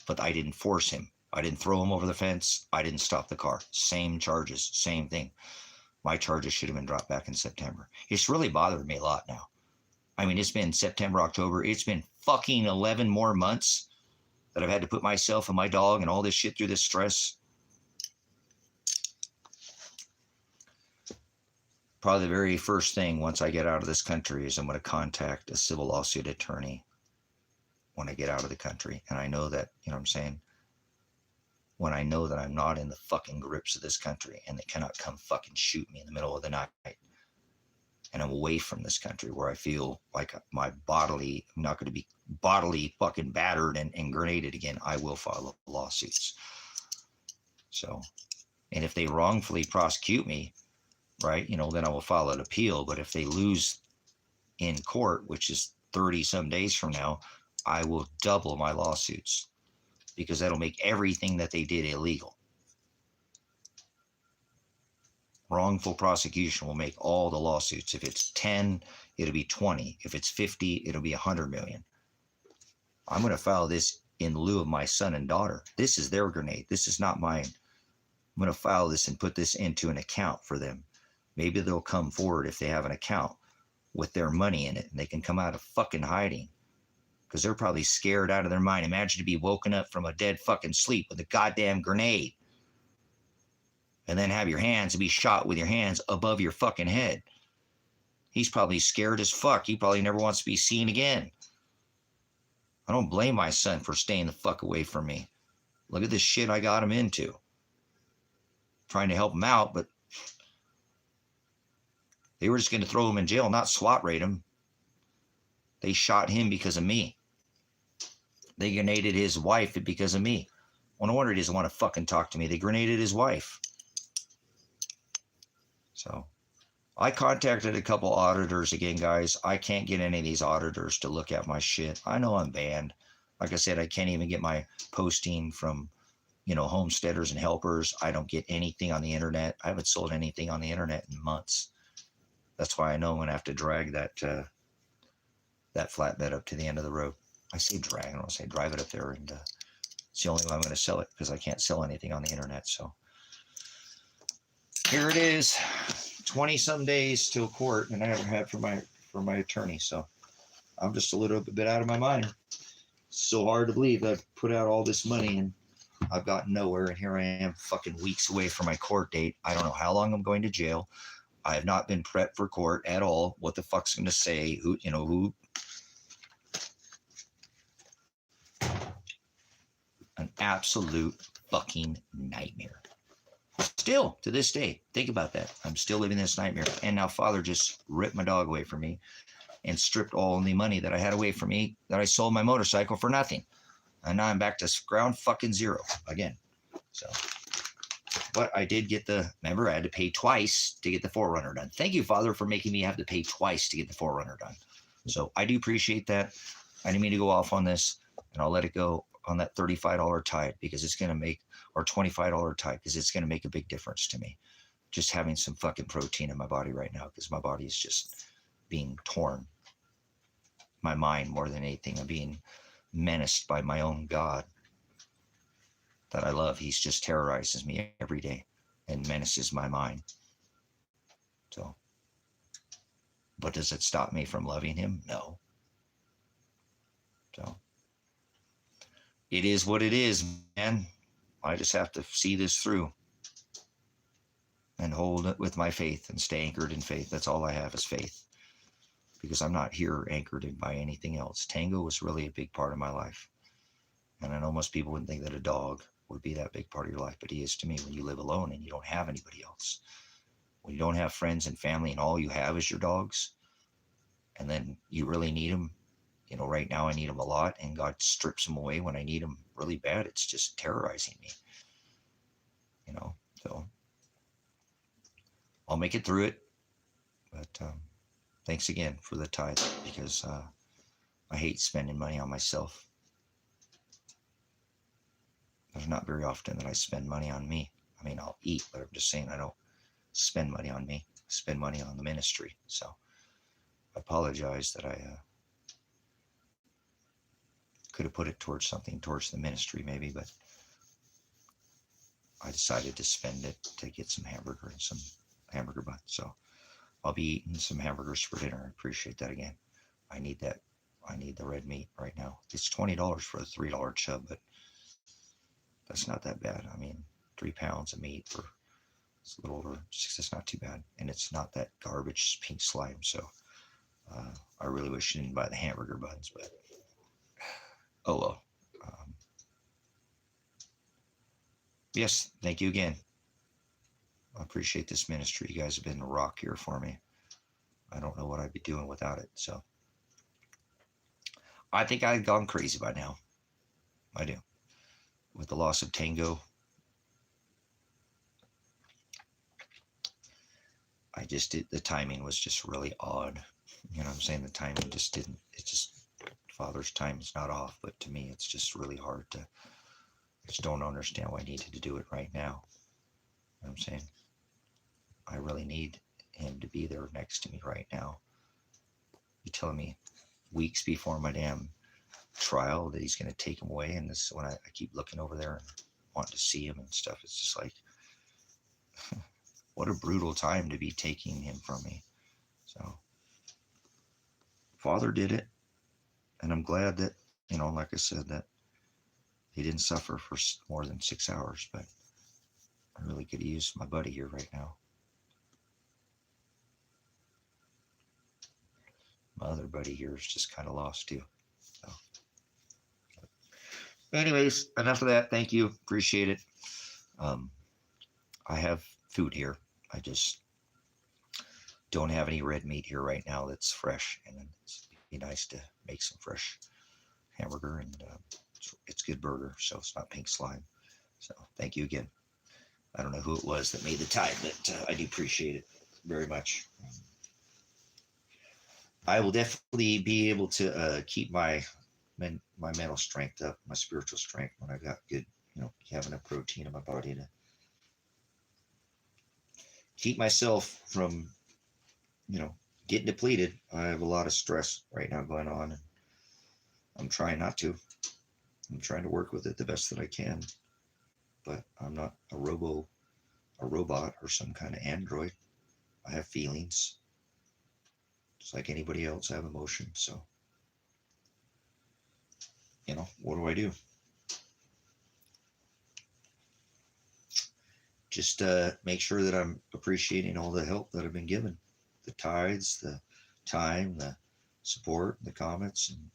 But I didn't force him. I didn't throw him over the fence. I didn't stop the car. Same charges, same thing. My charges should have been dropped back in September. It's really bothering me a lot now. I mean, it's been September, October. It's been fucking 11 more months that I've had to put myself and my dog and all this shit through this stress. Probably the very first thing once I get out of this country is I'm going to contact a civil lawsuit attorney when I get out of the country. And I know that, you know what I'm saying? When I know that I'm not in the fucking grips of this country and they cannot come fucking shoot me in the middle of the night. And I'm away from this country where I feel like I'm not going to be bodily fucking battered and grenaded again. I will file lawsuits. So, and if they wrongfully prosecute me, right, then I will file an appeal. But if they lose in court, which is 30 some days from now, I will double my lawsuits because that'll make everything that they did illegal. Wrongful prosecution will make all the lawsuits. If it's 10, it'll be 20. If it's 50, it'll be 100 million. I'm going to file this in lieu of my son and daughter. This is their grenade. This is not mine. I'm going to file this and put this into an account for them. Maybe they'll come forward if they have an account with their money in it and they can come out of fucking hiding because they're probably scared out of their mind. Imagine to be woken up from a dead fucking sleep with a goddamn grenade. And then have your hands and be shot with your hands above your fucking head. He's probably scared as fuck. He probably never wants to be seen again. I don't blame my son for staying the fuck away from me. Look at this shit I got him into. Trying to help him out, but they were just going to throw him in jail, not SWAT raid him. They shot him because of me. They grenaded his wife because of me. Well, no wonder he doesn't want to fucking talk to me. They grenaded his wife. So I contacted a couple auditors again, guys. I can't get any of these auditors to look at my shit. I know I'm banned. Like I said, I can't even get my posting from, homesteaders and helpers. I don't get anything on the internet. I haven't sold anything on the internet in months. That's why I know I'm going to have to drag that flatbed up to the end of the road. I say drag, I don't say drive it up there. And it's the only way I'm going to sell it because I can't sell anything on the internet. So here it is, 20 some days till court, and I haven't had for my attorney. So I'm just a little bit out of my mind. It's so hard to believe I've put out all this money and I've gotten nowhere. And here I am fucking weeks away from my court date. I don't know how long I'm going to jail. I have not been prepped for court at all. What the fuck's going to say? Who? An absolute fucking nightmare. Still, to this day, think about that. I'm still living this nightmare. And now Father just ripped my dog away from me and stripped all the money that I had away from me that I sold my motorcycle for nothing. And now I'm back to ground fucking zero again. So, but I did get remember I had to pay twice to get the Forerunner done. Thank you, Father, for making me have to pay twice to get the Forerunner done. So I do appreciate that. I didn't mean to go off on this, and I'll let it go on that $35 tithe because it's going to make, or $25 tithe because it's going to make a big difference to me. Just having some fucking protein in my body right now because my body is just being torn. My mind more than anything. I'm being menaced by my own God that I love. He's just terrorizes me every day and menaces my mind. So, but does it stop me from loving him? No. So, it is what it is, man. I just have to see this through and hold it with my faith and stay anchored in faith. That's all I have is faith because I'm not here anchored by anything else. Tango was really a big part of my life. And I know most people wouldn't think that a dog would be that big part of your life, but he is to me when you live alone and you don't have anybody else. When you don't have friends and family and all you have is your dogs, and then you really need them. Right now I need them a lot, and God strips them away when I need them really bad. It's just terrorizing me, so I'll make it through it. But thanks again for the tithe, because I hate spending money on myself. There's not very often that I spend money on me. I mean, I'll eat, but I'm just saying I don't spend money on me. I spend money on the ministry. So I apologize that I could have put it towards something, towards the ministry maybe, but I decided to spend it to get some hamburger and some hamburger buns. So I'll be eating some hamburgers for dinner. I appreciate that again. I need that. I need the red meat right now. It's $20 for a $3 chub, but that's not that bad. I mean, 3 pounds of meat for it's a little over 6. It's not too bad, and it's not that garbage pink slime. So I really wish I didn't buy the hamburger buns, but oh well. Yes, thank you again. I appreciate this ministry. You guys have been a rock here for me. I don't know what I'd be doing without it. So I think I've gone crazy by now. I do. With the loss of Tango, the timing was just really odd. You know what I'm saying? The timing just didn't, it's just, Father's time is not off, but to me, it's just really hard to, I just don't understand why I needed to do it right now. You know what I'm saying? I really need him to be there next to me right now. You're telling me weeks before my damn trial that he's going to take him away, and this when I keep looking over there and wanting to see him and stuff, it's just like, what a brutal time to be taking him from me. So Father did it, and I'm glad that, you know, like I said, that he didn't suffer for more than 6 hours, but I really could use my buddy here right now. My other buddy here is just kind of lost too. So. Anyways, enough of that. Thank you. Appreciate it. I have food here. I just don't have any red meat here right now that's fresh, and it'd be nice to make some fresh hamburger, and it's good burger, so it's not pink slime. So thank you again. I don't know who it was that made the tithe, but I do appreciate it very much. I will definitely be able to keep my mental strength up, my spiritual strength, when I got good, you know, having a protein in my body to keep myself from, you know, getting depleted. I have a lot of stress right now going on, and I'm trying not to. I'm trying to work with it the best that I can, but I'm not a robot or some kind of android. I have feelings just like anybody else. I have emotions. So, you know, what do? Just make sure that I'm appreciating all the help that I've been given, the tithes, the time, the support, the comments. And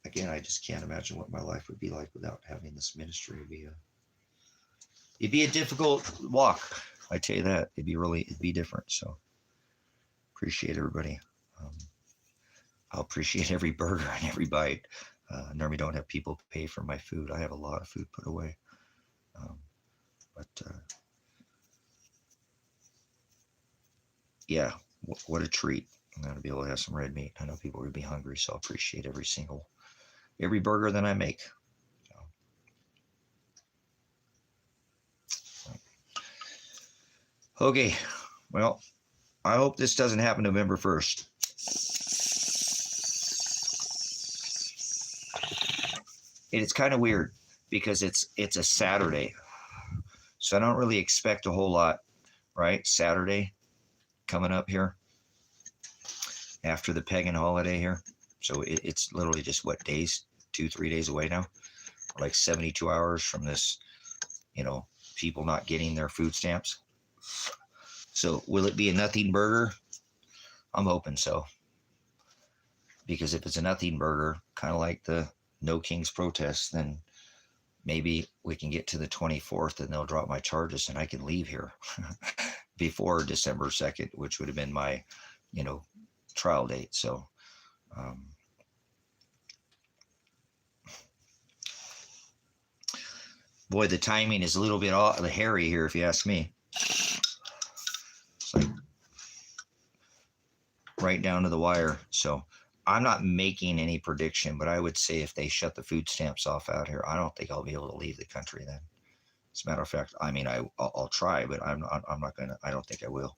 again, I just can't imagine what my life would be like without having this ministry. It'd be a difficult walk. I tell you that. It'd be different. So appreciate everybody. I'll appreciate every burger and every bite. Normally don't have people pay for my food. I have a lot of food put away. But yeah, what a treat. I'm going to be able to have some red meat. I know people would be hungry, so I appreciate every burger that I make. So. Okay, well, I hope this doesn't happen November 1st. And it's kind of weird because it's a Saturday. So I don't really expect a whole lot, right? Saturday coming up here after the pagan holiday here. So it's literally just what days, 2-3 days away now, like 72 hours from this, you know, people not getting their food stamps. So will it be a nothing burger? I'm hoping so. Because if it's a nothing burger, kind of like the No Kings protest, then maybe we can get to the 24th and they'll drop my charges and I can leave here before December 2nd, which would have been my, you know, trial date. So, boy, the timing is a little bit hairy here, if you ask me. It's like right down to the wire. So I'm not making any prediction, but I would say if they shut the food stamps off out here, I don't think I'll be able to leave the country then. As a matter of fact, I mean, I'll try, but I'm not gonna. I don't think I will.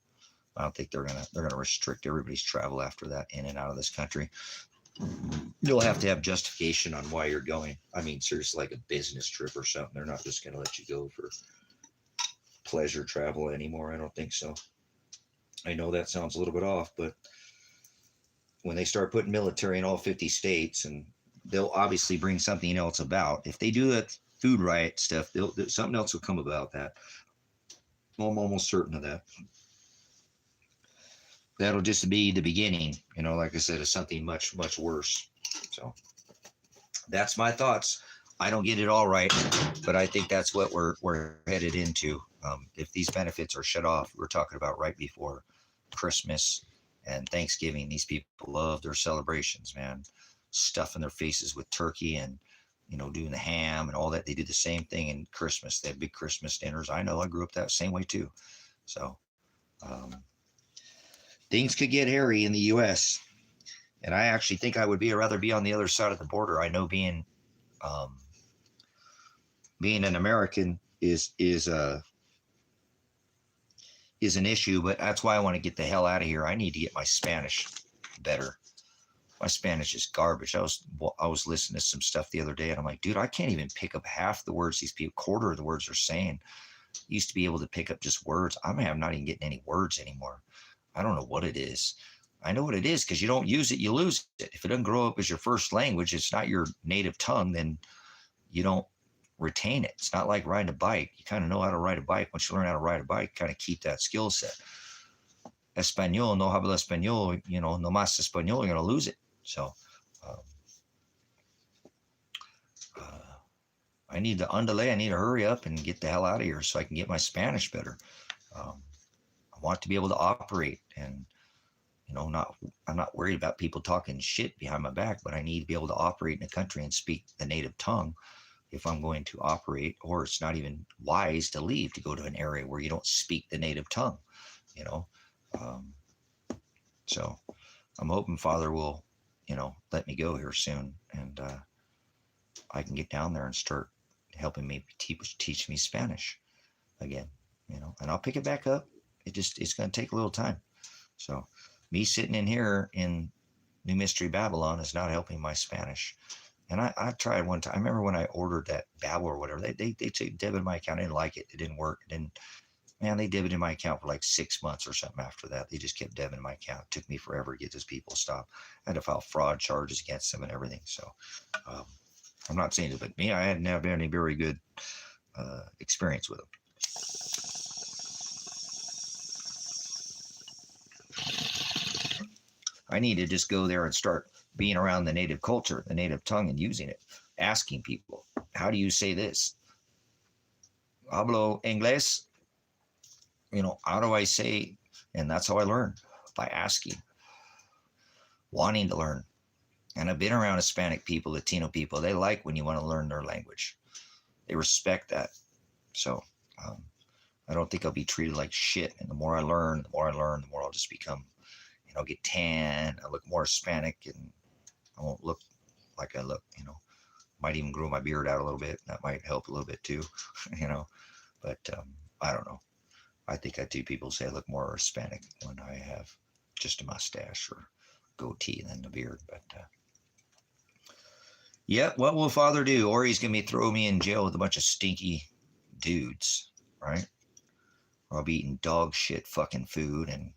I don't think they're gonna restrict everybody's travel after that in and out of this country. You'll have to have justification on why you're going. I mean, seriously, like a business trip or something. They're not just gonna let you go for pleasure travel anymore. I don't think so. I know that sounds a little bit off, but when they start putting military in all 50 states, and they'll obviously bring something else about. If they do that food riot stuff, something else will come about that. I'm almost certain of that. That'll just be the beginning, like I said, of something much, much worse. So that's my thoughts. I don't get it all right, but I think that's what we're headed into. If these benefits are shut off, we're talking about right before Christmas and Thanksgiving. These people love their celebrations, man. Stuffing their faces with turkey and doing the ham and all that. They do the same thing in Christmas. They have big Christmas dinners. I know I grew up that same way too. So things could get hairy in the U.S. And I actually think I would rather be on the other side of the border. I know being an American is an issue, but that's why I want to get the hell out of here. I need to get my Spanish better. My Spanish is garbage. I was listening to some stuff the other day, and I'm like, dude, I can't even pick up half the words these people, quarter of the words are saying. Used to be able to pick up just words. I'm not even getting any words anymore. I don't know what it is. I know what it is because you don't use it, you lose it. If it doesn't grow up as your first language, it's not your native tongue, then you don't retain it. It's not like riding a bike. You kind of know how to ride a bike. Once you learn how to ride a bike, kind of keep that skill set. Espanol, no habla español, no más español, you're going to lose it. So I need to underlay. I need to hurry up and get the hell out of here so I can get my Spanish better. I want to be able to operate, and I'm not worried about people talking shit behind my back, but I need to be able to operate in a country and speak the native tongue if I'm going to operate, or it's not even wise to leave to go to an area where you don't speak the native tongue, so I'm hoping Father will, let me go here soon, and I can get down there and start helping me teach me Spanish again, and I'll pick it back up. It's going to take a little time. So me sitting in here in New Mystery Babylon is not helping my Spanish. And I tried one time. I remember when I ordered that Babel or whatever, they debited my account. I didn't like it. It didn't work. They debited my account for like 6 months or something after that. They just kept debiting my account. It took me forever to get those people to stop. I had to file fraud charges against them and everything. So I'm not saying it, but me, I hadn't had any very good experience with them. I need to just go there and start being around the native culture, the native tongue, and using it. Asking people, how do you say this? Hablo inglés? How do I say? And that's how I learn, by asking, wanting to learn. And I've been around Hispanic people, Latino people. They like when you want to learn their language. They respect that. So I don't think I'll be treated like shit. And the more I learn, the more I'll just become, get tan. I look more Hispanic, and I won't look like I look, might even grow my beard out a little bit. That might help a little bit too, but I don't know. I think I do people say I look more Hispanic when I have just a mustache or goatee than the beard. But yeah, what will Father do? Or he's going to throw me in jail with a bunch of stinky dudes, right? Or I'll be eating dog shit fucking food, and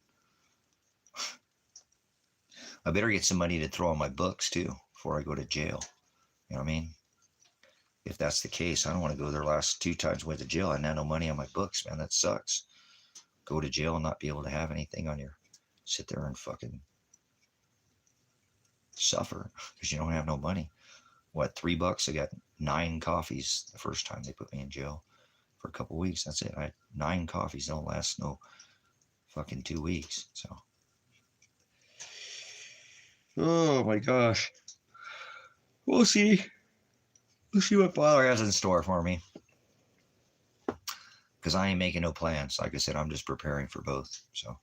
I better get some money to throw on my books too before I go to jail. You know what I mean? If that's the case, I don't want to go there. Last 2 times went to jail and had no money on my books, man. That sucks. Go to jail and not be able to have anything on your, sit there and fucking suffer because you don't have no money. What, $3? I got 9 coffees the first time they put me in jail for a couple weeks. That's it. I had 9 coffees. Don't last no fucking 2 weeks. So, oh my gosh. We'll see. We'll see what Father has in store for me. Because I ain't making no plans. Like I said, I'm just preparing for both. So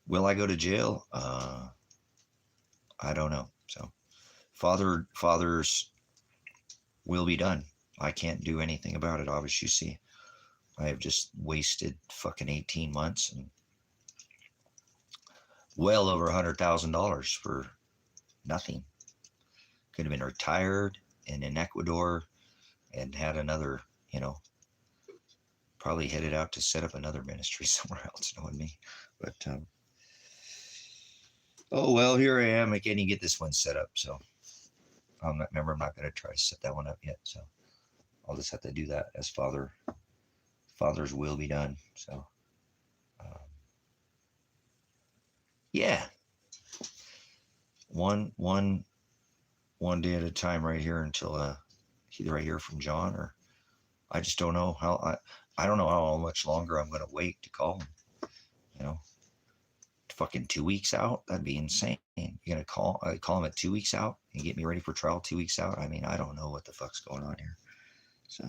Will I go to jail? I don't know. So father's will be done. I can't do anything about it. Obviously, you see, I have just wasted fucking 18 months and well over $100,000 for nothing. Could have been retired and in Ecuador and had another, you know, probably headed out to set up another ministry somewhere else, knowing me. But oh well, here I am. I can't even get this one set up. So I'm not going to try to set that one up yet. So I'll just have to do that as father's will be done. So um, yeah, one day at a time, right here until either I hear from John or I just don't know how I don't know how much longer I'm going to wait to call him. You know, fucking 2 weeks out, that'd be insane. You're gonna call him at 2 weeks out and get me ready for trial 2 weeks out. I mean, I don't know what the fuck's going on here. So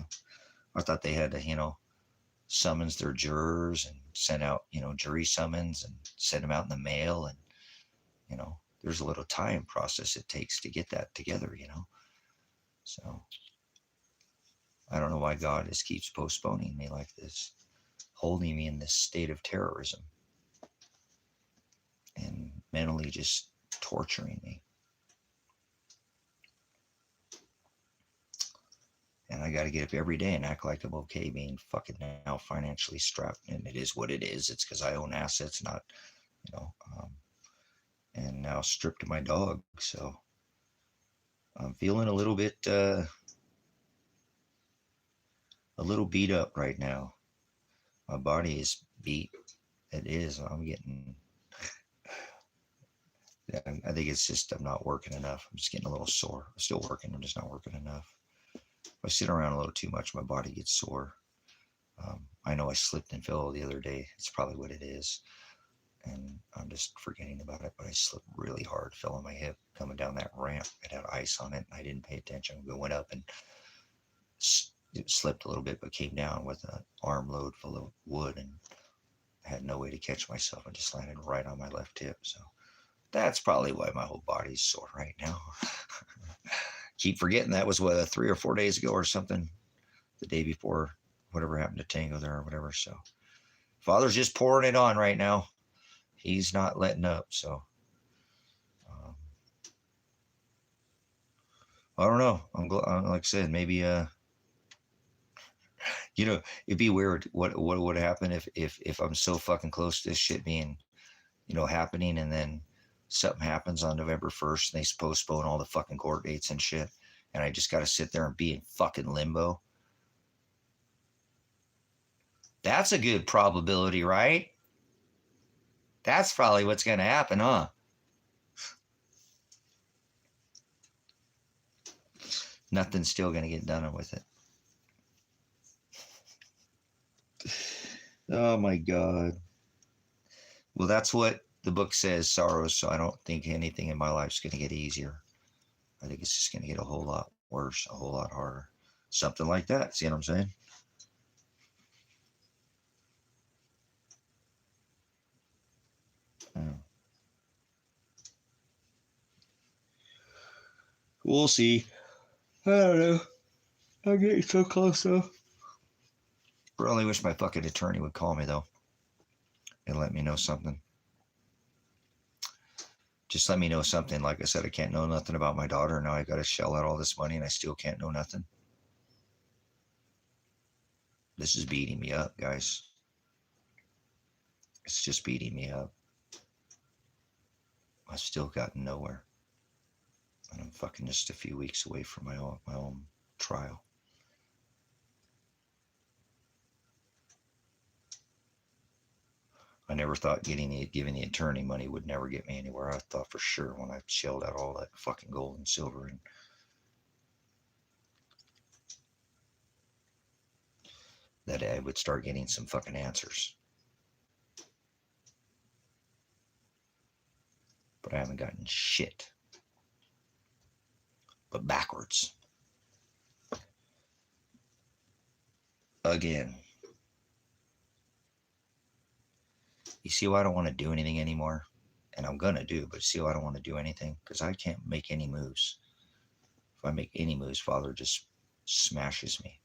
I thought they had to, summons their jurors and send out, jury summons and send them out in the mail. And, there's a little time process it takes to get that together. So I don't know why God just keeps postponing me like this, holding me in this state of terrorism and mentally just torturing me. And I got to get up every day and act like I'm okay being fucking now financially strapped. And it is what it is. It's because I own assets, not, you know, um, and now stripped of my dog. So I'm feeling a little beat up right now. My body is beat. It is. I'm getting, I think it's just, I'm not working enough. I'm just getting a little sore. I'm still working. I'm just not working enough. If I sit around a little too much, my body gets sore. I know I slipped and fell the other day. It's probably what it is. And I'm just forgetting about it, but I slipped really hard, fell on my hip coming down that ramp. It had ice on it. And I didn't pay attention. I went up and it slipped a little bit, but came down with an armload full of wood and had no way to catch myself. I just landed right on my left hip. So that's probably why my whole body's sore right now. Keep forgetting that was 3 or 4 days ago or something, the day before whatever happened to Tango there or whatever. So Father's just pouring it on right now. He's not letting up. So um, I don't know. Like I said, maybe it'd be weird. What would happen if I'm so fucking close to this shit being, happening, and then something happens on November 1st and they postpone all the fucking court dates and shit, and I just got to sit there and be in fucking limbo. That's a good probability, right? That's probably what's going to happen, huh? Nothing's still going to get done with it. Oh my God. Well, that's what the book says, sorrows. So I don't think anything in my life's going to get easier. I think it's just going to get a whole lot worse, a whole lot harder. Something like that. See what I'm saying? Yeah. We'll see. I don't know. I'm getting so close though. I really wish my fucking attorney would call me though and let me know something. Just let me know something. Like I said, I can't know nothing about my daughter. Now I got to shell out all this money and I still can't know nothing. This is beating me up, guys. It's just beating me up. I've still gotten nowhere. And I'm fucking just a few weeks away from my own trial. I never thought giving the attorney money would never get me anywhere. I thought for sure when I shelled out all that fucking gold and silver and that I would start getting some fucking answers. But I haven't gotten shit. But backwards. Again. You see why I don't want to do anything anymore? And I'm going to do, but see why I don't want to do anything? Because I can't make any moves. If I make any moves, Father just smashes me.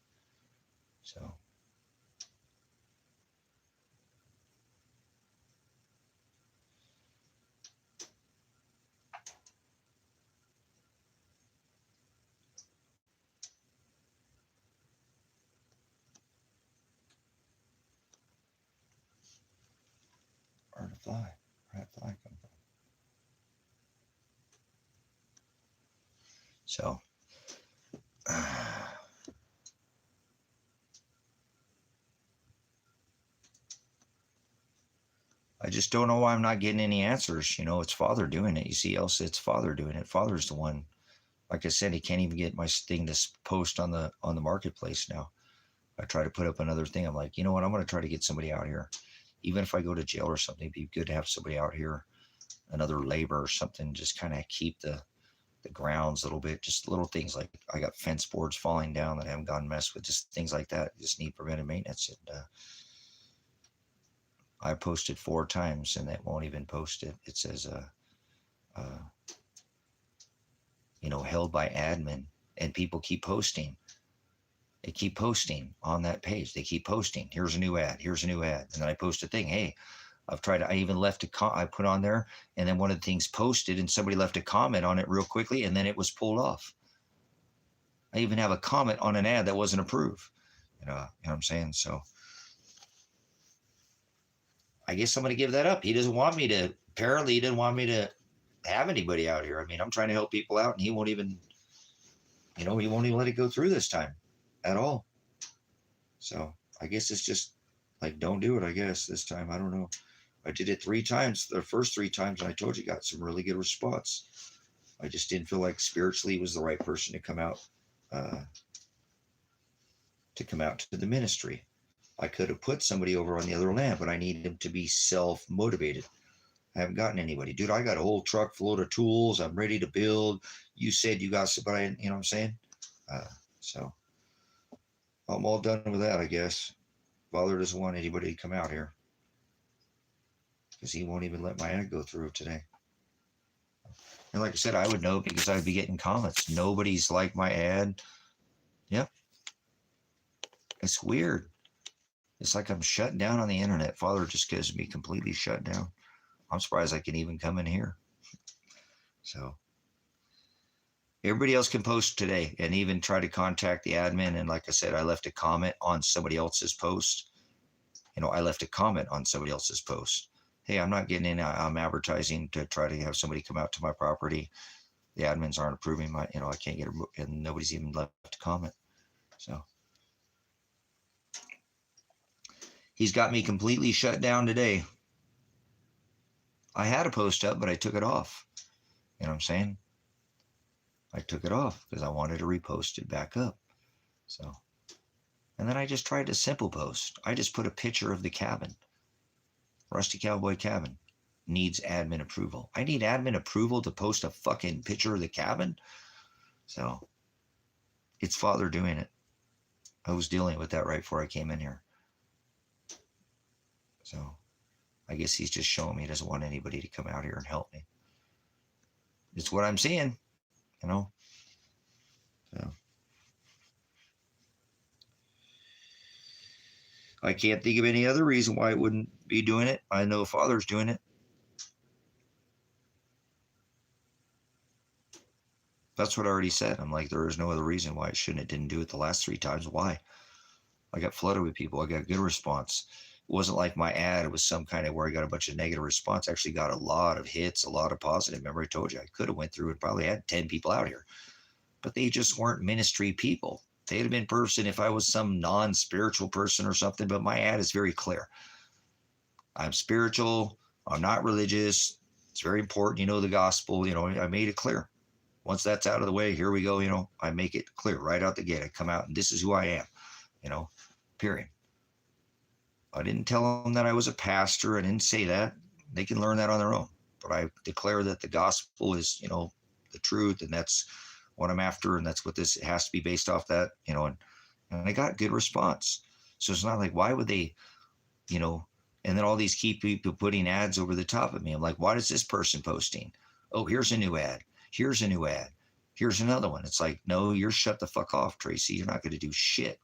So. Where'd the fly? Where'd that fly come from? So. I just don't know why I'm not getting any answers. It's Father doing it. You see, Elsa, it's Father doing it. Father's the one. Like I said, he can't even get my thing to post on the marketplace now. I try to put up another thing. I'm like, you know what? I'm going to try to get somebody out here. Even if I go to jail or something, it'd be good to have somebody out here, another labor or something, just kind of keep the grounds a little bit, just little things like I got fence boards falling down that I haven't gone mess with, just things like that. Just need preventive maintenance. And I posted 4 times and that won't even post it. It says, held by admin, and people keep posting. They keep posting on that page. They keep posting. Here's a new ad. Here's a new ad. And then I post a thing. Hey, I even left I put on there, and then one of the things posted and somebody left a comment on it real quickly, and then it was pulled off. I even have a comment on an ad that wasn't approved. You know what I'm saying? So I guess I'm going to give that up. He doesn't want me to, apparently he didn't want me to have anybody out here. I mean, I'm trying to help people out, and he won't even let it go through this time at all. So I guess it's just like, don't do it, I guess, this time. I don't know. I did it 3 times, the first 3 times, and I told you, got some really good response. I just didn't feel like spiritually he was the right person to come out to the ministry. I could have put somebody over on the other land, but I needed him to be self-motivated. I haven't gotten anybody. Dude, I got a whole truck full of tools. I'm ready to build. You said you got somebody, you know what I'm saying? So I'm all done with that, I guess. Father doesn't want anybody to come out here because he won't even let my ad go through today. And like I said, I would know because I'd be getting comments. Nobody's liked my ad. Yep. It's weird. It's like I'm shut down on the internet. Father just gives me completely shut down. I'm surprised I can even come in here. So everybody else can post today and even try to contact the admin. And like I said, I left a comment on somebody else's post. I left a comment on somebody else's post. Hey, I'm not getting in. I'm advertising to try to have somebody come out to my property. The admins aren't approving my, I can't get it. And nobody's even left a comment. So he's got me completely shut down today. I had a post up, but I took it off. You know what I'm saying? I took it off because I wanted to repost it back up. So, and then I just tried a simple post. I just put a picture of the cabin. Rusty Cowboy cabin needs admin approval. I need admin approval to post a fucking picture of the cabin. So it's Father doing it. I was dealing with that right before I came in here. So I guess he's just showing me he doesn't want anybody to come out here and help me. It's what I'm seeing, So I can't think of any other reason why it wouldn't be doing it. I know Father's doing it. That's what I already said. I'm like, there is no other reason why it didn't do it the last 3 times. Why? I got flooded with people. I got good response. It wasn't like my ad. It was some kind of where I got a bunch of negative response. I actually got a lot of hits, a lot of positive. Remember I told you I could have went through and probably had 10 people out here, but they just weren't ministry people. They'd have been person if I was some non-spiritual person or something, but my ad is very clear. I'm spiritual. I'm not religious. It's very important. The gospel, I made it clear. Once that's out of the way, here we go. I make it clear right out the gate. I come out and this is who I am, period. I didn't tell them that I was a pastor. I didn't say that. They can learn that on their own. But I declare that the gospel is, the truth, and that's what I'm after, and that's what this has to be based off that, and I got good response. So it's not like, why would they, and And then all these key people putting ads over the top of me. I'm like, why is this person posting? Oh, here's a new ad. Here's a new ad. Here's another one. It's like, no, you're shut the fuck off, Tracy. You're not going to do shit.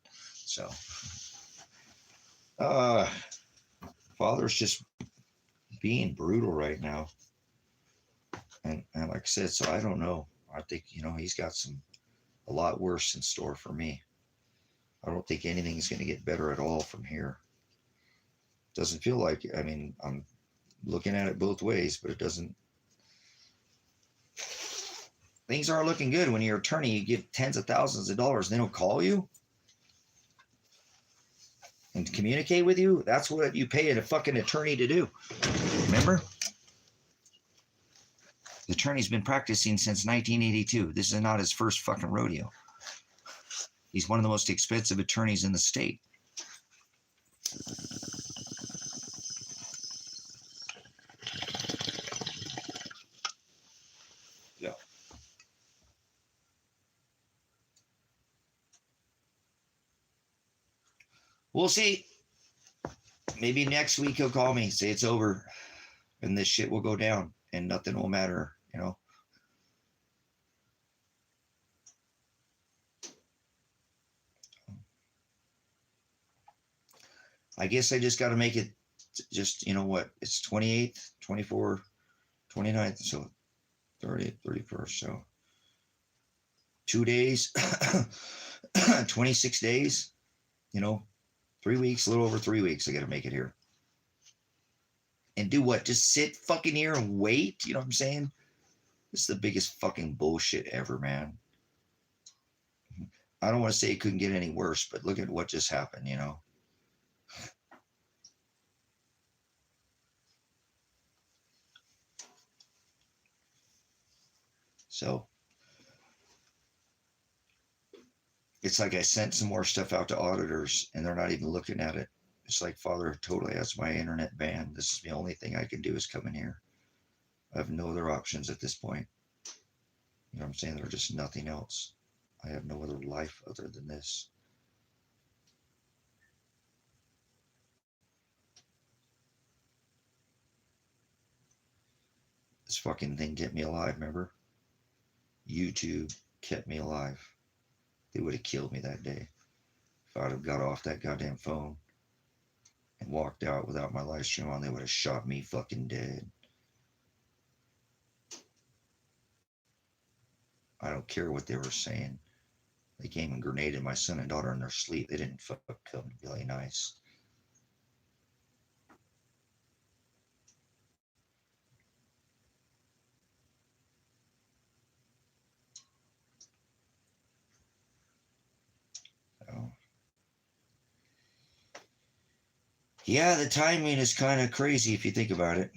So, Father's just being brutal right now. And like I said, so I don't know. I think, he's got a lot worse in store for me. I don't think anything's going to get better at all from here. Doesn't feel like, I'm looking at it both ways, but it doesn't. Things aren't looking good when your attorney, you give tens of thousands of dollars, and they don't call you and communicate with you. That's what you pay a fucking attorney to do. Remember? The attorney's been practicing since 1982. This is not his first fucking rodeo. He's one of the most expensive attorneys in the state. Yeah. We'll see. Maybe next week he'll call me, say it's over, and this shit will go down, and nothing will matter, I guess I just got to make it just, it's 28th, 24th, 29th, so 30th, 31st, so 2 days, 26 days, 3 weeks, a little over 3 weeks, I got to make it here. And do what? Just sit fucking here and wait? You know what I'm saying? This is the biggest fucking bullshit ever, man. I don't want to say it couldn't get any worse, but look at what just happened, So it's like I sent some more stuff out to auditors and they're not even looking at it. It's like, Father totally has my internet banned. This is the only thing I can do is come in here. I have no other options at this point. You know what I'm saying? There's just nothing else. I have no other life other than this. This fucking thing kept me alive, remember? YouTube kept me alive. They would have killed me that day if I'd have got off that goddamn phone and walked out without my live stream on. They would have shot me fucking dead. I don't care what they were saying. They came and grenaded my son and daughter in their sleep. They didn't fuck come really nice. So, yeah, the timing is kind of crazy if you think about it.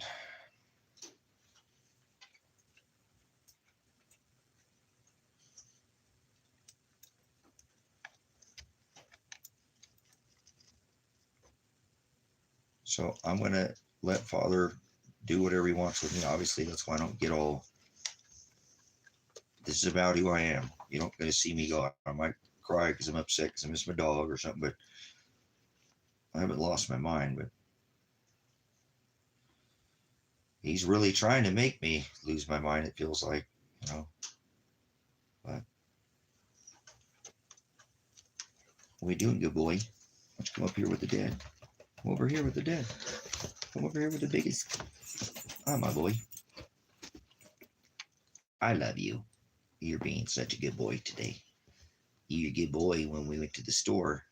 So I'm going to let Father do whatever he wants with me. Obviously, that's why I don't get all, this is about who I am. You don't get to see me go, I might cry because I'm upset because I miss my dog or something, but I haven't lost my mind. But he's really trying to make me lose my mind, it feels like, But what are you doing, good boy? Why don't you come up here with the dad? Come over here with the dad. Come over here with the biggest. Ah, my boy. I love you. You're being such a good boy today. You're a good boy when we went to the store.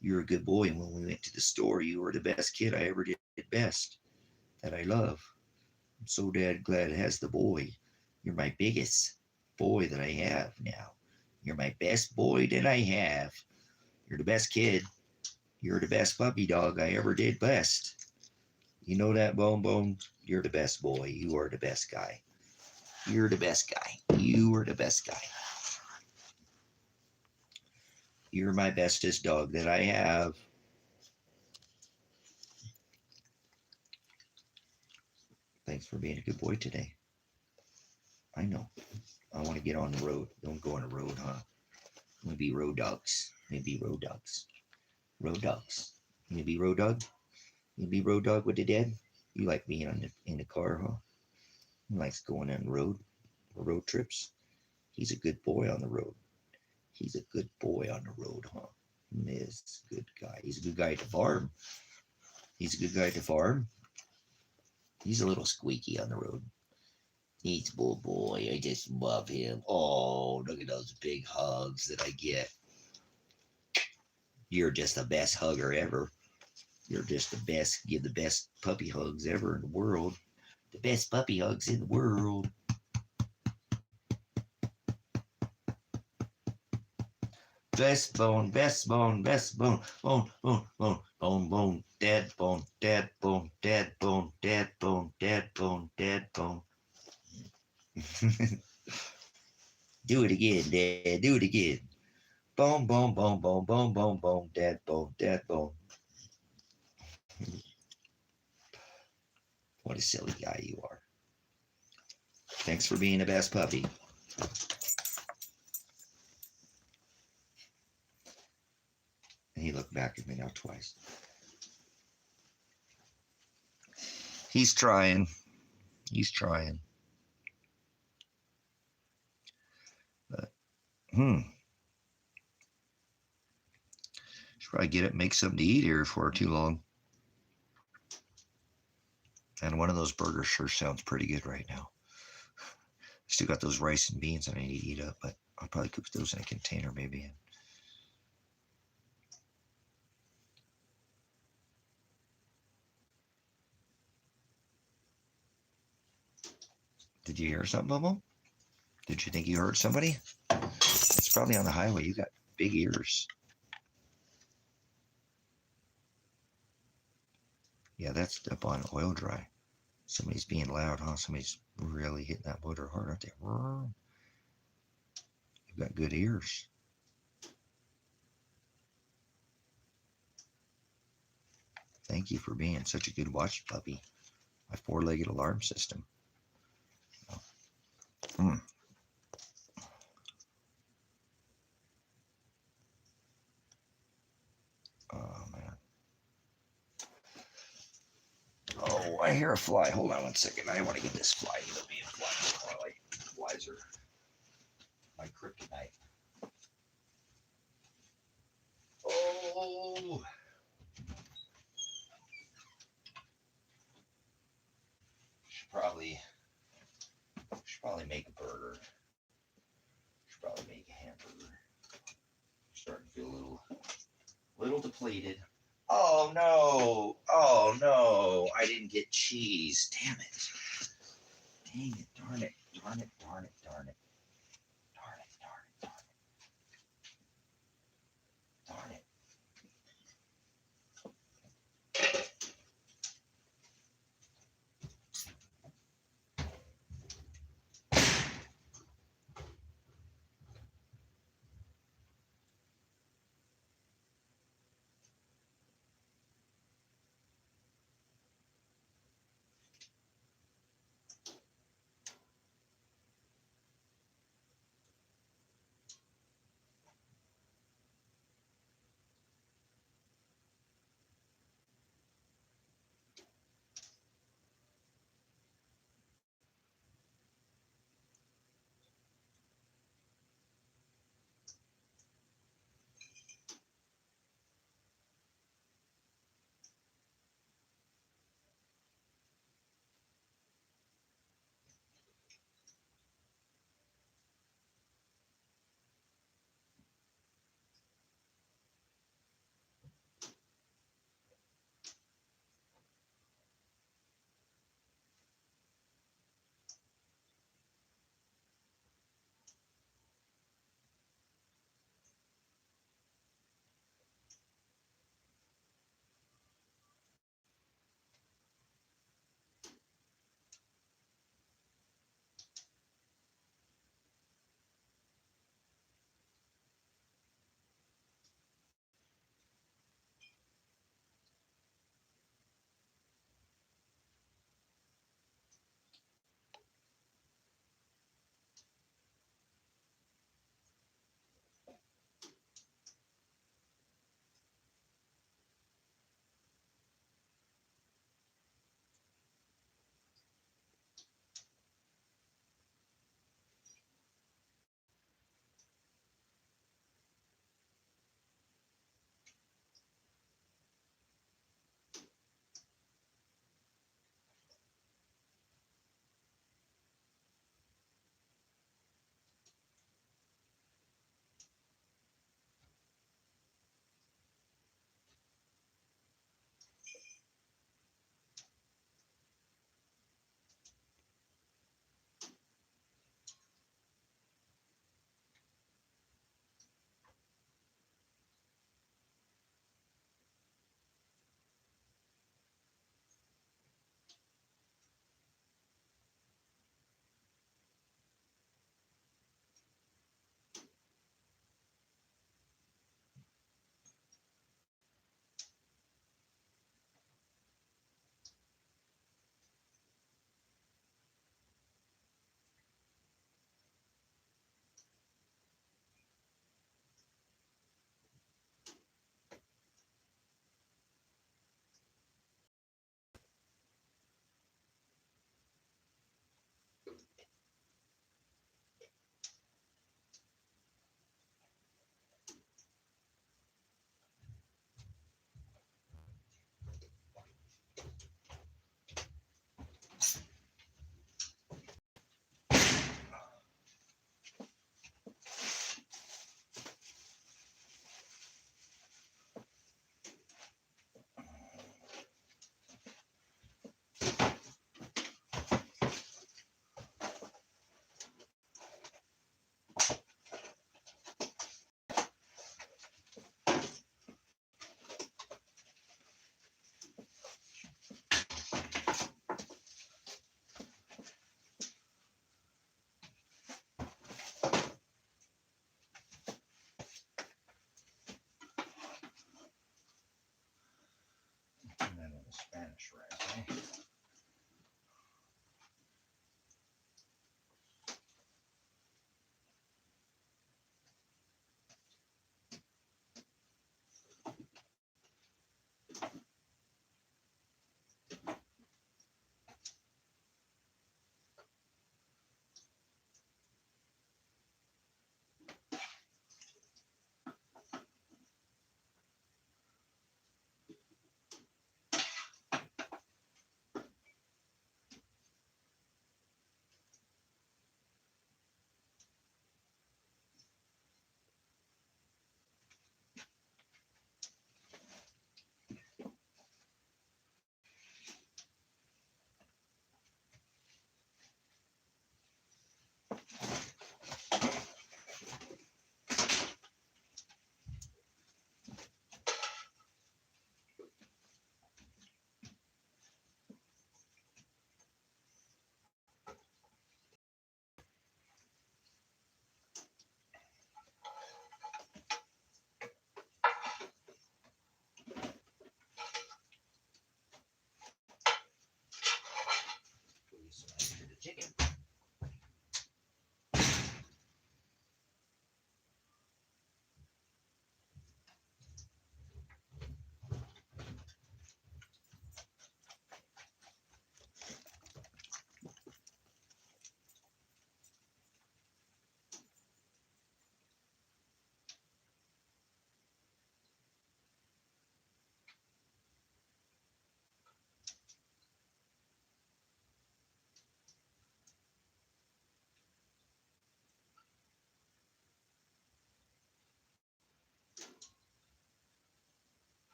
You're a good boy when we went to the store. You were the best kid I ever did best. That I love. I'm so glad it has the boy. You're my biggest boy that I have now. You're my best boy that I have. You're the best kid. You're the best puppy dog I ever did best. You know that, Bone Bone? You're the best boy. You are the best guy. You're the best guy. You are the best guy. You're my bestest dog that I have. Thanks for being a good boy today. I know. I want to get on the road. Don't go on the road, huh? Maybe road dogs. Maybe road dogs. Road dogs. Maybe road dog. You be road dog with the dad? You like being in the car, huh? He likes going on road trips. He's a good boy on the road. He's a good boy on the road, huh? Miss, good guy. He's a good guy at the farm. He's a good guy at the farm. He's a little squeaky on the road. He's a boy. I just love him. Oh, look at those big hugs that I get. You're just the best hugger ever. You're just the best. Give the best puppy hugs ever in the world. The best puppy hugs in the world. Best bone, best bone, best bone, bone, bone, bone, bone, bone, dead bone, dead bone, dead bone, dead bone, dead bone, dead bone. Do it again, Dad. Do it again. Bone, bone, bone, bone, bone, bone, bone, dead bone, dead bone. What a silly guy you are. Thanks for being the best puppy. And he looked back at me now twice. He's trying. He's trying. But, should probably get it, make something to eat here before too long. And one of those burgers sure sounds pretty good right now. Still got those rice and beans that I need to eat up, but I'll probably cook those in a container maybe. Did you hear something, Bubble? Did you think you heard somebody? It's probably on the highway. You got big ears. Yeah, that's up on oil dry. Somebody's being loud, huh? Somebody's really hitting that motor hard, aren't they? You've got good ears. Thank you for being such a good watch puppy. My four-legged alarm system. Oh. Oh, man. Oh, I hear a fly. Hold on one second. I want to get this fly. It'll be a fly. Flies are my kryptonite. Oh. Should probably make a burger. Should probably make a hamburger. Starting to feel a little depleted. Oh no! Oh no! I didn't get cheese. Damn it! Dang it! Darn it! Darn it! Darn it! Darn it! Darn it! Darn it! Darn it! Darn it! Chicken.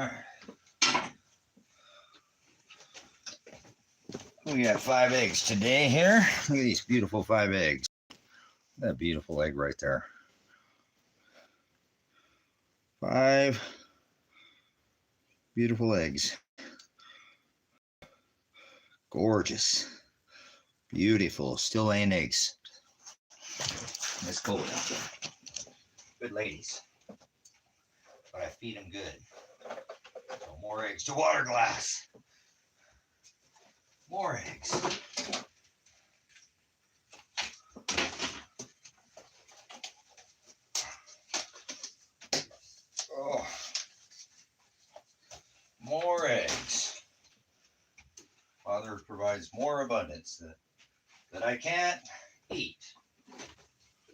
right. We got 5 eggs today here. Look at these beautiful 5 eggs. That beautiful egg right there. 5 beautiful eggs. Gorgeous. Beautiful. Still laying eggs. Let's go with them. Good ladies. But I feed them good. So more eggs to water glass. More eggs. Oh. More eggs. Father provides more abundance that I can't eat.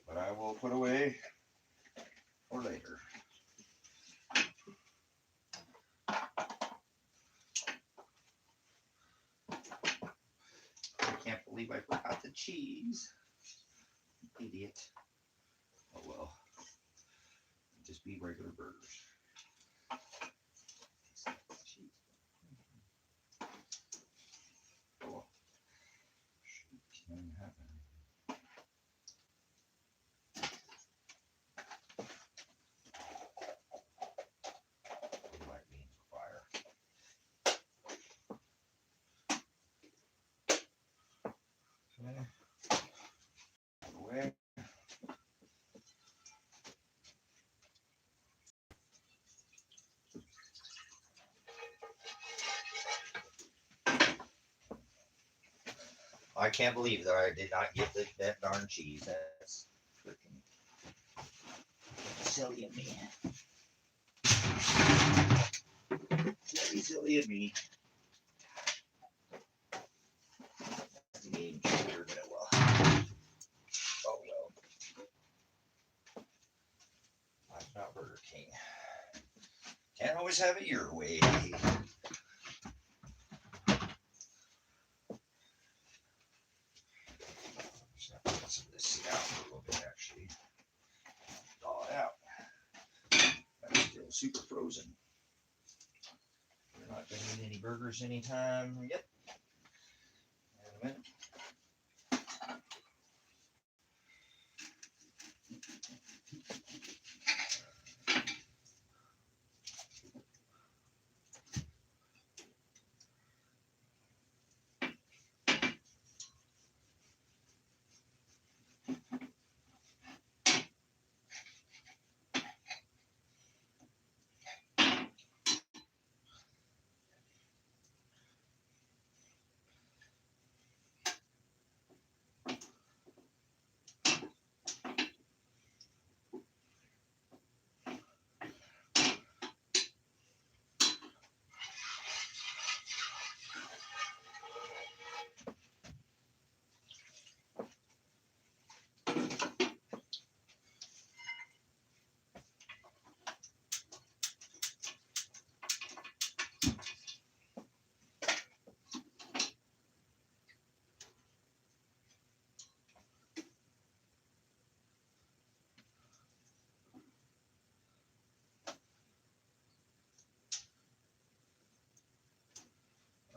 But I will put away for later. I can't believe I forgot the cheese. Idiot. Oh well. Just be regular burgers. Oh. Shoot, nothing happened. Black beans fire. Okay. Away. I can't believe that I did not get that darn cheese. That's freaking silly of me. Silly of me. That's a game changer, but it will. Oh well. Life's not Burger King. Can't always have it your way. Just have to let some of this sit out for a little bit, actually. Thaw it out. That's still super frozen. We're not going to eat any burgers anytime. Yep. In a minute.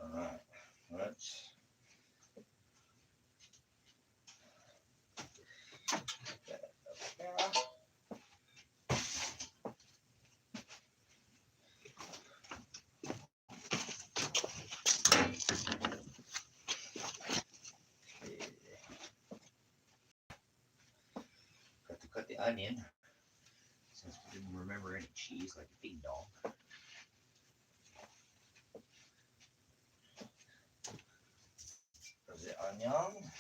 All right. Let's. Got to cut the onion since we didn't remember any cheese like a ding dong. There's the onion.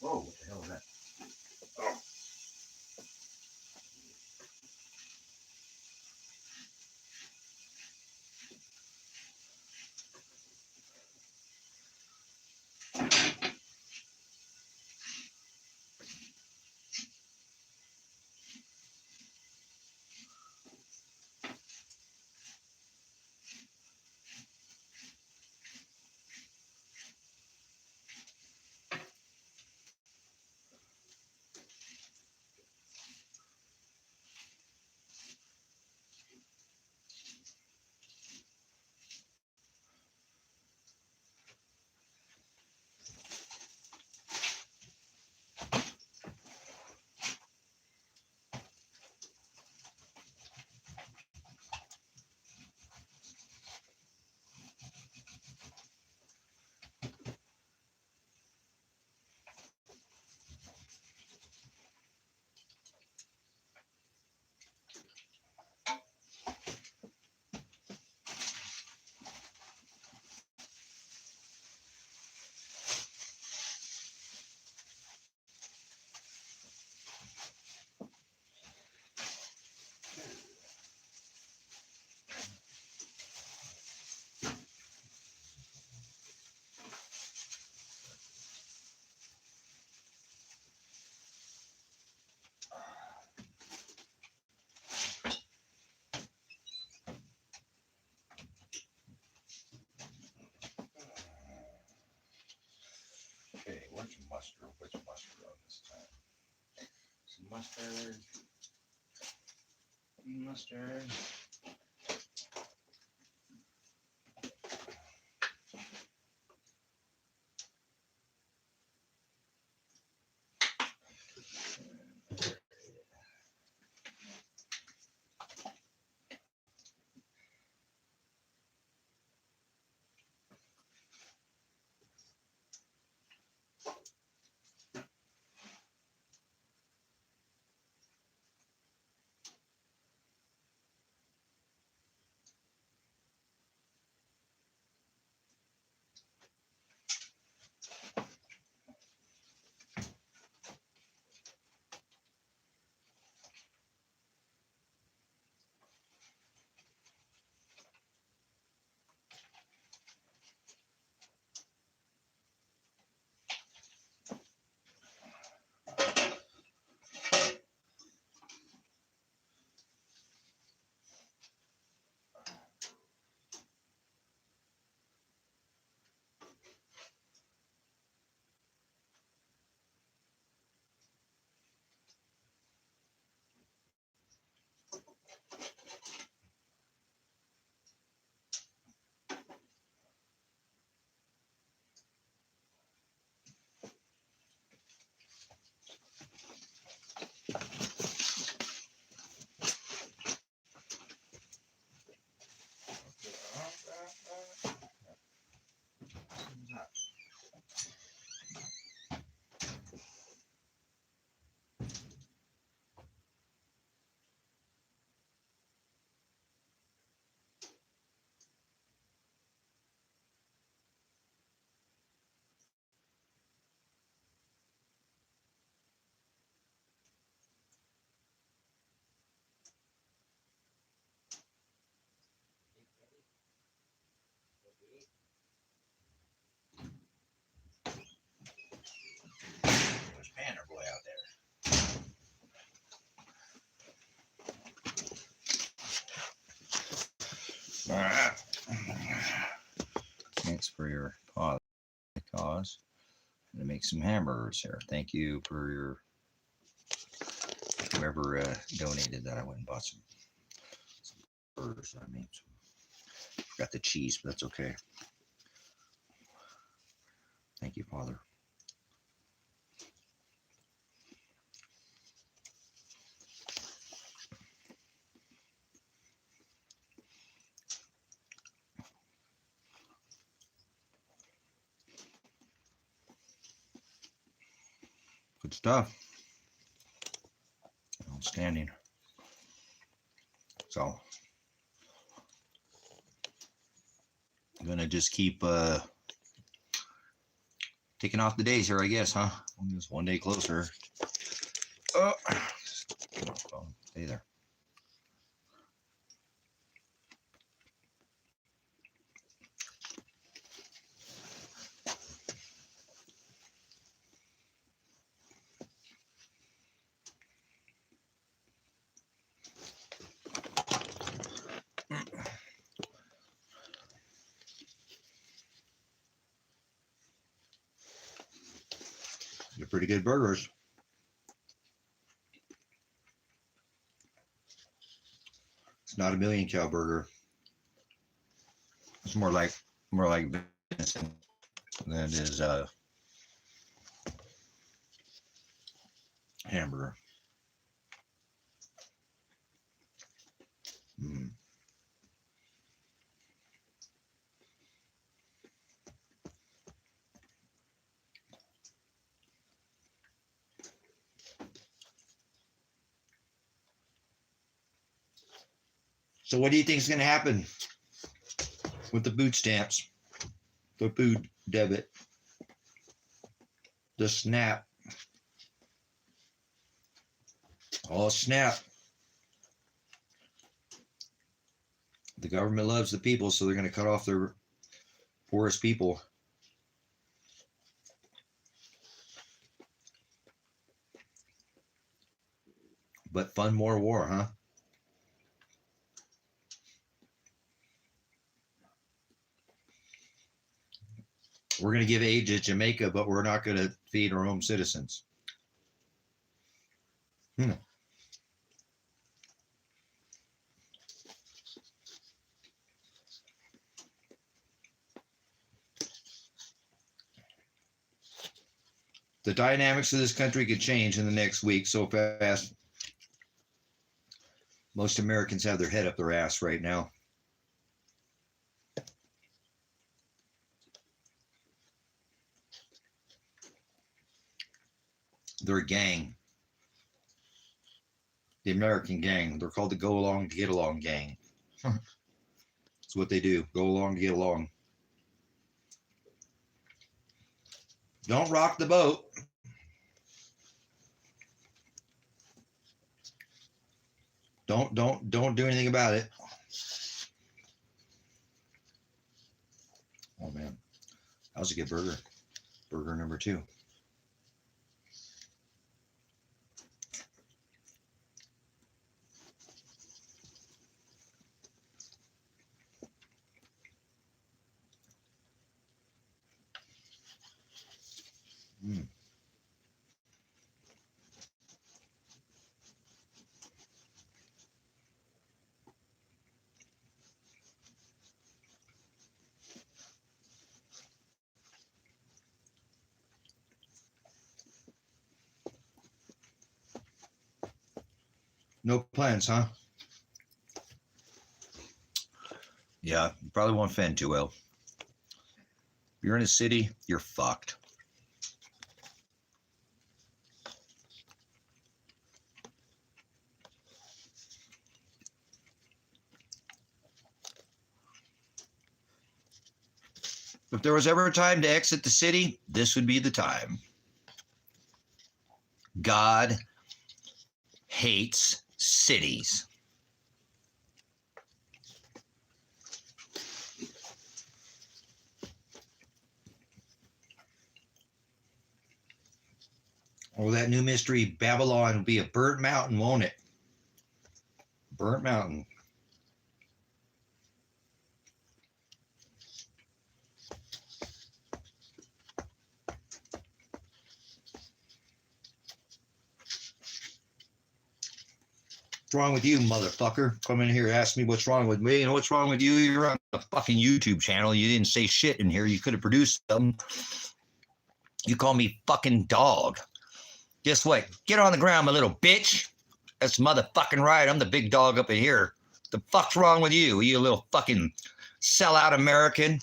Whoa, what the hell is that? Okay, what's mustard? What's mustard on this time? Some mustard. Mustard. Thanks for your cause. To make some hamburgers here. Thank you for your whoever donated that. I went and bought some burgers. I mean, forgot the cheese, but that's okay. Thank you, Father. Good stuff. Outstanding. So I'm gonna just keep taking off the days here, I guess, huh? Just one day closer. Oh, stay there. They're pretty good burgers. It's not a million cow burger. It's more like venison than it is hamburger. Mm. So what do you think is going to happen with the food stamps, the food debit, the SNAP? Oh, SNAP. The government loves the people, so they're going to cut off their poorest people. But fund more war, huh? We're going to give aid to Jamaica, but we're not going to feed our own citizens. The dynamics of this country could change in the next week so fast. Most Americans have their head up their ass right now. They're a gang. The American gang. They're called the Go Along to Get Along gang. That's what they do. Go along to get along. Don't rock the boat. Don't do anything about it. Oh man, that was a good burger. Burger number 2. Mm. No plans, huh? Yeah, you probably won't fend too well. If you're in a city, you're fucked. If there was ever a time to exit the city, this would be the time. God hates cities. Oh, that new mystery Babylon will be a burnt mountain, won't it? Burnt mountain. What's wrong with you, motherfucker? Come in here, ask me what's wrong with me. You know what's wrong with you? You're on a fucking YouTube channel. You didn't say shit in here. You could have produced something. You call me fucking dog. Guess what? Get on the ground, my little bitch. That's motherfucking right. I'm the big dog up in here. The fuck's wrong with you? Are you a little fucking sellout American?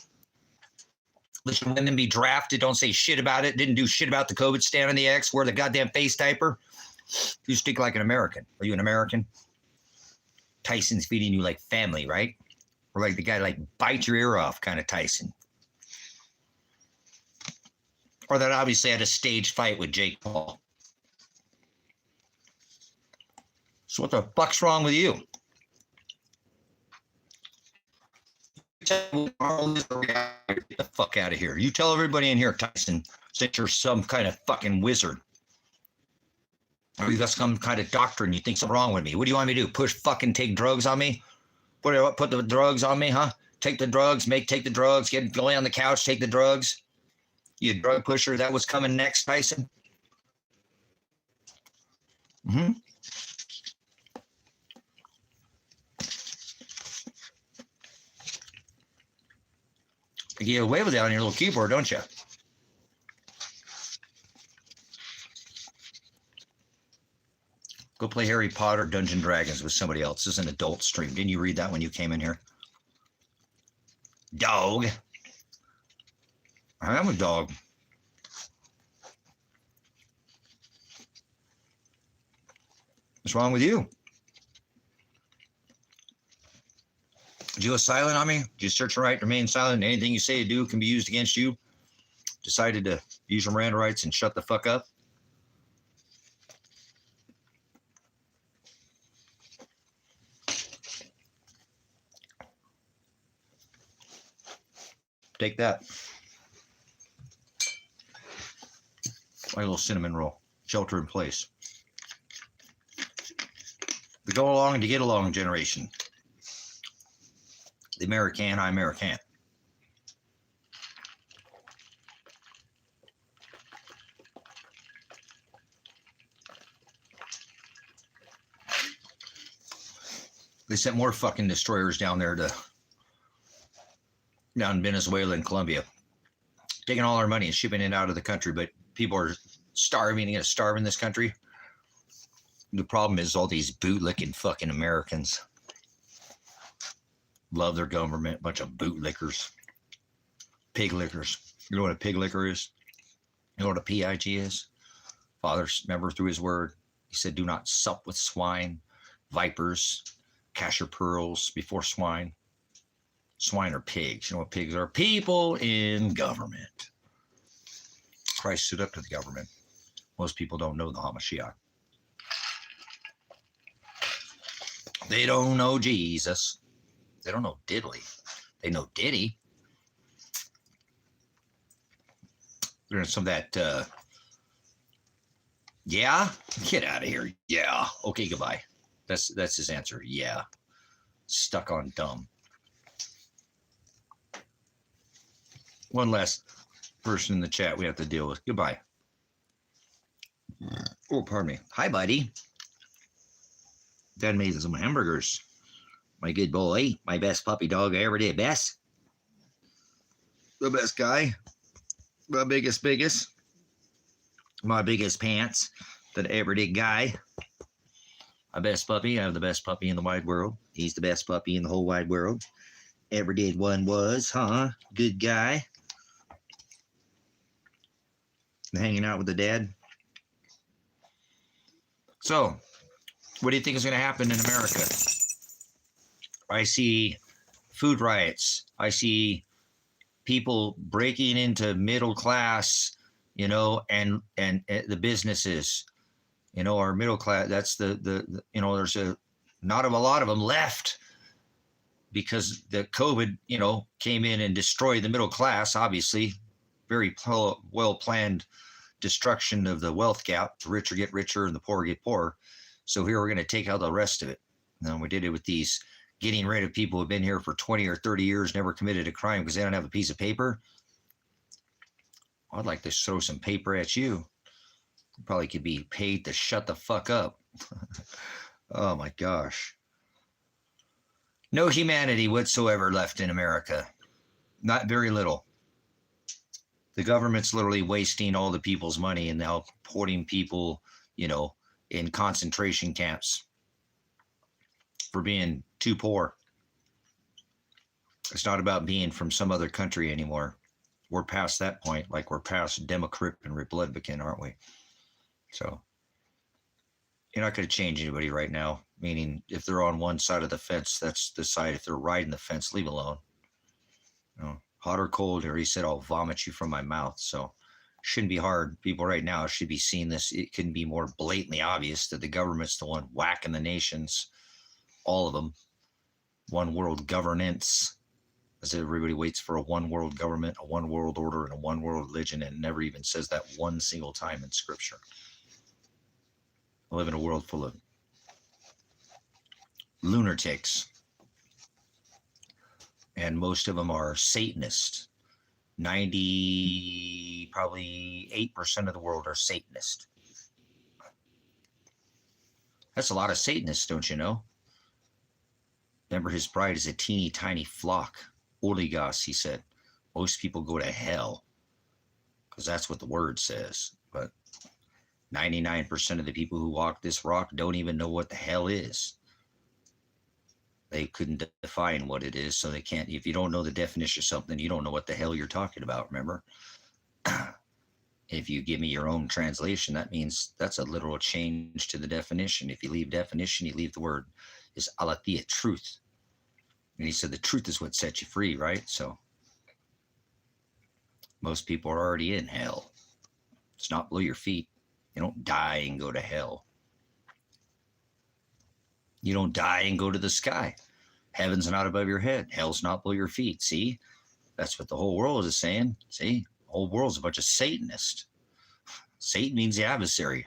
Let your women be drafted. Don't say shit about it. Didn't do shit about the COVID stand on the X. Wear the goddamn face diaper. You speak like an American. Are you an American? Tyson's feeding you like family, right? Or like the guy like bite your ear off kind of Tyson. Or that obviously had a staged fight with Jake Paul. So what the fuck's wrong with you? Get the fuck out of here. You tell everybody in here, Tyson, that you're some kind of fucking wizard. Or you got some kind of doctrine. You think something wrong with me. What do you want me to do? Push fucking take drugs on me? Put the drugs on me, huh? Take the drugs, take the drugs, lay on the couch, take the drugs. You drug pusher. That was coming next, Tyson. Mm-hmm. You get away with that on your little keyboard, don't you? Go play Harry Potter Dungeons & Dragons with somebody else. This is an adult stream. Didn't you read that when you came in here? Dog. I am a dog. What's wrong with you? Did you go silent on me? Did you search your right to remain silent? Anything you say or do can be used against you? Decided to use your Miranda rights and shut the fuck up? Take that. My little cinnamon roll. Shelter in place. The go along and to get along generation. The American, I American. They sent more fucking destroyers down there down in Venezuela and Colombia, taking all our money and shipping it out of the country. But people are starving and going to starve in this country. The problem is all these bootlicking fucking Americans love their government. Bunch of bootlickers, pig lickers. You know what a pig licker is? You know what a PIG is? Father, remember through his word, he said, do not sup with swine, vipers, castor pearls before swine. Swine are pigs. You know what pigs are? People in government. Christ stood up to the government. Most people don't know the Hamashiach. They don't know Jesus. They don't know diddly. They know Diddy. They're in some of that, yeah? Get out of here. Yeah. Okay, goodbye. That's his answer. Yeah. Stuck on dumb. One last person in the chat we have to deal with. Goodbye. Oh, pardon me. Hi, buddy. Dad made some hamburgers. My good boy. My best puppy dog I ever did. Best. The best guy. My biggest. My biggest pants that I ever did guy. My best puppy. I have the best puppy in the wide world. He's the best puppy in the whole wide world. Ever did one was, huh? Good guy. Hanging out with the dad. So, what do you think is going to happen in America? I see food riots. I see people breaking into middle class, and the businesses, our middle class. That's the there's not a lot of them left because the COVID, came in and destroyed the middle class, obviously. Very well-planned destruction of the wealth gap. The richer get richer and the poor get poorer. So here we're going to take out the rest of it. And we did it with these getting rid of people who've been here for 20 or 30 years, never committed a crime because they don't have a piece of paper. I'd like to throw some paper at you. You probably could be paid to shut the fuck up. Oh my gosh. No humanity whatsoever left in America. Not very little. The government's literally wasting all the people's money and now putting people, in concentration camps for being too poor. It's not about being from some other country anymore. We're past that point, like we're past Democrat and Republican, aren't we? So you're not going to change anybody right now. Meaning, if they're on one side of the fence, that's the side. If they're riding the fence, leave alone. Hot or cold, or he said, I'll vomit you from my mouth. So shouldn't be hard. People right now should be seeing this. It couldn't be more blatantly obvious that the government's the one whacking the nations, all of them. One world governance, as everybody waits for a one world government, a one world order, and a one world religion, and never even says that one single time in Scripture. I live in a world full of lunatics, and most of them are Satanists. 90, probably 8% of the world are Satanist. That's a lot of Satanists, don't you know? Remember, his bride is a teeny tiny flock. Oligos, he said. Most people go to hell because that's what the word says. But 99% of the people who walk this rock don't even know what the hell is. They couldn't define what it is, so they can't. If you don't know the definition of something, you don't know what the hell you're talking about, remember? If you give me your own translation, that means that's a literal change to the definition. If you leave definition, you leave the word. Is aletheia, truth. And he said the truth is what sets you free, right? So most people are already in hell. It's not below your feet. You don't die and go to hell. You don't die and go to the sky. Heaven's not above your head. Hell's not below your feet. See? That's what the whole world is saying. See? The whole world's a bunch of Satanists. Satan means the adversary.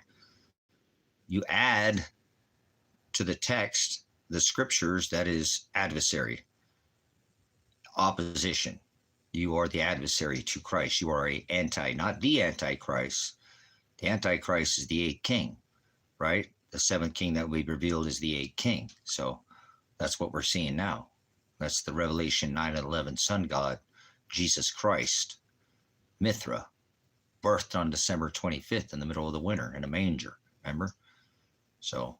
You add to the text, the scriptures, that is adversary. Opposition. You are the adversary to Christ. You are a anti, not the Antichrist. The Antichrist is the eighth king, right? The seventh king that we revealed is the eighth king. So that's what we're seeing now. That's the Revelation 9/11 sun god, Jesus Christ, Mithra, birthed on December 25th in the middle of the winter in a manger, remember? So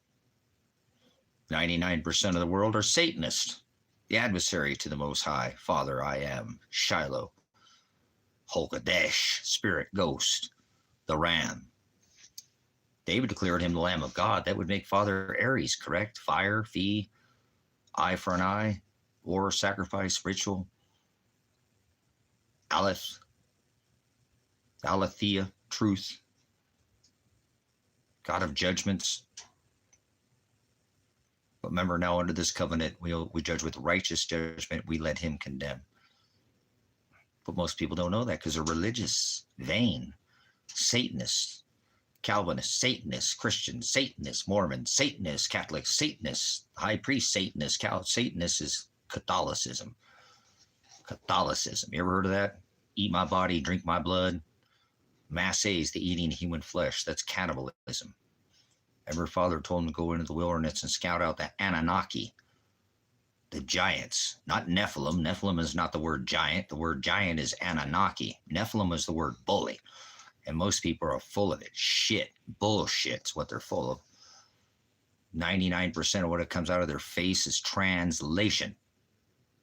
99% of the world are Satanists, the adversary to the Most High, Father, I am, Shiloh, Holkadesh, Spirit, Ghost, the Ram. David declared him the Lamb of God. That would make Father Aries, correct? Fire, fee, eye for an eye, war, sacrifice, ritual, Aleph, aletheia, truth, God of judgments. But remember, now under this covenant, we judge with righteous judgment. We let him condemn. But most people don't know that because they're religious, vain, Satanists, Calvinists, Satanists, Christians, Satanists, Mormons, Satanists, Catholics, Satanists, high priest, Satanists. Satanist is Catholicism. Catholicism. You ever heard of that? Eat my body, drink my blood. Masse is the eating human flesh. That's cannibalism. Remember, Father told him to go into the wilderness and scout out the Anunnaki, the giants, not Nephilim. Nephilim is not the word giant. The word giant is Anunnaki. Nephilim is the word bully. And most people are full of it. Shit. Bullshit's what they're full of. 99% of what it comes out of their face is translation.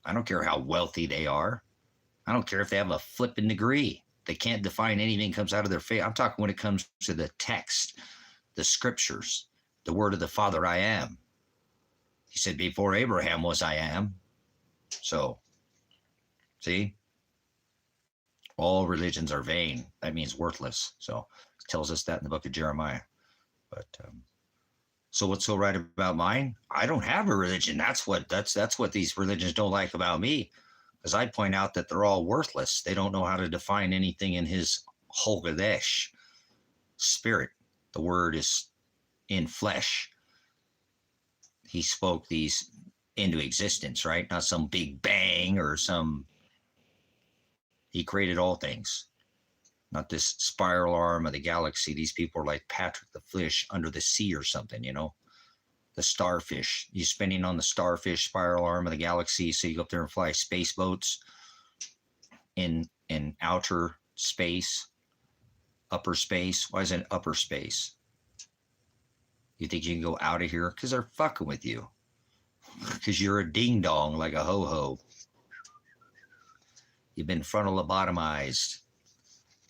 I don't care how wealthy they are. I don't care if they have a flipping degree. They can't define anything that comes out of their face. I'm talking when it comes to the text, the scriptures, the word of the Father I am. He said, before Abraham was I am. So, see? All religions are vain. That means worthless. So it tells us that in the book of Jeremiah. But so what's so right about mine? I don't have a religion. That's what these religions don't like about me. Because I point out that they're all worthless. They don't know how to define anything in his Holgadesh spirit. The word is in flesh. He spoke these into existence, right? Not some big bang or some. He created all things. Not this spiral arm of the galaxy. These people are like Patrick the Fish under the sea or something, you know. The starfish. You spinning on the starfish spiral arm of the galaxy, so you go up there and fly space boats in outer space, upper space. Why is it upper space? You think you can go out of here? Because they're fucking with you. Because you're a ding dong like a ho ho. You've been frontal lobotomized.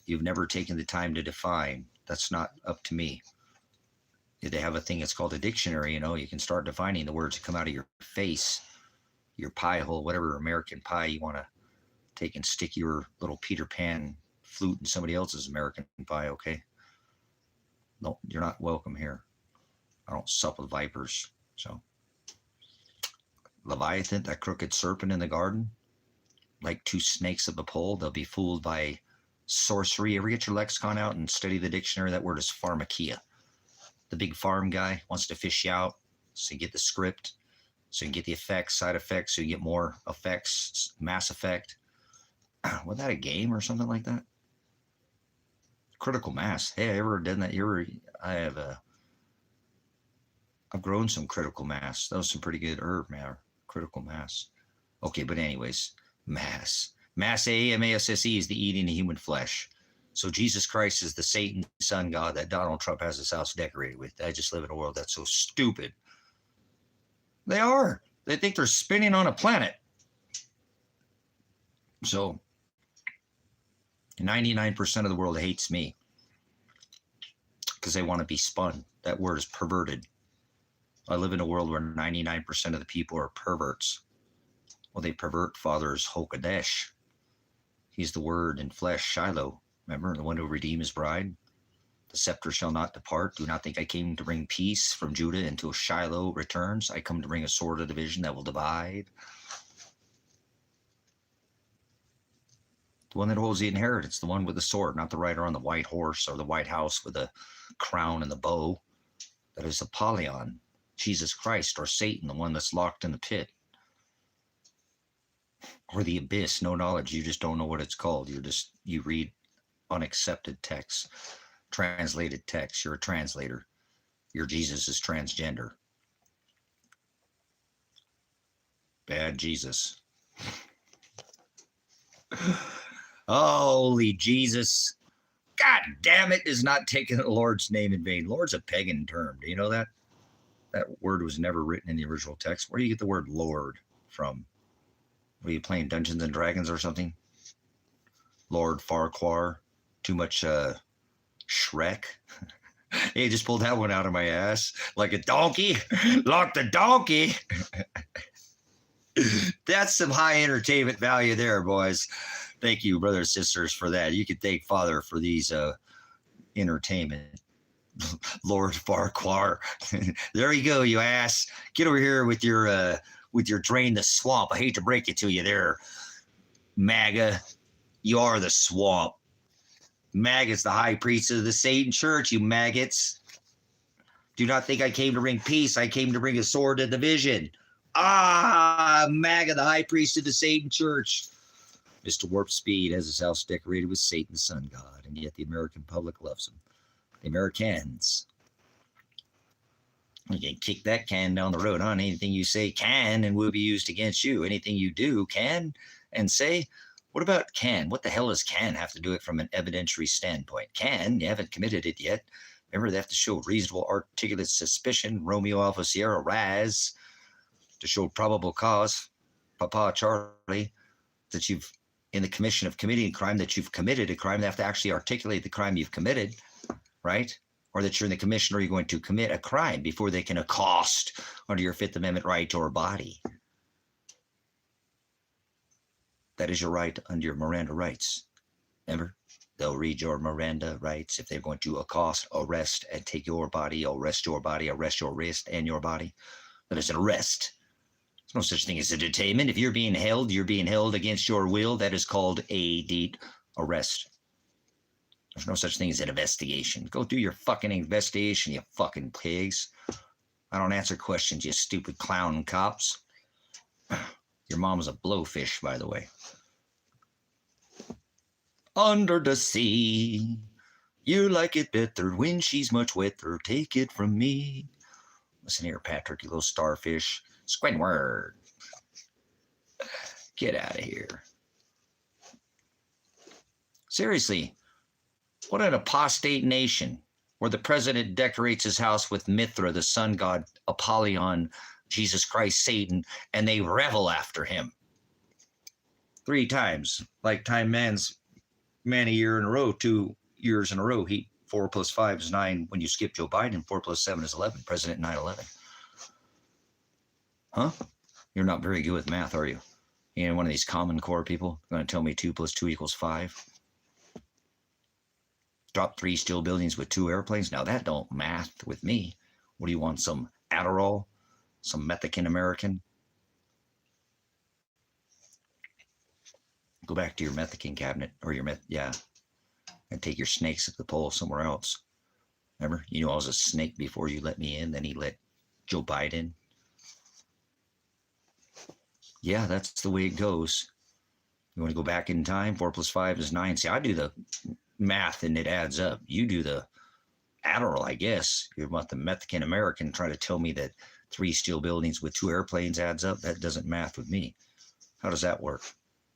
You've never taken the time to define. That's not up to me. They have a thing that's called a dictionary. You know, you can start defining the words that come out of your face, your pie hole, whatever American pie you want to take and stick your little Peter Pan flute in somebody else's American pie, okay? No, you're not welcome here. I don't sup with vipers. So, Leviathan, that crooked serpent in the garden, like two snakes of the pole, they'll be fooled by sorcery. Ever get your lexicon out and study the dictionary? That word is pharmakia. The big farm guy wants to fish you out, so you get the script, so you can get the effects, side effects, so you get more effects, mass effect. Was that a game or something like that? Critical mass. Hey, I ever done that? I've grown some critical mass. That was some pretty good herb, man. Critical mass. Okay, but anyways, mass. Mass, A-M-A-S-S-E, is the eating of human flesh. So Jesus Christ is the Satan son God that Donald Trump has his house decorated with. I just live in a world that's so stupid. They are. They think they're spinning on a planet. So 99% of the world hates me because they want to be spun. That word is perverted. I live in a world where 99% of the people are perverts. Well, they pervert Father's Hokadesh. He's the word in flesh, Shiloh. Remember, the one who redeemed his bride? The scepter shall not depart. Do not think I came to bring peace from Judah until Shiloh returns. I come to bring a sword of division that will divide. The one that holds the inheritance, the one with the sword, not the rider on the white horse or the white house with the crown and the bow. That is Apollyon, Jesus Christ, or Satan, the one that's locked in the pit. Or the abyss, no knowledge. You just don't know what it's called. You read unaccepted text, translated text. You're a translator. Your Jesus is transgender. Bad Jesus. Holy Jesus. God damn it, is not taking the Lord's name in vain. Lord's a pagan term. Do you know that? That word was never written in the original text. Where do you get the word Lord from? Were you playing Dungeons and Dragons or something? Lord Farquhar? Too much Shrek? Hey, just pulled that one out of my ass. Like a donkey? Like the donkey? That's some high entertainment value there, boys. Thank you, brothers and sisters, for that. You can thank Father for these entertainment. Lord Farquhar. There you go, you ass. Get over here with your drain the swamp. I hate to break it to you there, MAGA. You are the swamp. MAGA's the high priest of the Satan church, you maggots. Do not think I came to bring peace. I came to bring a sword of division. MAGA, the high priest of the Satan church. Mr. Warp Speed has his house decorated with Satan, the sun god, and yet the American public loves him. The Americans. You can kick that can down the road, huh? Anything you say can and will be used against you. Anything you do can and say. What about can? What the hell does can have to do it from an evidentiary standpoint? Can, you haven't committed it yet. Remember, they have to show reasonable articulate suspicion, Romeo Alpha Sierra Raz, to show probable cause, Papa Charlie, that you've, in the commission of committing a crime, that you've committed a crime. They have to actually articulate the crime you've committed, right? Or that you're in the commission or you're going to commit a crime before they can accost under your Fifth Amendment right to our body. That is your right under your Miranda rights. Remember? They'll read your Miranda rights if they're going to accost, arrest, and take your body, arrest your body, arrest your wrist and your body. That is an arrest. There's no such thing as a detainment. If you're being held against your will. That is called a arrest. There's no such thing as an investigation. Go do your fucking investigation, you fucking pigs. I don't answer questions, you stupid clown cops. Your mom's a blowfish, by the way. Under the sea, you like it better when she's much wetter. Take it from me. Listen here, Patrick, you little starfish. Squidward. Get out of here. Seriously, what an apostate nation where the president decorates his house with Mithra, the sun god, Apollyon, Jesus Christ, Satan, and they revel after him. 3 times, like Time Man's man a year in a row, 2 years in a row. 4 plus 5 is 9 when you skip Joe Biden. 4 plus 7 is 11. President 9/11. Huh? You're not very good with math, are you? You know, one of these Common Core people going to tell me 2 plus 2 equals 5. Drop 3 steel buildings with 2 airplanes. Now that don't math with me. What do you want? Some Adderall? Some Mexican American? Go back to your Mexican cabinet or your and take your snakes up the pole somewhere else. Remember, you know I was a snake before you let me in. Then he let Joe Biden. Yeah, that's the way it goes. You want to go back in time? 4 plus 5 is 9. See, I do the math and it adds up. You do the Adderall, I guess. You want the Mexican American trying to tell me that 3 steel buildings with 2 airplanes adds up? That doesn't math with me. How does that work?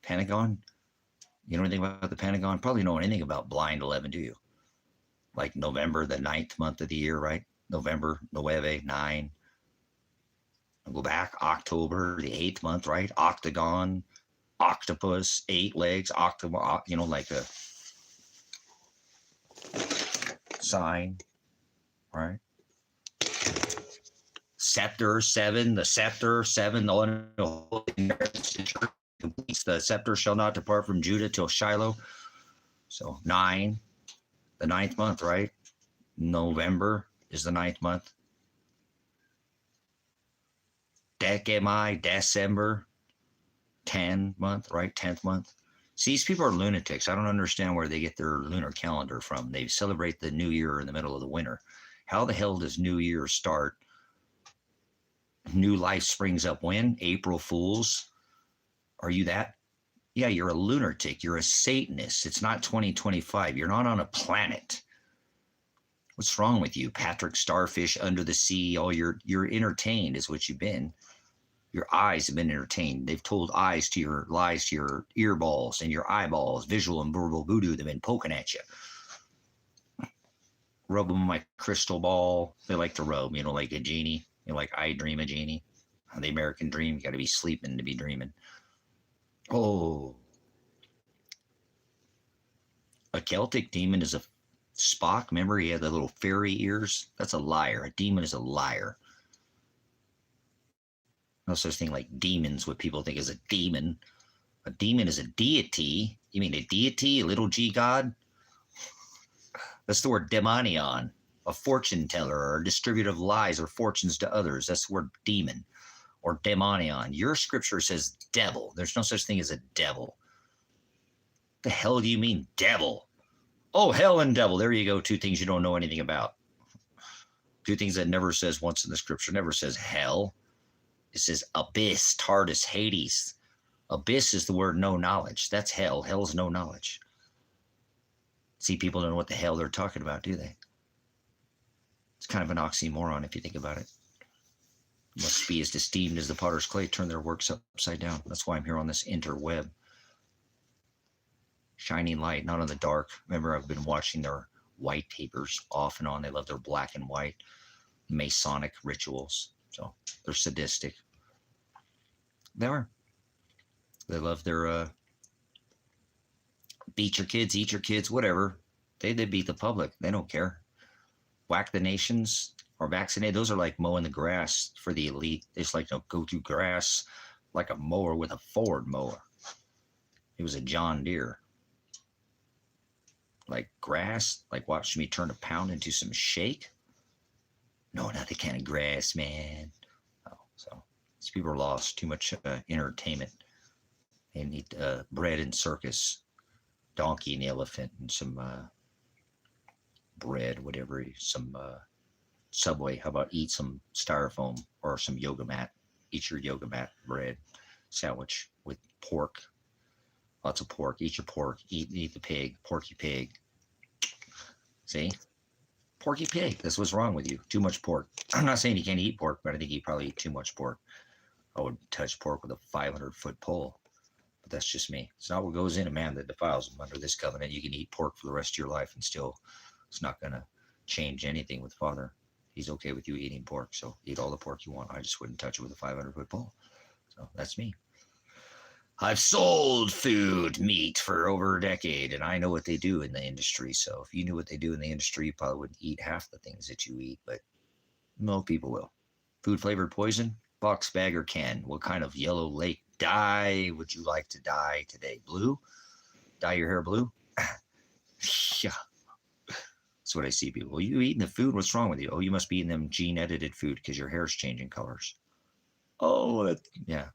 Pentagon? You know anything about the Pentagon? Probably know anything about Blind 11, do you? Like November, the 9th month of the year, right? November, 9. I'll go back, October, the 8th month, right? Octagon, octopus, 8 legs, you know, like a sign, right? Scepter 7, the scepter 7, the scepter shall not depart from Judah till Shiloh. So 9, the 9th month, right? November is the 9th month. December, 10 month, right? 10th month. See, these people are lunatics. I don't understand where they get their lunar calendar from. They celebrate the new year in the middle of the winter. How the hell does New Year start? New life springs up when? April Fools. Are you that? Yeah, you're a lunatic. You're a Satanist. It's not 2025. You're not on a planet. What's wrong with you, Patrick? Starfish under the sea. Oh, you're entertained is what you've been. Your eyes have been entertained. They've told lies to your earballs and your eyeballs. Visual and verbal voodoo. They've been poking at you. Rub them my crystal ball. They like to rub, like a genie. Like I dream a genie. The American dream. You got to be sleeping to be dreaming. Oh. A Celtic demon is a Spock. Remember, he had the little fairy ears? That's a liar. A demon is a liar. No such thing like demons, what people think is a demon. A demon is a deity. You mean a deity, a little g god? That's the word demonion, a fortune teller or a distributor of lies or fortunes to others. That's the word demon or demonion. Your scripture says devil. There's no such thing as a devil. The hell do you mean devil? Oh, hell and devil. There you go. 2 things you don't know anything about. 2 things that never says once in the scripture. Never says hell. It says abyss, Tartarus, Hades. Abyss is the word no knowledge. That's hell. Hell's no knowledge. See, people don't know what the hell they're talking about, do they? It's kind of an oxymoron if you think about it. Must be as esteemed as the potter's clay, turn their works upside down. That's why I'm here on this interweb. Shining light, not in the dark. Remember, I've been watching their white papers off and on. They love their black and white Masonic rituals. So they're sadistic. They are. They love their beat your kids, eat your kids, whatever. They beat the public. They don't care. Whack the nations or vaccinate. Those are like mowing the grass for the elite. It's like go through grass like a mower with a Ford mower. It was a John Deere. Like grass, like watching me turn a pound into some shake. No, not the kind of grass, man. Oh, so these people are lost. Too much entertainment. They need bread and circus, donkey and elephant, and some bread, whatever. Some Subway. How about eat some styrofoam or some yoga mat? Eat your yoga mat bread sandwich with pork. Lots of pork. Eat your pork. Eat the pig. Porky pig. See? Porky pig. That's what's wrong with you. Too much pork. I'm not saying you can't eat pork, but I think you probably eat too much pork. I would touch pork with a 500-foot pole. But that's just me. It's not what goes in a man that defiles him. Under this covenant, you can eat pork for the rest of your life and still it's not going to change anything with Father. He's okay with you eating pork. So eat all the pork you want. I just wouldn't touch it with a 500-foot pole. So that's me. I've sold food, meat for over a decade, and I know what they do in the industry. So if you knew what they do in the industry, you probably wouldn't eat half the things that you eat, but most people will. Food flavored poison, box, bag, or can. What kind of yellow lake dye would you like to dye today? Blue? Dye your hair blue? Yeah. That's what I see people. Well, you eating the food? What's wrong with you? Oh, you must be eating them gene-edited food because your hair's changing colors. Oh, yeah.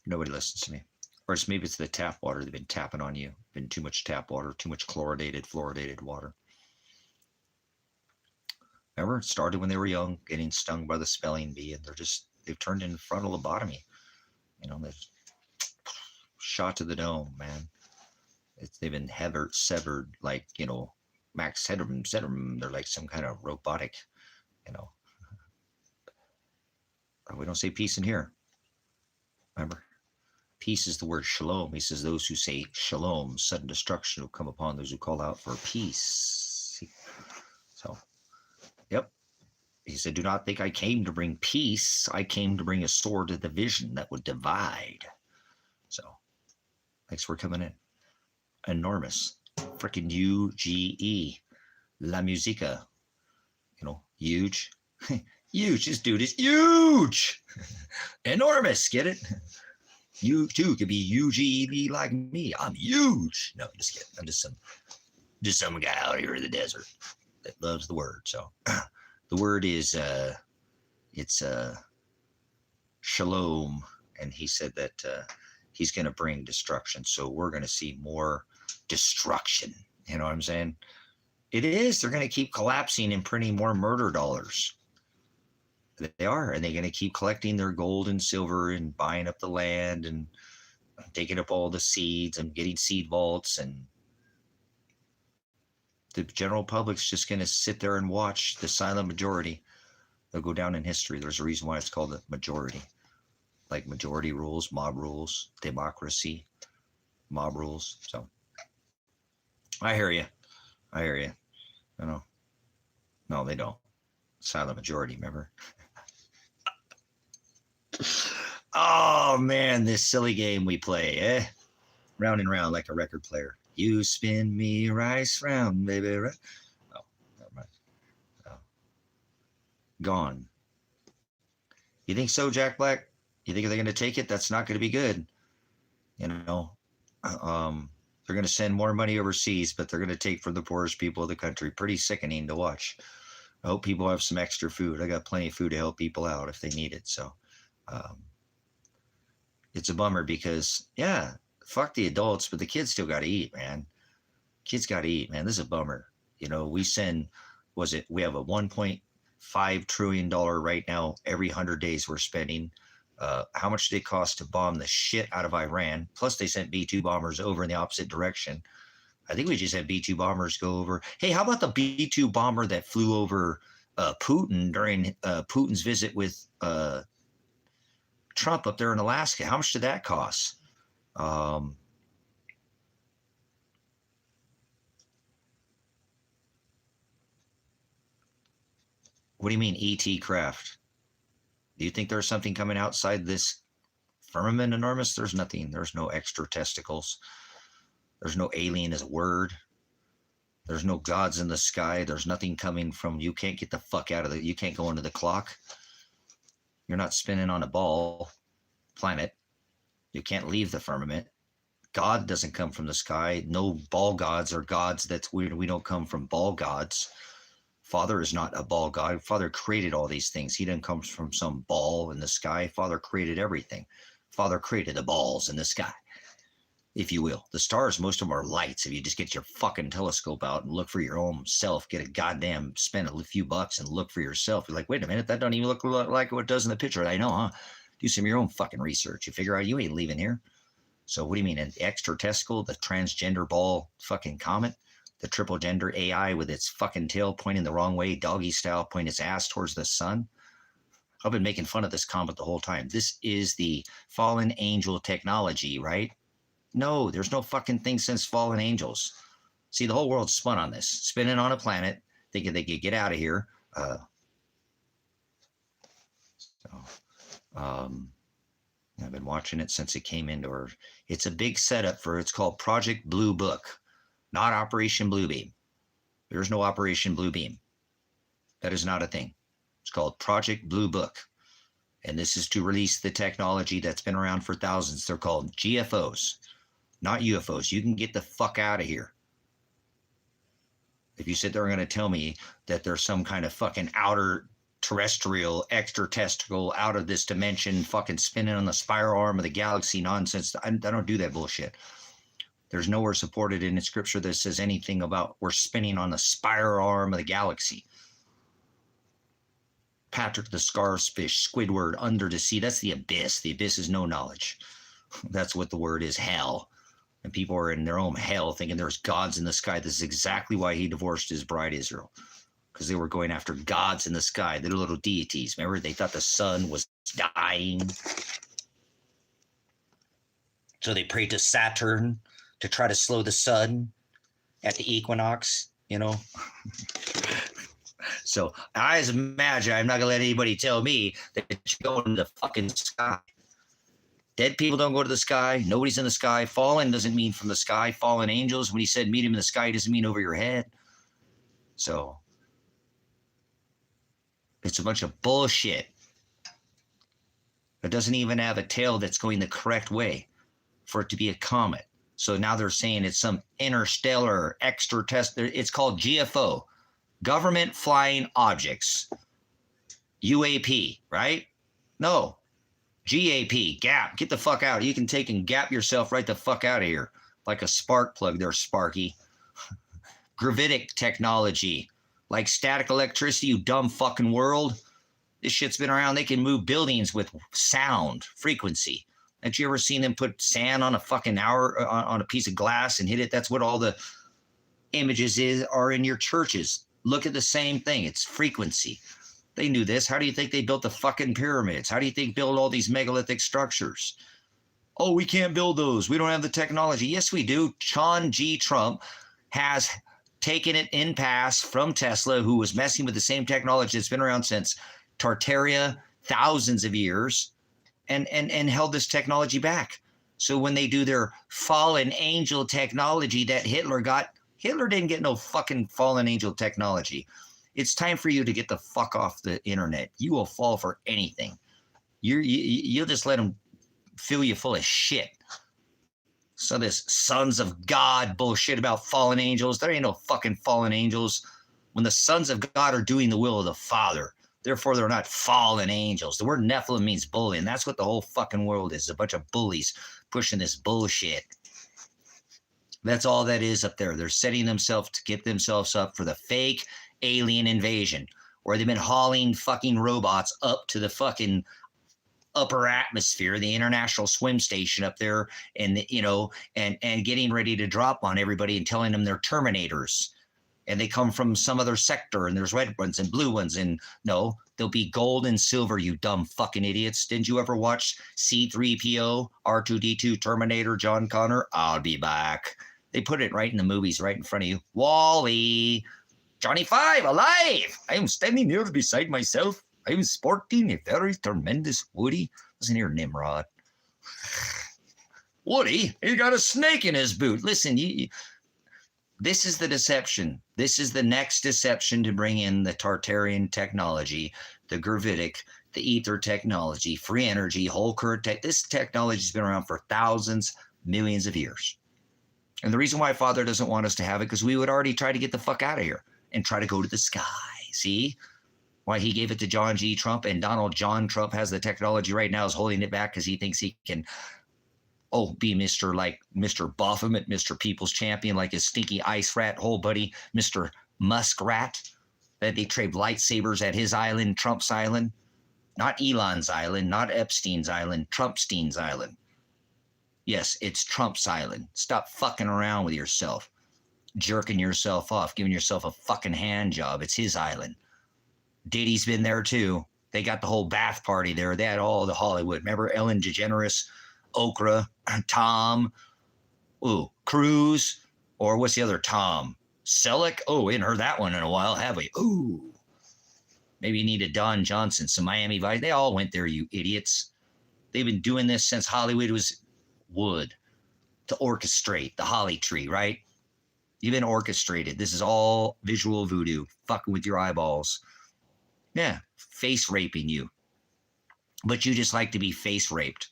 Nobody listens to me. Or maybe it's the tap water. They've been tapping on you. Been too much tap water, too much fluoridated water. Remember, it started when they were young, getting stung by the spelling bee, and they've turned into frontal lobotomy. You know, they've shot to the dome, man. They've been severed like, you know, Max Headroom. They're like some kind of robotic, you know. We don't say peace in here. Remember? Peace is the word shalom. He says those who say shalom, sudden destruction will come upon those who call out for peace. So, yep. He said, do not think I came to bring peace. I came to bring a sword of division that would divide. So, thanks for coming in. Enormous. Freaking UGE. La Musica. You know, huge. Huge. This dude is huge. Enormous. Get it? You too could be UGE like me. I'm huge. No, just kidding. I'm just some guy out here in the desert that loves the word. So the word is it's shalom, and he said that he's going to bring destruction. So we're going to see more destruction. You know what I'm saying? It is. They're going to keep collapsing and printing more murder dollars. They are, and they're going to keep collecting their gold and silver and buying up the land and taking up all the seeds and getting seed vaults, and the general public's just going to sit there and watch the silent majority. They'll go down in history. There's a reason why it's called the majority, like majority rules, mob rules, democracy, mob rules. So I hear you. You know, no, they don't. Silent majority, remember? Oh man, this silly game we play, eh? Round and round like a record player. You spin me right round, baby. Right? Oh, never mind. Oh. Gone. You think so, Jack Black? You think they're going to take it? That's not going to be good. You know, they're going to send more money overseas, but they're going to take from the poorest people of the country. Pretty sickening to watch. I hope people have some extra food. I got plenty of food to help people out if they need it. So it's a bummer because, yeah, fuck the adults, but the kids still got to eat, man. Kids got to eat, man. This is a bummer. You know, we have a $1.5 trillion right now. Every 100 days we're spending. How much did it cost to bomb the shit out of Iran? Plus they sent B-2 bombers over in the opposite direction. I think we just had B-2 bombers go over. Hey, how about the B-2 bomber that flew over Putin during Putin's visit with Trump up there in Alaska? How much did that cost? What do you mean ET craft? Do you think there's something coming outside this firmament enormous? There's nothing. There's no extra testicles. There's no alien as a word. There's no gods in the sky. There's nothing coming from, you can't get the fuck out of you can't go into the clock. You're not spinning on a ball planet. You can't leave the firmament. God doesn't come from the sky. No ball gods or gods that's weird. We don't come from ball gods. Father is not a ball god. Father created all these things. He didn't come from some ball in the sky. Father created everything. Father created the balls in the sky, if you will. The stars, most of them are lights. If you just get your fucking telescope out and look for your own self, get a goddamn, spend a few bucks and look for yourself. You're like, wait a minute, that doesn't even look like what it does in the picture. I know, huh? Do some of your own fucking research. You figure out you ain't leaving here. So what do you mean, an extra testicle, the transgender ball fucking comet? The triple gender AI with its fucking tail pointing the wrong way, doggy style, pointing its ass towards the sun. I've been making fun of this comet the whole time. This is the fallen angel technology, right? No, there's no fucking thing since fallen angels. See, the whole world's spun on this, spinning on a planet, thinking they could get out of here. I've been watching it since it came into her. It's a big setup for, it's called Project Blue Book, not Operation Bluebeam. There's no Operation Bluebeam. That is not a thing. It's called Project Blue Book. And this is to release the technology that's been around for thousands. They're called GFOs, not UFOs. You can get the fuck out of here. If you sit there and going to tell me that there's some kind of fucking outer terrestrial, extraterrestrial, out of this dimension, fucking spinning on the spiral arm of the galaxy nonsense, I don't do that bullshit. There's nowhere supported in the scripture that says anything about we're spinning on the spiral arm of the galaxy. Patrick the Scarfish, Squidward, under the sea, that's the abyss. The abyss is no knowledge. That's what the word is, hell. And people are in their own hell thinking there's gods in the sky. This is exactly why he divorced his bride Israel, because they were going after gods in the sky, the little deities. Remember, they thought the sun was dying. So they prayed to Saturn to try to slow the sun at the equinox, you know. So I just imagine, I'm not going to let anybody tell me that you go into the fucking sky. Dead people don't go to the sky. Nobody's in the sky. Fallen doesn't mean from the sky. Fallen angels, when he said meet him in the sky, doesn't mean over your head. So it's a bunch of bullshit. It doesn't even have a tail that's going the correct way for it to be a comet. So now they're saying it's some interstellar extraterrestrial. It's called GFO, Government Flying Objects. UAP, right? No. GAP, gap. Get the fuck out. You can take and gap yourself right the fuck out of here. Like a spark plug there, Sparky. Gravitic technology. Like static electricity, you dumb fucking world. This shit's been around. They can move buildings with sound, frequency. Have you ever seen them put sand on a fucking on a piece of glass and hit it? That's what all the images are in your churches. Look at the same thing. It's frequency. They knew this. How do you think they built the fucking pyramids? How do you think build all these megalithic structures? Oh, we can't build those. We don't have the technology. Yes, we do. Sean G. Trump has taken it in pass from Tesla, who was messing with the same technology that's been around since Tartaria, thousands of years, and held this technology back. So when they do their fallen angel technology that Hitler got, Hitler didn't get no fucking fallen angel technology. It's time for you to get the fuck off the internet. You will fall for anything. You'll just let them fill you full of shit. So this sons of God bullshit about fallen angels. There ain't no fucking fallen angels. When the sons of God are doing the will of the Father, therefore they're not fallen angels. The word Nephilim means bully, and that's what the whole fucking world is. A bunch of bullies pushing this bullshit. That's all that is up there. They're setting themselves to get themselves up for the fake alien invasion, where they've been hauling fucking robots up to the fucking upper atmosphere, the International Swim Station up there, and and getting ready to drop on everybody and telling them they're Terminators, and they come from some other sector, and there's red ones and blue ones, and no, they'll be gold and silver, you dumb fucking idiots. Didn't you ever watch C-3PO, R2-D2, Terminator, John Connor? I'll be back. They put it right in the movies, right in front of you. Wall-E. Johnny Five, alive! I am standing here beside myself. I am sporting a very tremendous Woody. Listen here, Nimrod. Woody, he got a snake in his boot. Listen, this is the deception. This is the next deception to bring in the Tartarian technology, the gravitic, the ether technology, free energy, whole current tech. This technology has been around for thousands, millions of years. And the reason why Father doesn't want us to have it, because we would already try to get the fuck out of here and try to go to the sky. See why he gave it to John G. Trump, and Donald John Trump has the technology right now, is holding it back because he thinks he can, be Mr. Baphomet, Mr. People's Champion, like his stinky ice rat hole buddy, Mr. Muskrat, that they trade lightsabers at his island, Trump's island, not Elon's island, not Epstein's island, Trumpstein's island. Yes, it's Trump's island. Stop fucking around with yourself. jerking yourself off, giving yourself a fucking hand job. It's his island. Diddy's been there too. They got the whole bath party there. They had all the Hollywood. Remember Ellen DeGeneres, Okra, Tom, Cruise, or what's the other Tom? Selleck? Oh, we hadn't heard that one in a while, have we? Ooh. Maybe you need a Don Johnson, some Miami Vice. They all went there, you idiots. They've been doing this since Hollywood was wood to orchestrate the holly tree, right? You've been orchestrated. This is all visual voodoo, fucking with your eyeballs. Yeah, face raping you. But you just like to be face raped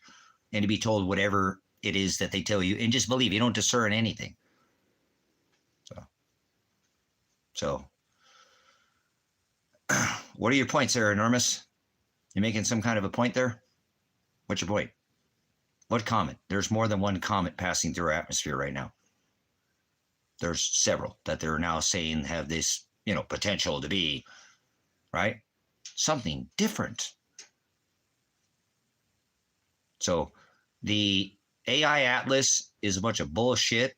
and to be told whatever it is that they tell you and just believe. You don't discern anything. So what are your points there, Enormous? You making some kind of a point there? What's your point? What comet? There's more than one comet passing through our atmosphere right now. There's several that they're now saying have this, potential to be, right? Something different. So the AI Atlas is a bunch of bullshit.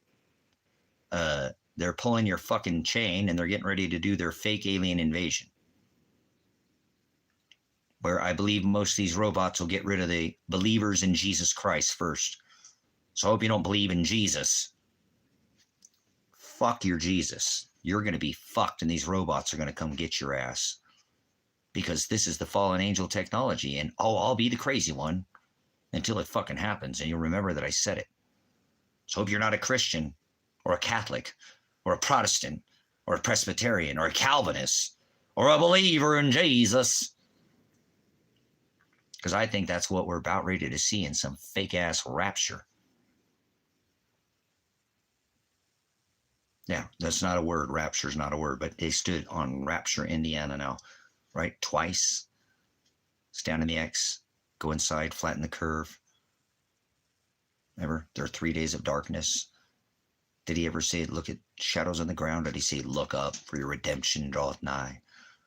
They're pulling your fucking chain and they're getting ready to do their fake alien invasion. Where I believe most of these robots will get rid of the believers in Jesus Christ first. So I hope you don't believe in Jesus. Fuck your Jesus. You're going to be fucked and these robots are going to come get your ass. Because this is the fallen angel technology. And I'll be the crazy one until it fucking happens. And you'll remember that I said it. So hope you're not a Christian or a Catholic or a Protestant or a Presbyterian or a Calvinist or a believer in Jesus. Because I think that's what we're about ready to see in some fake-ass rapture. Yeah, that's not a word. Rapture's not a word, but they stood on Rapture, Indiana now, right? Twice. Stand in the X, go inside, flatten the curve. Remember, there are 3 days of darkness. Did he ever say, look at shadows on the ground? Did he say, look up, for your redemption draweth nigh?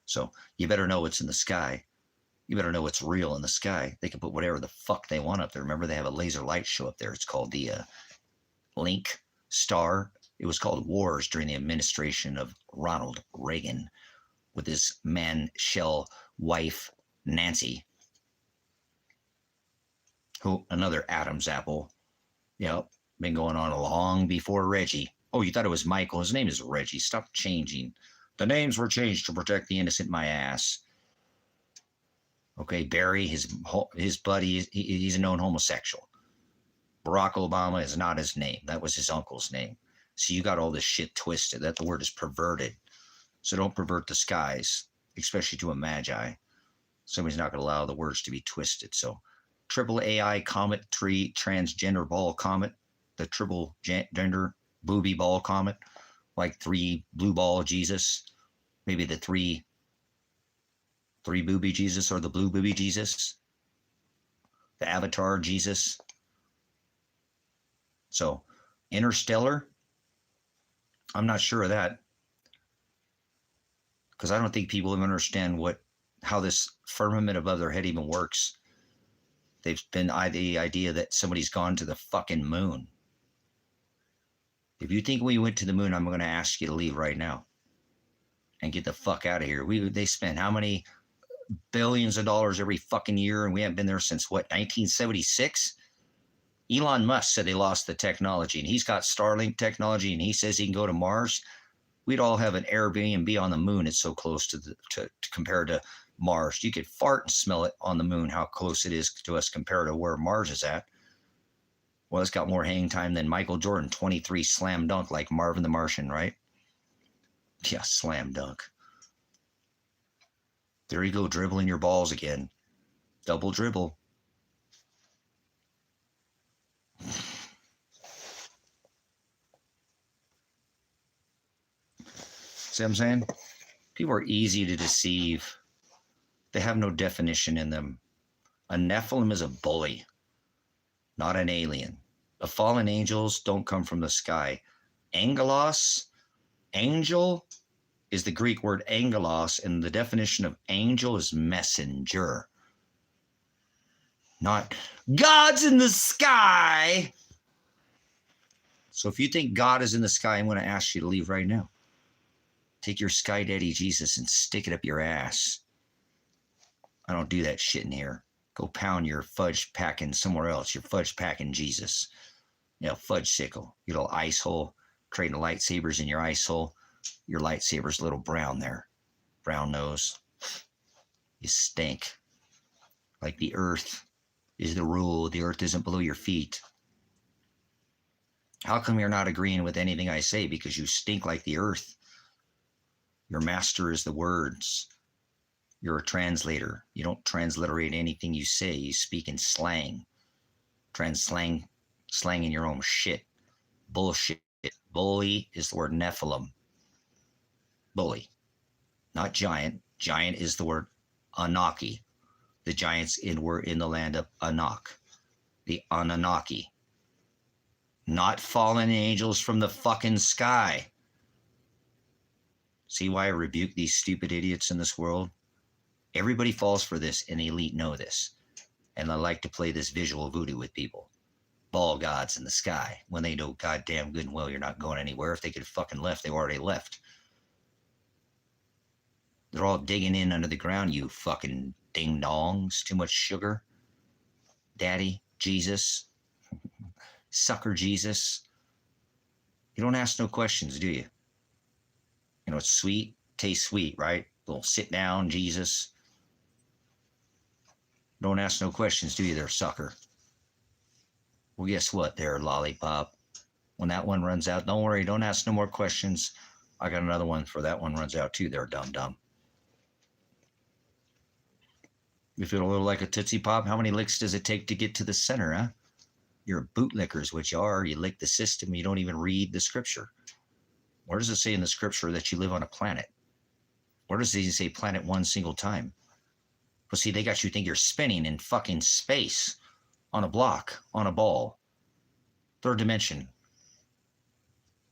So you better know what's in the sky. You better know what's real in the sky. They can put whatever the fuck they want up there. Remember, they have a laser light show up there. It's called the Link Star. It was called Wars during the administration of Ronald Reagan with his man shell wife, Nancy. Who, another Adam's apple. Yep, been going on long before Reggie. Oh, you thought it was Michael. His name is Reggie. Stop changing. The names were changed to protect the innocent, my ass. Okay, Barry, his buddy, he's a known homosexual. Barack Obama is not his name. That was his uncle's name. So you got all this shit twisted. That the word is perverted. So don't pervert the skies, especially to a magi. Somebody's not going to allow the words to be twisted. So triple AI comet tree transgender ball comet, the triple gender booby ball comet, like 3 blue ball Jesus, maybe the 3 booby Jesus or the blue booby Jesus, the avatar Jesus. So interstellar, I'm not sure of that because I don't think people even understand how this firmament above their head even works. They've been the idea that somebody's gone to the fucking moon. If you think we went to the moon, I'm going to ask you to leave right now and get the fuck out of here. They spend how many billions of dollars every fucking year, and we haven't been there since what, 1976? Elon Musk said they lost the technology, and he's got Starlink technology, and he says he can go to Mars. We'd all have an Airbnb on the moon. It's so close to compared to Mars. You could fart and smell it on the moon, how close it is to us compared to where Mars is at. Well, it's got more hang time than Michael Jordan, 23 slam dunk like Marvin the Martian, right? Yeah, slam dunk. There you go, dribbling your balls again. Double dribble. See what I'm saying? People are easy to deceive. They have no definition in them. A Nephilim is a bully, not an alien. The fallen angels don't come from the sky. Angelos, angel, is the Greek word angelos, and the definition of angel is messenger. Not God's in the sky. So if you think God is in the sky, I'm going to ask you to leave right now. Take your sky daddy Jesus and stick it up your ass. I don't do that shit in here. Go pound your fudge packing somewhere else. Your fudge packing Jesus. Fudge sickle. Your little ice hole. Trading lightsabers in your ice hole. Your lightsaber's a little brown there. Brown nose. You stink. Like the earth is the rule. The earth isn't below your feet. How come you're not agreeing with anything I say? Because you stink like the earth. Your master is the words. You're a translator. You don't transliterate anything you say. You speak in slang. Slang in your own shit. Bullshit. Bully is the word Nephilim. Bully. Not giant. Giant is the word Anunnaki. The giants were in the land of Anak. The Anunnaki. Not fallen angels from the fucking sky. See why I rebuke these stupid idiots in this world? Everybody falls for this, and the elite know this. And they like to play this visual voodoo with people. Ball gods in the sky, when they know goddamn good and well you're not going anywhere. If they could have fucking left, they already left. They're all digging in under the ground, you fucking ding-dongs. Too much sugar. Daddy, Jesus, sucker Jesus. You don't ask no questions, do you? It's sweet, tastes sweet, right? Little sit down, Jesus. Don't ask no questions, do you there, sucker? Well, guess what there, lollipop? When that one runs out, don't worry, don't ask no more questions. I got another one for that one runs out too there, dum-dum. You feel a little like a Tootsie Pop? How many licks does it take to get to the center, huh? You're a bootlicker is what you are. You lick the system. You don't even read the scripture. Where does it say in the scripture that you live on a planet? Where does it even say planet one single time? Well, see, they got you think you're spinning in fucking space on a block, on a ball. Third dimension.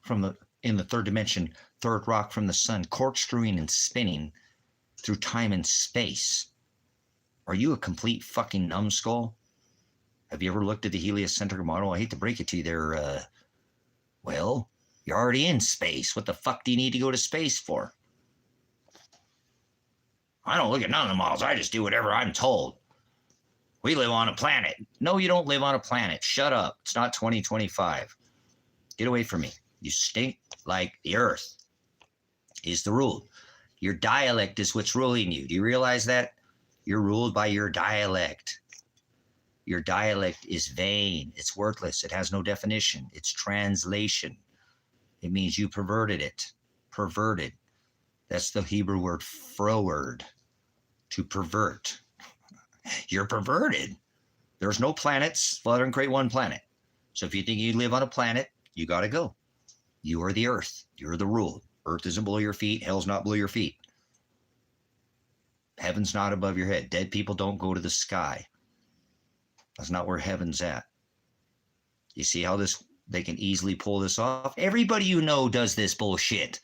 In the third dimension, third rock from the sun, corkscrewing and spinning through time and space. Are you a complete fucking numbskull? Have you ever looked at the heliocentric model? I hate to break it to you there. Well, you're already in space. What the fuck do you need to go to space for? I don't look at none of the models. I just do whatever I'm told. We live on a planet. No, you don't live on a planet. Shut up. It's not 2025. Get away from me. You stink like the earth is the rule. Your dialect is what's ruling you. Do you realize that? You're ruled by your dialect. Your dialect is vain. It's worthless. It has no definition. It's translation. It means you perverted it. Perverted. That's the Hebrew word froward. To pervert. You're perverted. There's no planets. Father and create one planet. So if you think you live on a planet, you got to go. You are the earth. You're the rule. Earth isn't below your feet. Hell's not below your feet. Heaven's not above your head. Dead people don't go to the sky. That's not where heaven's at. You see how they can easily pull this off? Everybody you know does this bullshit.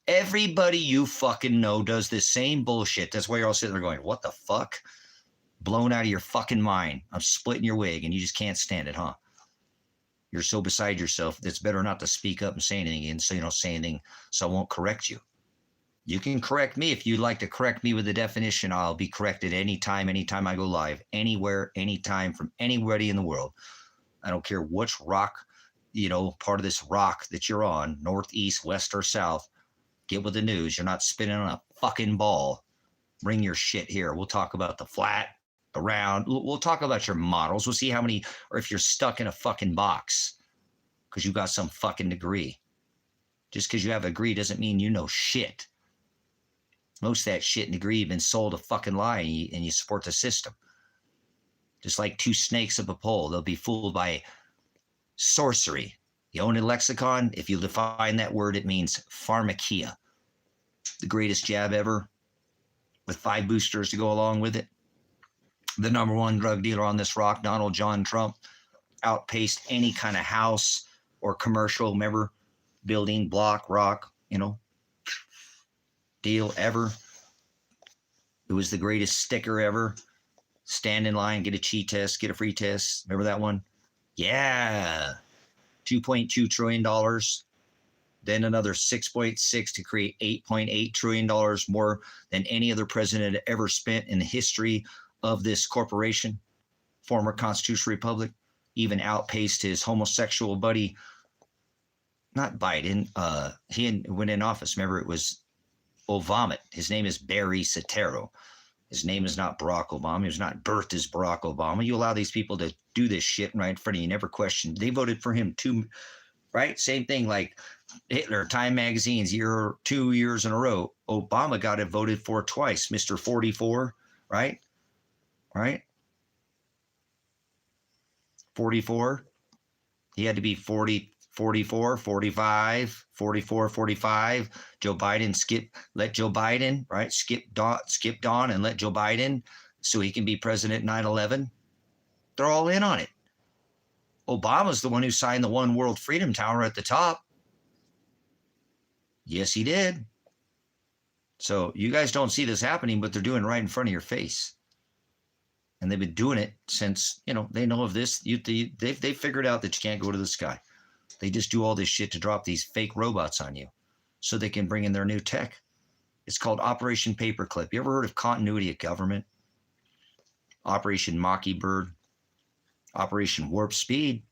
Everybody you fucking know does this same bullshit. That's why you're all sitting there going, what the fuck? Blown out of your fucking mind. I'm splitting your wig and you just can't stand it, huh? You're so beside yourself, it's better not to speak up and say anything, and so you don't say anything, so I won't correct you. You can correct me if you'd like to correct me with the definition. I'll be corrected anytime I go live, anywhere, anytime, from anybody in the world. I don't care which rock, part of this rock that you're on, north, east, west, or south. Get with the news. You're not spinning on a fucking ball. Bring your shit here. We'll talk about the flat, the round. We'll talk about your models. We'll see how many, or if you're stuck in a fucking box because you got some fucking degree. Just because you have a degree doesn't mean you know shit. Most of that shit and degree have been sold a fucking lie, and you support the system. Just like two snakes up a pole, they'll be fooled by sorcery. The Onan lexicon, if you define that word, it means pharmakia. The greatest jab ever, with 5 boosters to go along with it. The number 1 drug dealer on this rock, Donald John Trump, outpaced any kind of house or commercial, remember, building, block, rock, deal ever. It was the greatest sticker ever. Stand in line, get a cheat test, get a free test. Remember that one? Yeah. $2.2 trillion, then another 6.6 to create $8.8 trillion more than any other president had ever spent in the history of this corporation, former constitutional republic, even outpaced his homosexual buddy, not Biden. He went in office. Remember, it was Obama. His name is Barry Soetoro. His name is not Barack Obama. He was not birthed as Barack Obama. You allow these people to do this shit right in front of you, never question. They voted for him too, right? Same thing like Hitler, Time Magazine's 2 years in a row. Obama got it voted for twice, Mr. 44, right? Right? 44. He had to be 40, 44, 45, 44, 45. Joe Biden let Joe Biden, right? Skipped on and let Joe Biden so he can be president 9/11. They're all in on it. Obama's the one who signed the One World Freedom Tower at the top. Yes, he did. So you guys don't see this happening, but they're doing it right in front of your face. And they've been doing it since, they know of this. They've figured out that you can't go to the sky. They just do all this shit to drop these fake robots on you so they can bring in their new tech. It's called Operation Paperclip. You ever heard of continuity of government? Operation Mockingbird, Operation Warp Speed.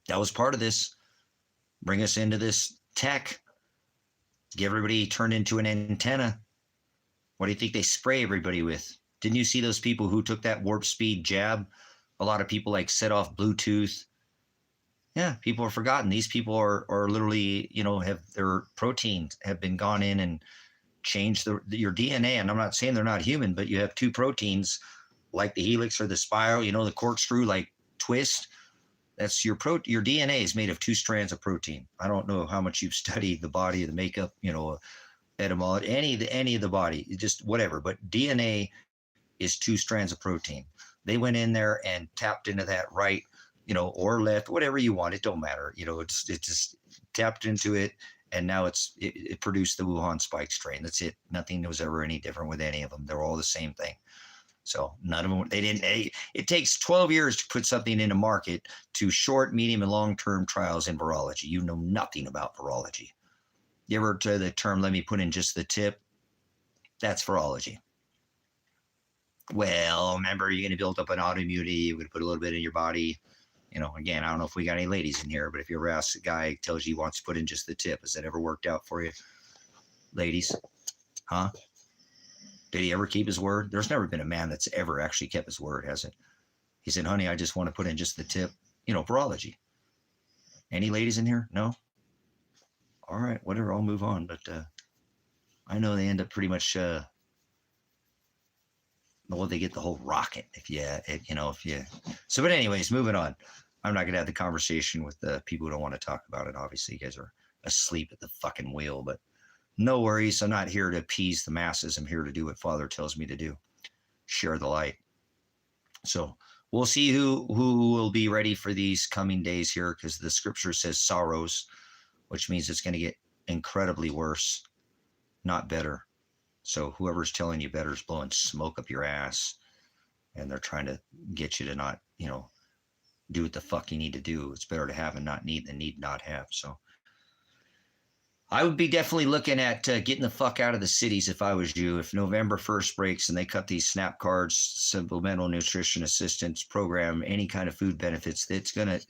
That was part of this. Bring us into this tech. Get everybody turned into an antenna. What do you think they spray everybody with? Didn't you see those people who took that warp speed jab? A lot of people set off Bluetooth. Yeah, people are forgotten. These people are literally, have their proteins have been gone in and changed your DNA. And I'm not saying they're not human, but you have two proteins like the helix or the spiral, the corkscrew, twist. That's your DNA is made of two strands of protein. I don't know how much you've studied the body, the makeup, etymology, any of the body, just whatever. But DNA is two strands of protein. They went in there and tapped into that right, or left, whatever you want. It don't matter. It just tapped into it. And now it produced the Wuhan spike strain. That's it. Nothing was ever any different with any of them. They're all the same thing. So none of them, it takes 12 years to put something into market to short, medium, and long-term trials in virology. You know nothing about virology. You ever heard the term, let me put in just the tip? That's virology. Well, remember, you're going to build up an autoimmunity. You're going to put a little bit in your body. Again, I don't know if we got any ladies in here, but if you ever ask a guy, tells you he wants to put in just the tip, has that ever worked out for you? Ladies? Huh? Did he ever keep his word? There's never been a man that's ever actually kept his word, has it? He said, honey, I just want to put in just the tip. Virology. Any ladies in here? No? All right, whatever, I'll move on. But I know they end up pretty much, they get the whole rocket so, but anyways, moving on. I'm not going to have the conversation with the people who don't want to talk about it. Obviously, you guys are asleep at the fucking wheel, but no worries. I'm not here to appease the masses. I'm here to do what Father tells me to do. Share the light. So we'll see who will be ready for these coming days here, because the scripture says sorrows, which means it's going to get incredibly worse, not better. So whoever's telling you better is blowing smoke up your ass, and they're trying to get you to not, do what the fuck you need to do. It's better to have and not need than need not have. So I would be definitely looking at getting the fuck out of the cities if I was you. If November 1st breaks and they cut these SNAP cards, supplemental nutrition assistance program, any kind of food benefits,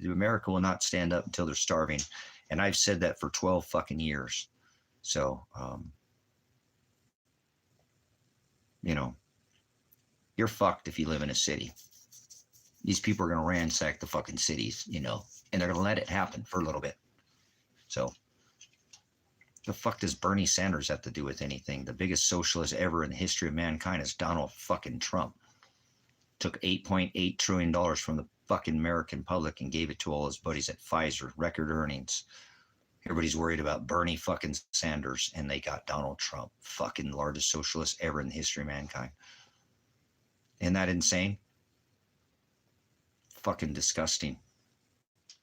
America will not stand up until they're starving. And I've said that for 12 fucking years. So, you're fucked if you live in a city. These people are going to ransack the fucking cities, and they're going to let it happen for a little bit. So the fuck does Bernie Sanders have to do with anything? The biggest socialist ever in the history of mankind is Donald fucking Trump. Took $8.8 trillion from the fucking American public and gave it to all his buddies at Pfizer. Record earnings. Everybody's worried about Bernie fucking Sanders, and they got Donald Trump, fucking largest socialist ever in the history of mankind. Isn't that insane? Fucking disgusting.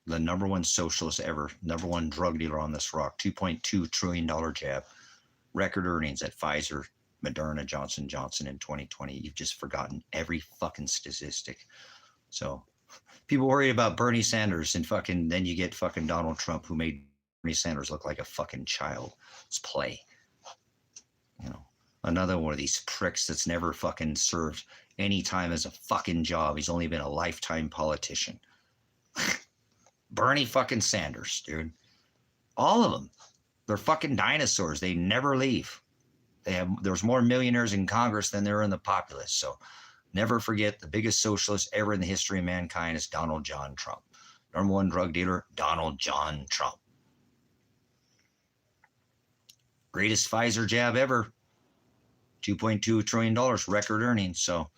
The number one socialist ever, number one drug dealer on this rock, $2.2 trillion jab, record earnings at Pfizer, Moderna, Johnson & Johnson in 2020. You've just forgotten every fucking statistic. So People worry about Bernie Sanders and fucking, then you get fucking Donald Trump, who made Bernie Sanders look like a fucking child. It's play. You know, another one of these pricks that's never fucking served any time as a fucking job. He's only been a lifetime politician. Bernie fucking Sanders, dude. All of them. They're fucking dinosaurs. They never leave. There's more millionaires in Congress than there are in the populace. So never forget, the biggest socialist ever in the history of mankind is Donald John Trump. Number one drug dealer, Donald John Trump. Greatest Pfizer jab ever. $2.2 trillion record earnings. So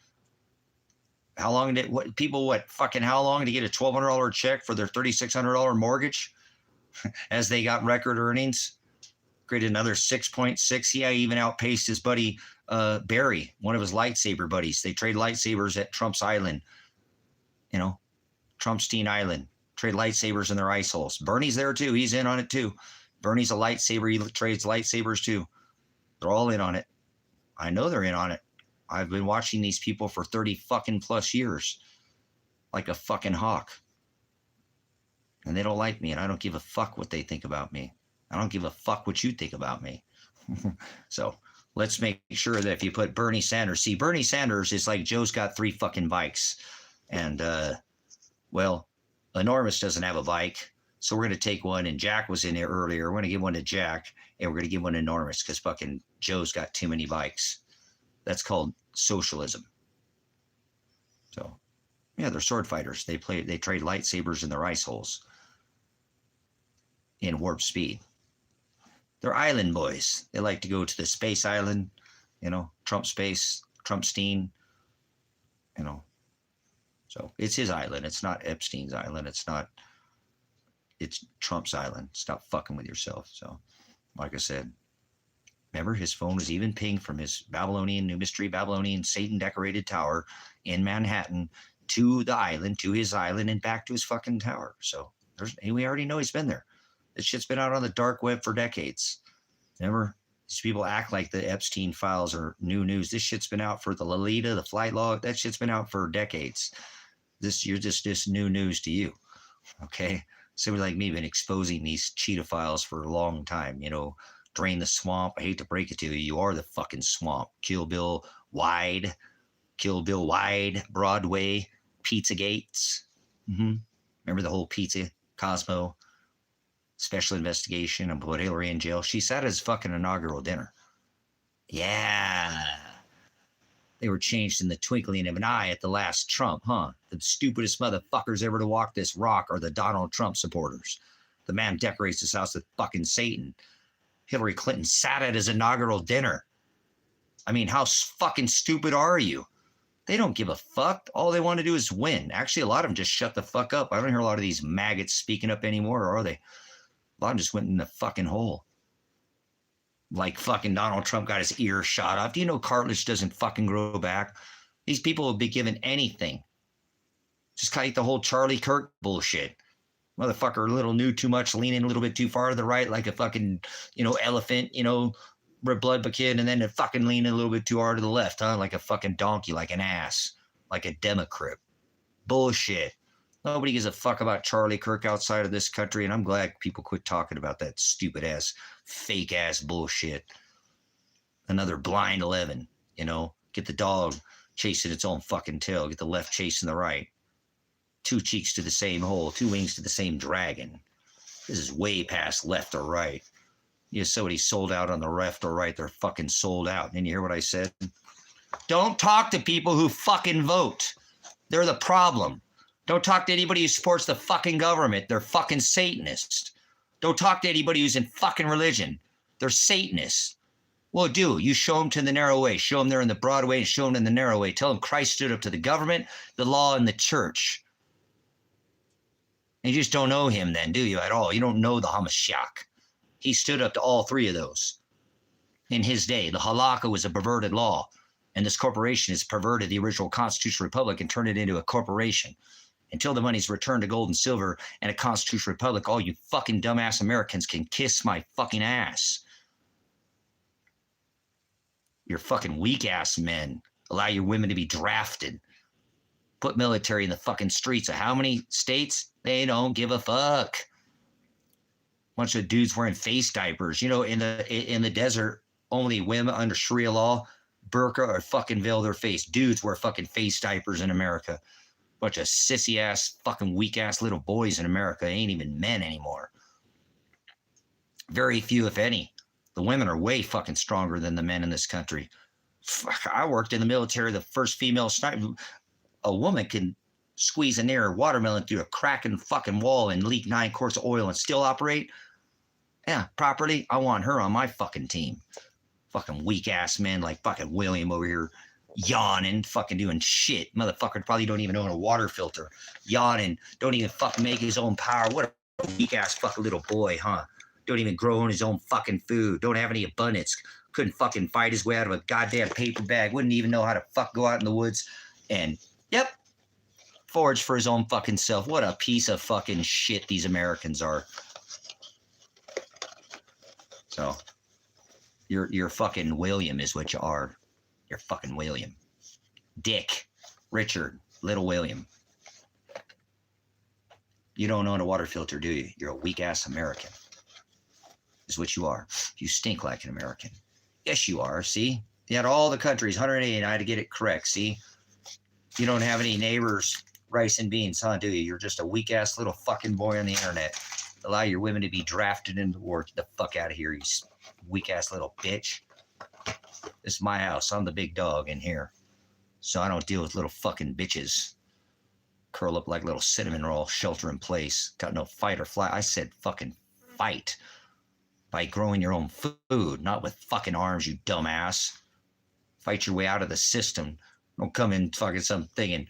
how long did how long to get a $1,200 check for their $3,600 mortgage as they got record earnings? Created another 6.6. He even outpaced his buddy Barry, one of his lightsaber buddies. They trade lightsabers at Trump's Island, you know, Trumpstein Island. Trade lightsabers in their ice holes. Bernie's there too. He's in on it too. Bernie's a lightsaber. He trades lightsabers too. They're all in on it. I know they're in on it. I've been watching these people for 30 fucking plus years like a fucking hawk. And they don't like me, and I don't give a fuck what they think about me. I don't give a fuck what you think about me. So let's make sure that if you put Bernie Sanders, see, Bernie Sanders is like Joe's got 3 fucking bikes. And, well, Enormous doesn't have a bike. So we're going to take one, and Jack was in there earlier. We're going to give one to Jack, and we're going to give one to Enormous because fucking Joe's got too many bikes. That's called socialism. So, yeah, they're sword fighters. They trade lightsabers in their ice holes in warp speed. They're island boys. They like to go to the space island, you know, Trump space, Trumpstein, you know. So it's his island. It's not Epstein's island. It's Trump's island. Stop fucking with yourself. So, like I said, remember, his phone was even pinged from his New Mystery Babylonian Satan decorated tower in Manhattan to the island, to his island, and back to his fucking tower. So we already know he's been there. This shit's been out on the dark web for decades. Remember, these people act like the Epstein files are new news. This shit's been out for the Lolita, the flight log. That shit's been out for decades. You're just new news to you. Okay? Somebody like me been exposing these cheetah files for a long time, you know. Drain the swamp. I hate to break it to you. You are the fucking swamp. Kill Bill Wide, Broadway, Pizza Gates. Remember the whole Pizza Cosmo special investigation and put Hillary in jail? She sat at his fucking inaugural dinner. Yeah. They were changed in the twinkling of an eye at the last Trump, huh? The stupidest motherfuckers ever to walk this rock are the Donald Trump supporters. The man decorates his house with fucking Satan. Hillary Clinton sat at his inaugural dinner. I mean, how fucking stupid are you? They don't give a fuck. All they want to do is win. Actually, a lot of them just shut the fuck up. I don't hear a lot of these maggots speaking up anymore, are they? A lot of them just went in the fucking hole. Like fucking Donald Trump got his ear shot off. Do you know cartilage doesn't fucking grow back? These people will be given anything. Just kind of like the whole Charlie Kirk bullshit. Motherfucker, a little knew too much, leaning a little bit too far to the right, like a fucking, elephant, red blood kid, and then fucking leaning a little bit too hard to the left, huh? Like a fucking donkey, like an ass, like a Democrat. Bullshit. Nobody gives a fuck about Charlie Kirk outside of this country, and I'm glad people quit talking about that stupid ass, fake ass bullshit. Another blind 11, get the dog chasing its own fucking tail, get the left chasing the right. 2 cheeks to the same hole, 2 wings to the same dragon. This is way past left or right. Somebody sold out on the left or right, they're fucking sold out. Didn't you hear what I said? Don't talk to people who fucking vote. They're the problem. Don't talk to anybody who supports the fucking government. They're fucking Satanists. Don't talk to anybody who's in fucking religion. They're Satanists. Well, you show them to the narrow way. Show them they're in the broad way and show them in the narrow way. Tell them Christ stood up to the government, the law, and the church. And you just don't know him then, do you, at all? You don't know the Hamashiach. He stood up to all 3 of those. In his day, the halakha was a perverted law, and this corporation has perverted the original constitutional republic and turned it into a corporation. Until the money's returned to gold and silver and a constitutional republic, all you fucking dumbass Americans can kiss my fucking ass. You're fucking weak-ass men. Allow your women to be drafted. Put military in the fucking streets of how many states? They don't give a fuck. Bunch of dudes wearing face diapers. You know, in the desert, only women under Sharia law, burqa or fucking veil their face. Dudes wear fucking face diapers in America. Bunch of sissy ass, fucking weak ass little boys in America. They ain't even men anymore. Very few, if any. The women are way fucking stronger than the men in this country. Fuck, I worked in the military. The first female sniper. A woman can squeeze a near watermelon through a crack in the fucking wall and leak 9 quarts of oil and still operate. Yeah, properly. I want her on my fucking team. Fucking weak ass men like fucking William over here yawning, fucking doing shit. Motherfucker probably don't even own a water filter. Yawning, don't even fucking make his own power. What a weak ass fucking little boy, huh? Don't even grow on his own fucking food. Don't have any abundance. Couldn't fucking fight his way out of a goddamn paper bag. Wouldn't even know how to fuck go out in the woods and, yep, forage for his own fucking self. What a piece of fucking shit these Americans are. So, you're fucking William is what you are. You're fucking William. Dick, Richard, little William. You don't own a water filter, do you? You're a weak-ass American. Is what you are. You stink like an American. Yes, you are, see? You had all the countries, 180, and I had to get it correct, see? You don't have any neighbors, rice and beans, huh, do you? You're just a weak-ass little fucking boy on the internet. Allow your women to be drafted into war. Get the fuck out of here, you weak-ass little bitch. This is my house. I'm the big dog in here. So I don't deal with little fucking bitches. Curl up like little cinnamon roll, shelter in place. Got no fight or flight. I said fucking fight. By growing your own food, not with fucking arms, you dumbass. Fight your way out of the system. Don't come in fucking some thinking,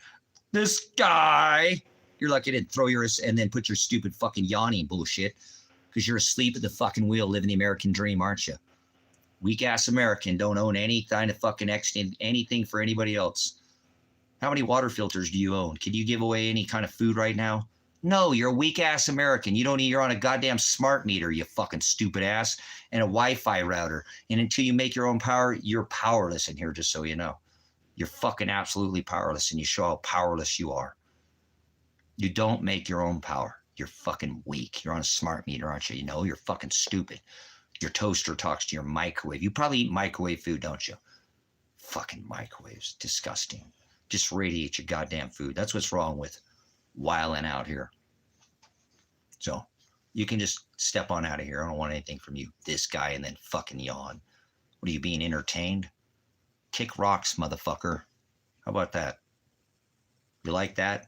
this guy. You're lucky to throw yours and then put your stupid fucking yawning bullshit because you're asleep at the fucking wheel living the American dream, aren't you? Weak ass American, don't own any kind of fucking anything for anybody else. How many water filters do you own? Can you give away any kind of food right now? No, you're a weak ass American. You don't need, you're on a goddamn smart meter, you fucking stupid ass, and a Wi-Fi router. And until you make your own power, you're powerless in here, just so you know. You're fucking absolutely powerless, and you show how powerless you are. You don't make your own power. You're fucking weak. You're on a smart meter, aren't you? You know, you're fucking stupid. Your toaster talks to your microwave. You probably eat microwave food, don't you? Fucking microwaves. Disgusting. Just radiate your goddamn food. That's what's wrong with wilding out here. So you can just step on out of here. I don't want anything from you, this guy, and then fucking yawn. What are you, being entertained? Kick rocks, motherfucker. How about that? You like that?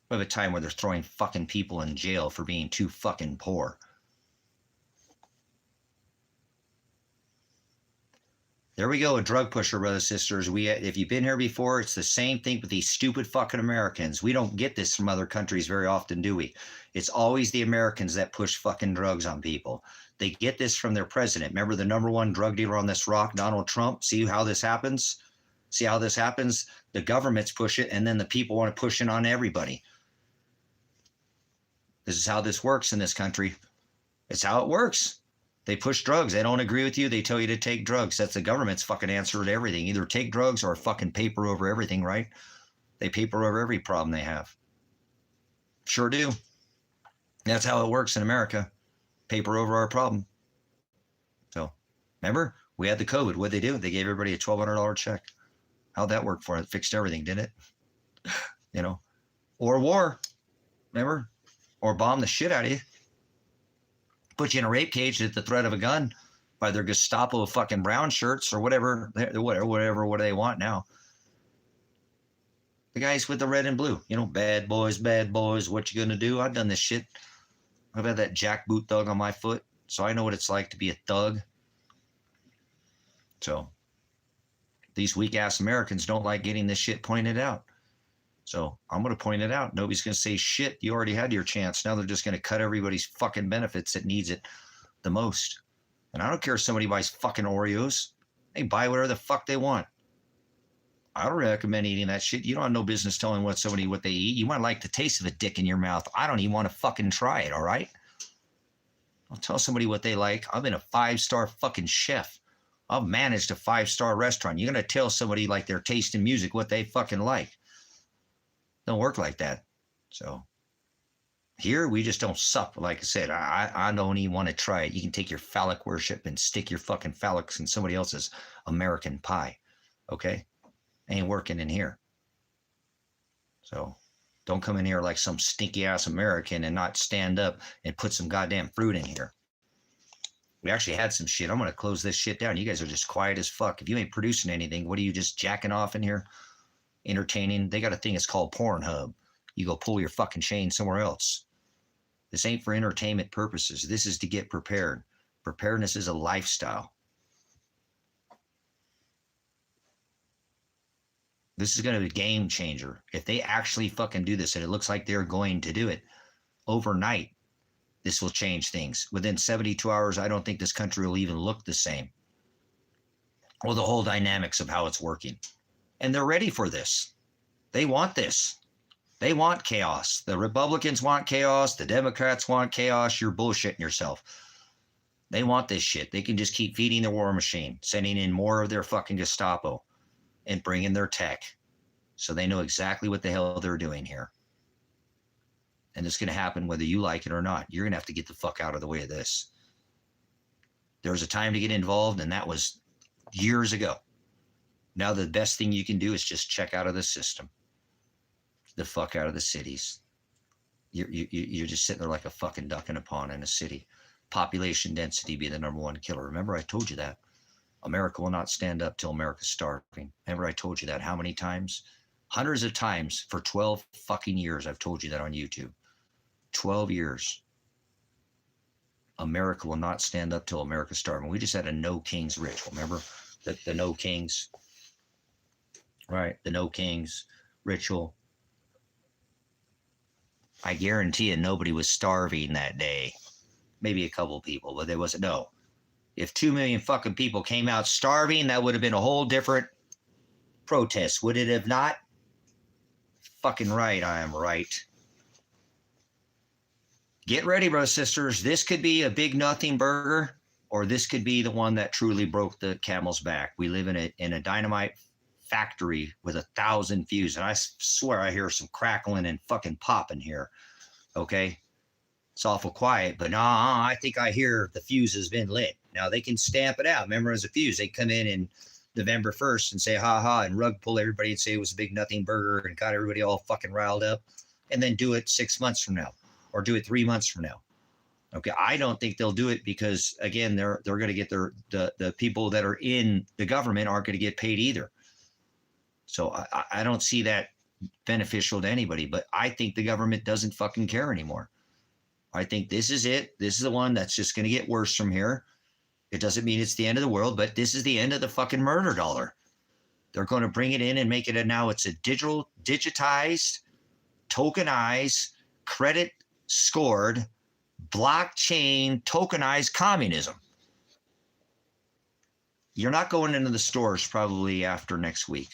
We have a time where they're throwing fucking people in jail for being too fucking poor. There we go, a drug pusher, brothers and sisters. If you've been here before, it's the same thing with these stupid fucking Americans. We don't get this from other countries very often, do we? It's always the Americans that push fucking drugs on people. They get this from their president. Remember the #1 drug dealer on this rock, Donald Trump? See how this happens? See how this happens? The governments push it, and then the people want to push it on everybody. This is how this works in this country. It's how it works. They push drugs. They don't agree with you. They tell you to take drugs. That's the government's fucking answer to everything. Either take drugs or fucking paper over everything, right? They paper over every problem they have. Sure do. That's how it works in America. Paper over our problem. So, remember? We had the COVID. What'd they do? They gave everybody a $1,200 check. How'd that work for it? It fixed everything, didn't it? You know? Or war. Remember? Or bomb the shit out of you. Put you in a rape cage at the threat of a gun by their Gestapo fucking brown shirts or whatever what do they want now? The guys with the red and blue, you know, bad boys, what you gonna do? I've done this shit. I've had that jackboot thug on my foot, so I know what it's like to be a thug. So these weak ass Americans don't like getting this shit pointed out. So I'm going to point it out. Nobody's going to say shit. You already had your chance. Now they're just going to cut everybody's fucking benefits that needs it the most. And I don't care if somebody buys fucking Oreos. They buy whatever the fuck they want. I don't recommend eating that shit. You don't have no business telling what they eat. You might like the taste of a dick in your mouth. I don't even want to fucking try it, all right? I'll tell somebody what they like. I've been a 5-star fucking chef. I've managed a 5-star restaurant. You're going to tell somebody like they're tasting music what they fucking like. Don't work like that. So here we just don't suck. Like I said, I don't even want to try it. You can take your phallic worship and stick your fucking phallics in somebody else's American pie. Okay? Ain't working in here. So don't come in here like some stinky ass American and not stand up and put some goddamn fruit in here. We actually had some shit. I'm going to close this shit down. You guys are just quiet as fuck. If you ain't producing anything, what are you just jacking off in here? Entertaining? They got a thing, it's called Pornhub. You go pull your fucking chain somewhere else. This ain't for entertainment purposes. This is to get prepared. Preparedness is a lifestyle. This is going to be a game changer. If they actually fucking do this, and it looks like they're going to do it overnight, this will change things. Within 72 hours, I don't think this country will even look the same. Or the whole dynamics of how it's working. And they're ready for this. They want this. They want chaos. The Republicans want chaos. The Democrats want chaos. You're bullshitting yourself. They want this shit. They can just keep feeding the war machine, sending in more of their fucking Gestapo and bringing their tech. So they know exactly what the hell they're doing here. And it's going to happen whether you like it or not. You're going to have to get the fuck out of the way of this. There was a time to get involved, and that was years ago. Now the best thing you can do is just check out of the system. The fuck out of the cities. You're just sitting there like a fucking duck in a pond in a city. Population density be the number one killer. Remember I told you that. America will not stand up till America's starving. Remember I told you that how many times? Hundreds of times for 12 fucking years. I've told you that on YouTube. 12 years. America will not stand up till America's starving. We just had a no kings ritual. Remember the no kings? Right. The no kings ritual. I guarantee you nobody was starving that day. Maybe a couple people, but there wasn't. No. If 2 million fucking people came out starving, that would have been a whole different protest. Would it have not? Fucking right, I am right. Get ready, brothers and sisters. This could be a big nothing burger, or this could be the one that truly broke the camel's back. We live in a dynamite factory with 1,000 fuses, and I swear I hear some crackling and fucking popping here. Okay? It's awful quiet, but I think I hear the fuse has been lit. Now they can stamp it out. Remember, as a fuse, they come in November 1st and say, ha ha, and rug pull everybody and say it was a big nothing burger and got everybody all fucking riled up, and then do it 6 months from now or do it 3 months from now. Okay, I don't think they'll do it because, again, they're going to get the people that are in the government aren't going to get paid either. So I don't see that beneficial to anybody, but I think the government doesn't fucking care anymore. I think this is it. This is the one that's just going to get worse from here. It doesn't mean it's the end of the world, but this is the end of the fucking murder dollar. They're going to bring it in and make it now it's a digitized, tokenized, credit scored, blockchain, tokenized communism. You're not going into the stores probably after next week.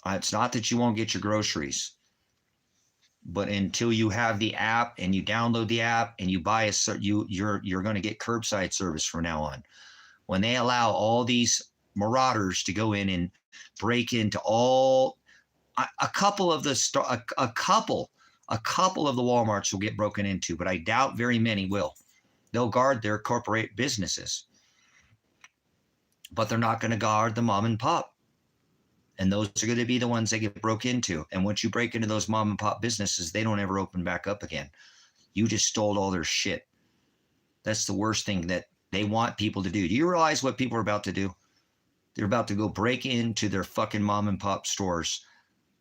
It's not that you won't get your groceries. But until you have the app and you download the app and you buy you're going to get curbside service from now on. When they allow all these marauders to go in and break into a couple of the Walmarts will get broken into, but I doubt very many will. They'll guard their corporate businesses, but they're not going to guard the mom and pop. And those are going to be the ones that get broke into. And once you break into those mom and pop businesses, they don't ever open back up again. You just stole all their shit. That's the worst thing that they want people to do. Do you realize what people are about to do? They're about to go break into their fucking mom and pop stores,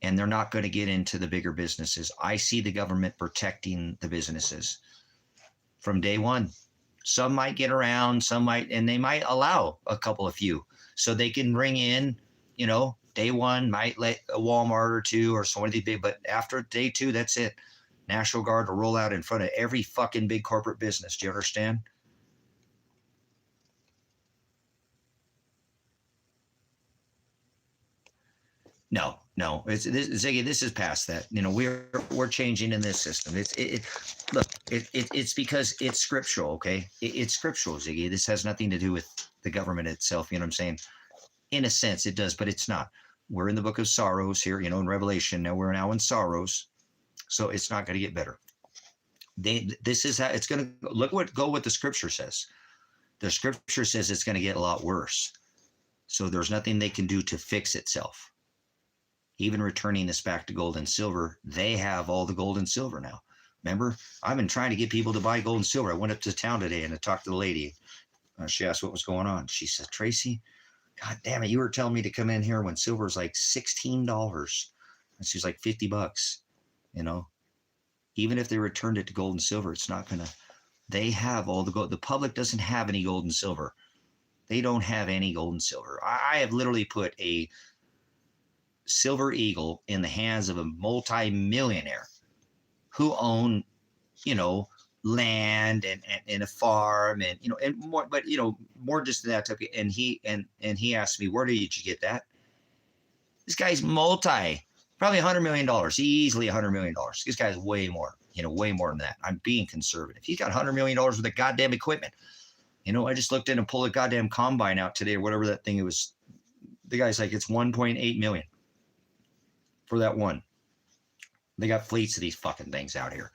and they're not going to get into the bigger businesses. I see the government protecting the businesses from day one. Some might get around, some might, and they might allow a couple of few so they can bring in, day one might let a Walmart or two or somebody big, but after day two, that's it. National Guard will roll out in front of every fucking big corporate business. Do you understand? No. Ziggy, this is past that. We're changing in this system. It's because it's scriptural. Okay, it's scriptural, Ziggy. This has nothing to do with the government itself. You know what I'm saying? In a sense, it does, but it's not. we're in the book of sorrows here, in Revelation. Now we're now in sorrows. So it's not going to get better. This is how it's going to look. What the scripture says. The scripture says it's going to get a lot worse. So there's nothing they can do to fix itself. Even returning this back to gold and silver, they have all the gold and silver now. Remember, I've been trying to get people to buy gold and silver. I went up to town today and I talked to the lady. She asked what was going on. She said, Tracy, God damn it, you were telling me to come in here when silver is like $16. And she's like $50, Even if they returned it to gold and silver, it's not going to. They have all the gold. The public doesn't have any gold and silver. They don't have any gold and silver. I have literally put a silver eagle in the hands of a multi-millionaire who own, land and a farm and more, but more just that type of, and he asked me, where did you get that? This guy's probably $100 million, easily $100 million. This guy's way more, way more than that. I'm being conservative. He's got $100 million worth of goddamn equipment. I just looked in and pulled a goddamn combine out today or whatever that thing it was. The guy's like, it's 1.8 million for that one. They got fleets of these fucking things out here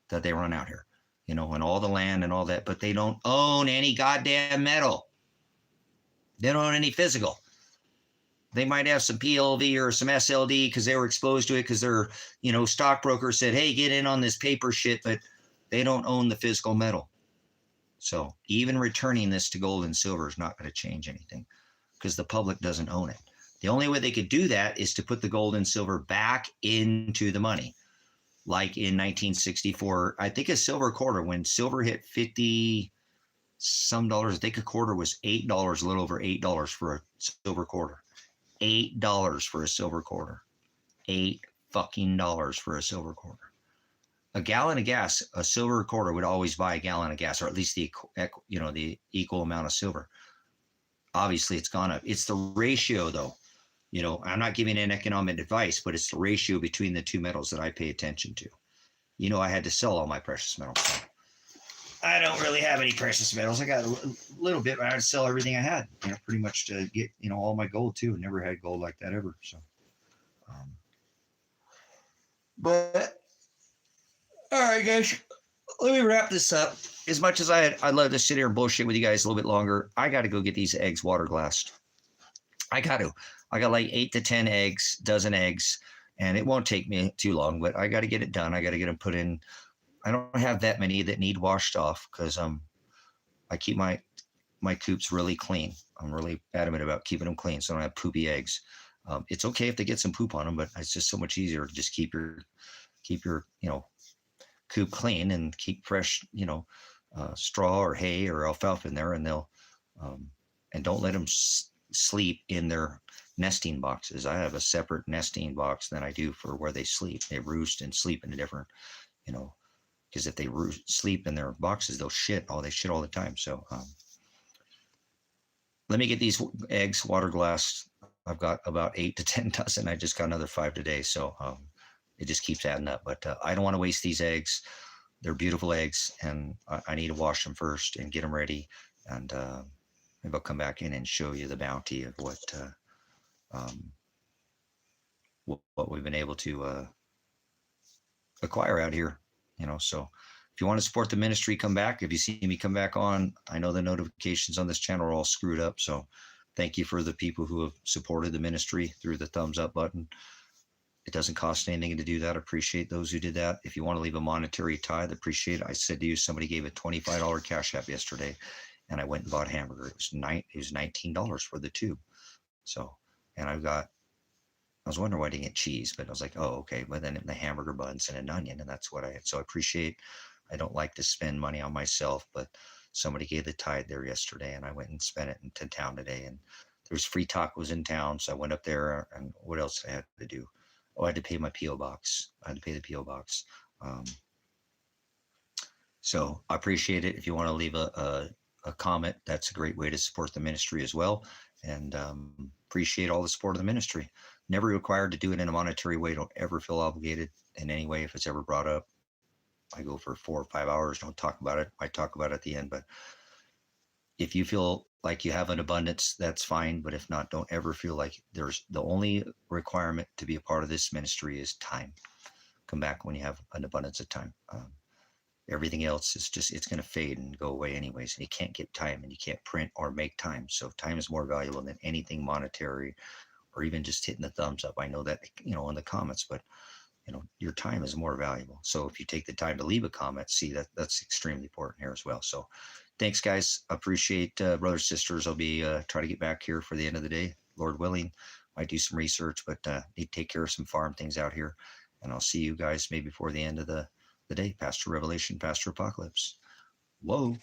that they run out here, and all the land and all that, but they don't own any goddamn metal. They don't own any physical. They might have some PLV or some SLD because they were exposed to it because their, stockbroker said, hey, get in on this paper shit, but they don't own the physical metal. So even returning this to gold and silver is not going to change anything because the public doesn't own it. The only way they could do that is to put the gold and silver back into the money. Like in 1964, I think a silver quarter, when silver hit 50 some dollars, I think a quarter was $8, a little over $8 for a silver quarter. $8 for a silver quarter. $8 fucking dollars for a silver quarter. A gallon of gas, a silver quarter would always buy a gallon of gas, or at least the equal amount of silver. Obviously, it's gone up. It's the ratio, though. I'm not giving an economic advice, but it's the ratio between the two metals that I pay attention to. I had to sell all my precious metals. So I don't really have any precious metals. I got a little bit, but I had to sell everything I had, pretty much to get, all my gold too. Never had gold like that ever. So, but all right, guys, let me wrap this up. As much as I'd love to sit here and bullshit with you guys a little bit longer, I got to go get these eggs water glassed. I got like 8 to 10 eggs, dozen eggs, and it won't take me too long, but I got to get it done. I got to get them put in. I don't have that many that need washed off because I keep my coops really clean. I'm really adamant about keeping them clean so I don't have poopy eggs. It's okay if they get some poop on them, but it's just so much easier to just keep your coop clean and keep fresh, straw or hay or alfalfa in there, and they'll and don't let them sleep in their nesting boxes. I have a separate nesting box than I do for where they sleep. They roost and sleep in a different, because if they sleep in their boxes, they'll shit. They shit all the time. So let me get these eggs water glassed. I've got about 8 to 10 dozen. I just got another 5 today. So it just keeps adding up. But I don't want to waste these eggs. They're beautiful eggs, and I need to wash them first and get them ready. And maybe I'll come back in and show you the bounty of what we've been able to acquire out here. So if you want to support the ministry, come back. If you see me come back on, I know the notifications on this channel are all screwed up. So thank you for the people who have supported the ministry through the thumbs up button. It doesn't cost anything to do that. I appreciate those who did that. If you want to leave a monetary tithe, appreciate it. I said to you, somebody gave a $25 cash app yesterday, and I went and bought a hamburger. It was $19 for the two. So, and I was wondering why I didn't get cheese, but I was like, oh, okay. But then the hamburger buns and an onion, and that's what I had. So I appreciate. I don't like to spend money on myself, but somebody gave the tithe there yesterday, and I went and spent it into town today. And there was free tacos in town, so I went up there. And what else did I have to do? Oh, I had to pay my P.O. box. I had to pay the P.O. box. So I appreciate it. If you want to leave a comment, that's a great way to support the ministry as well. And appreciate all the support of the ministry. Never required to do it in a monetary way. Don't ever feel obligated in any way if it's ever brought up. I go for 4 or 5 hours. Don't talk about it. I talk about it at the end, but if you feel like you have an abundance, that's fine. But if not, don't ever feel like there's the only requirement to be a part of this ministry is time. Come back when you have an abundance of time. Everything else is just, it's going to fade and go away anyways. And you can't get time, and you can't print or make time. So time is more valuable than anything monetary or even just hitting the thumbs up. I know that, in the comments, but your time is more valuable. So if you take the time to leave a comment, see that's extremely important here as well. So thanks, guys. Appreciate brothers, sisters. I'll be try to get back here for the end of the day, Lord willing. Might do some research, but need to take care of some farm things out here. And I'll see you guys maybe before the end of the day. Pastor Revelation, Pastor Apocalypse. Whoa.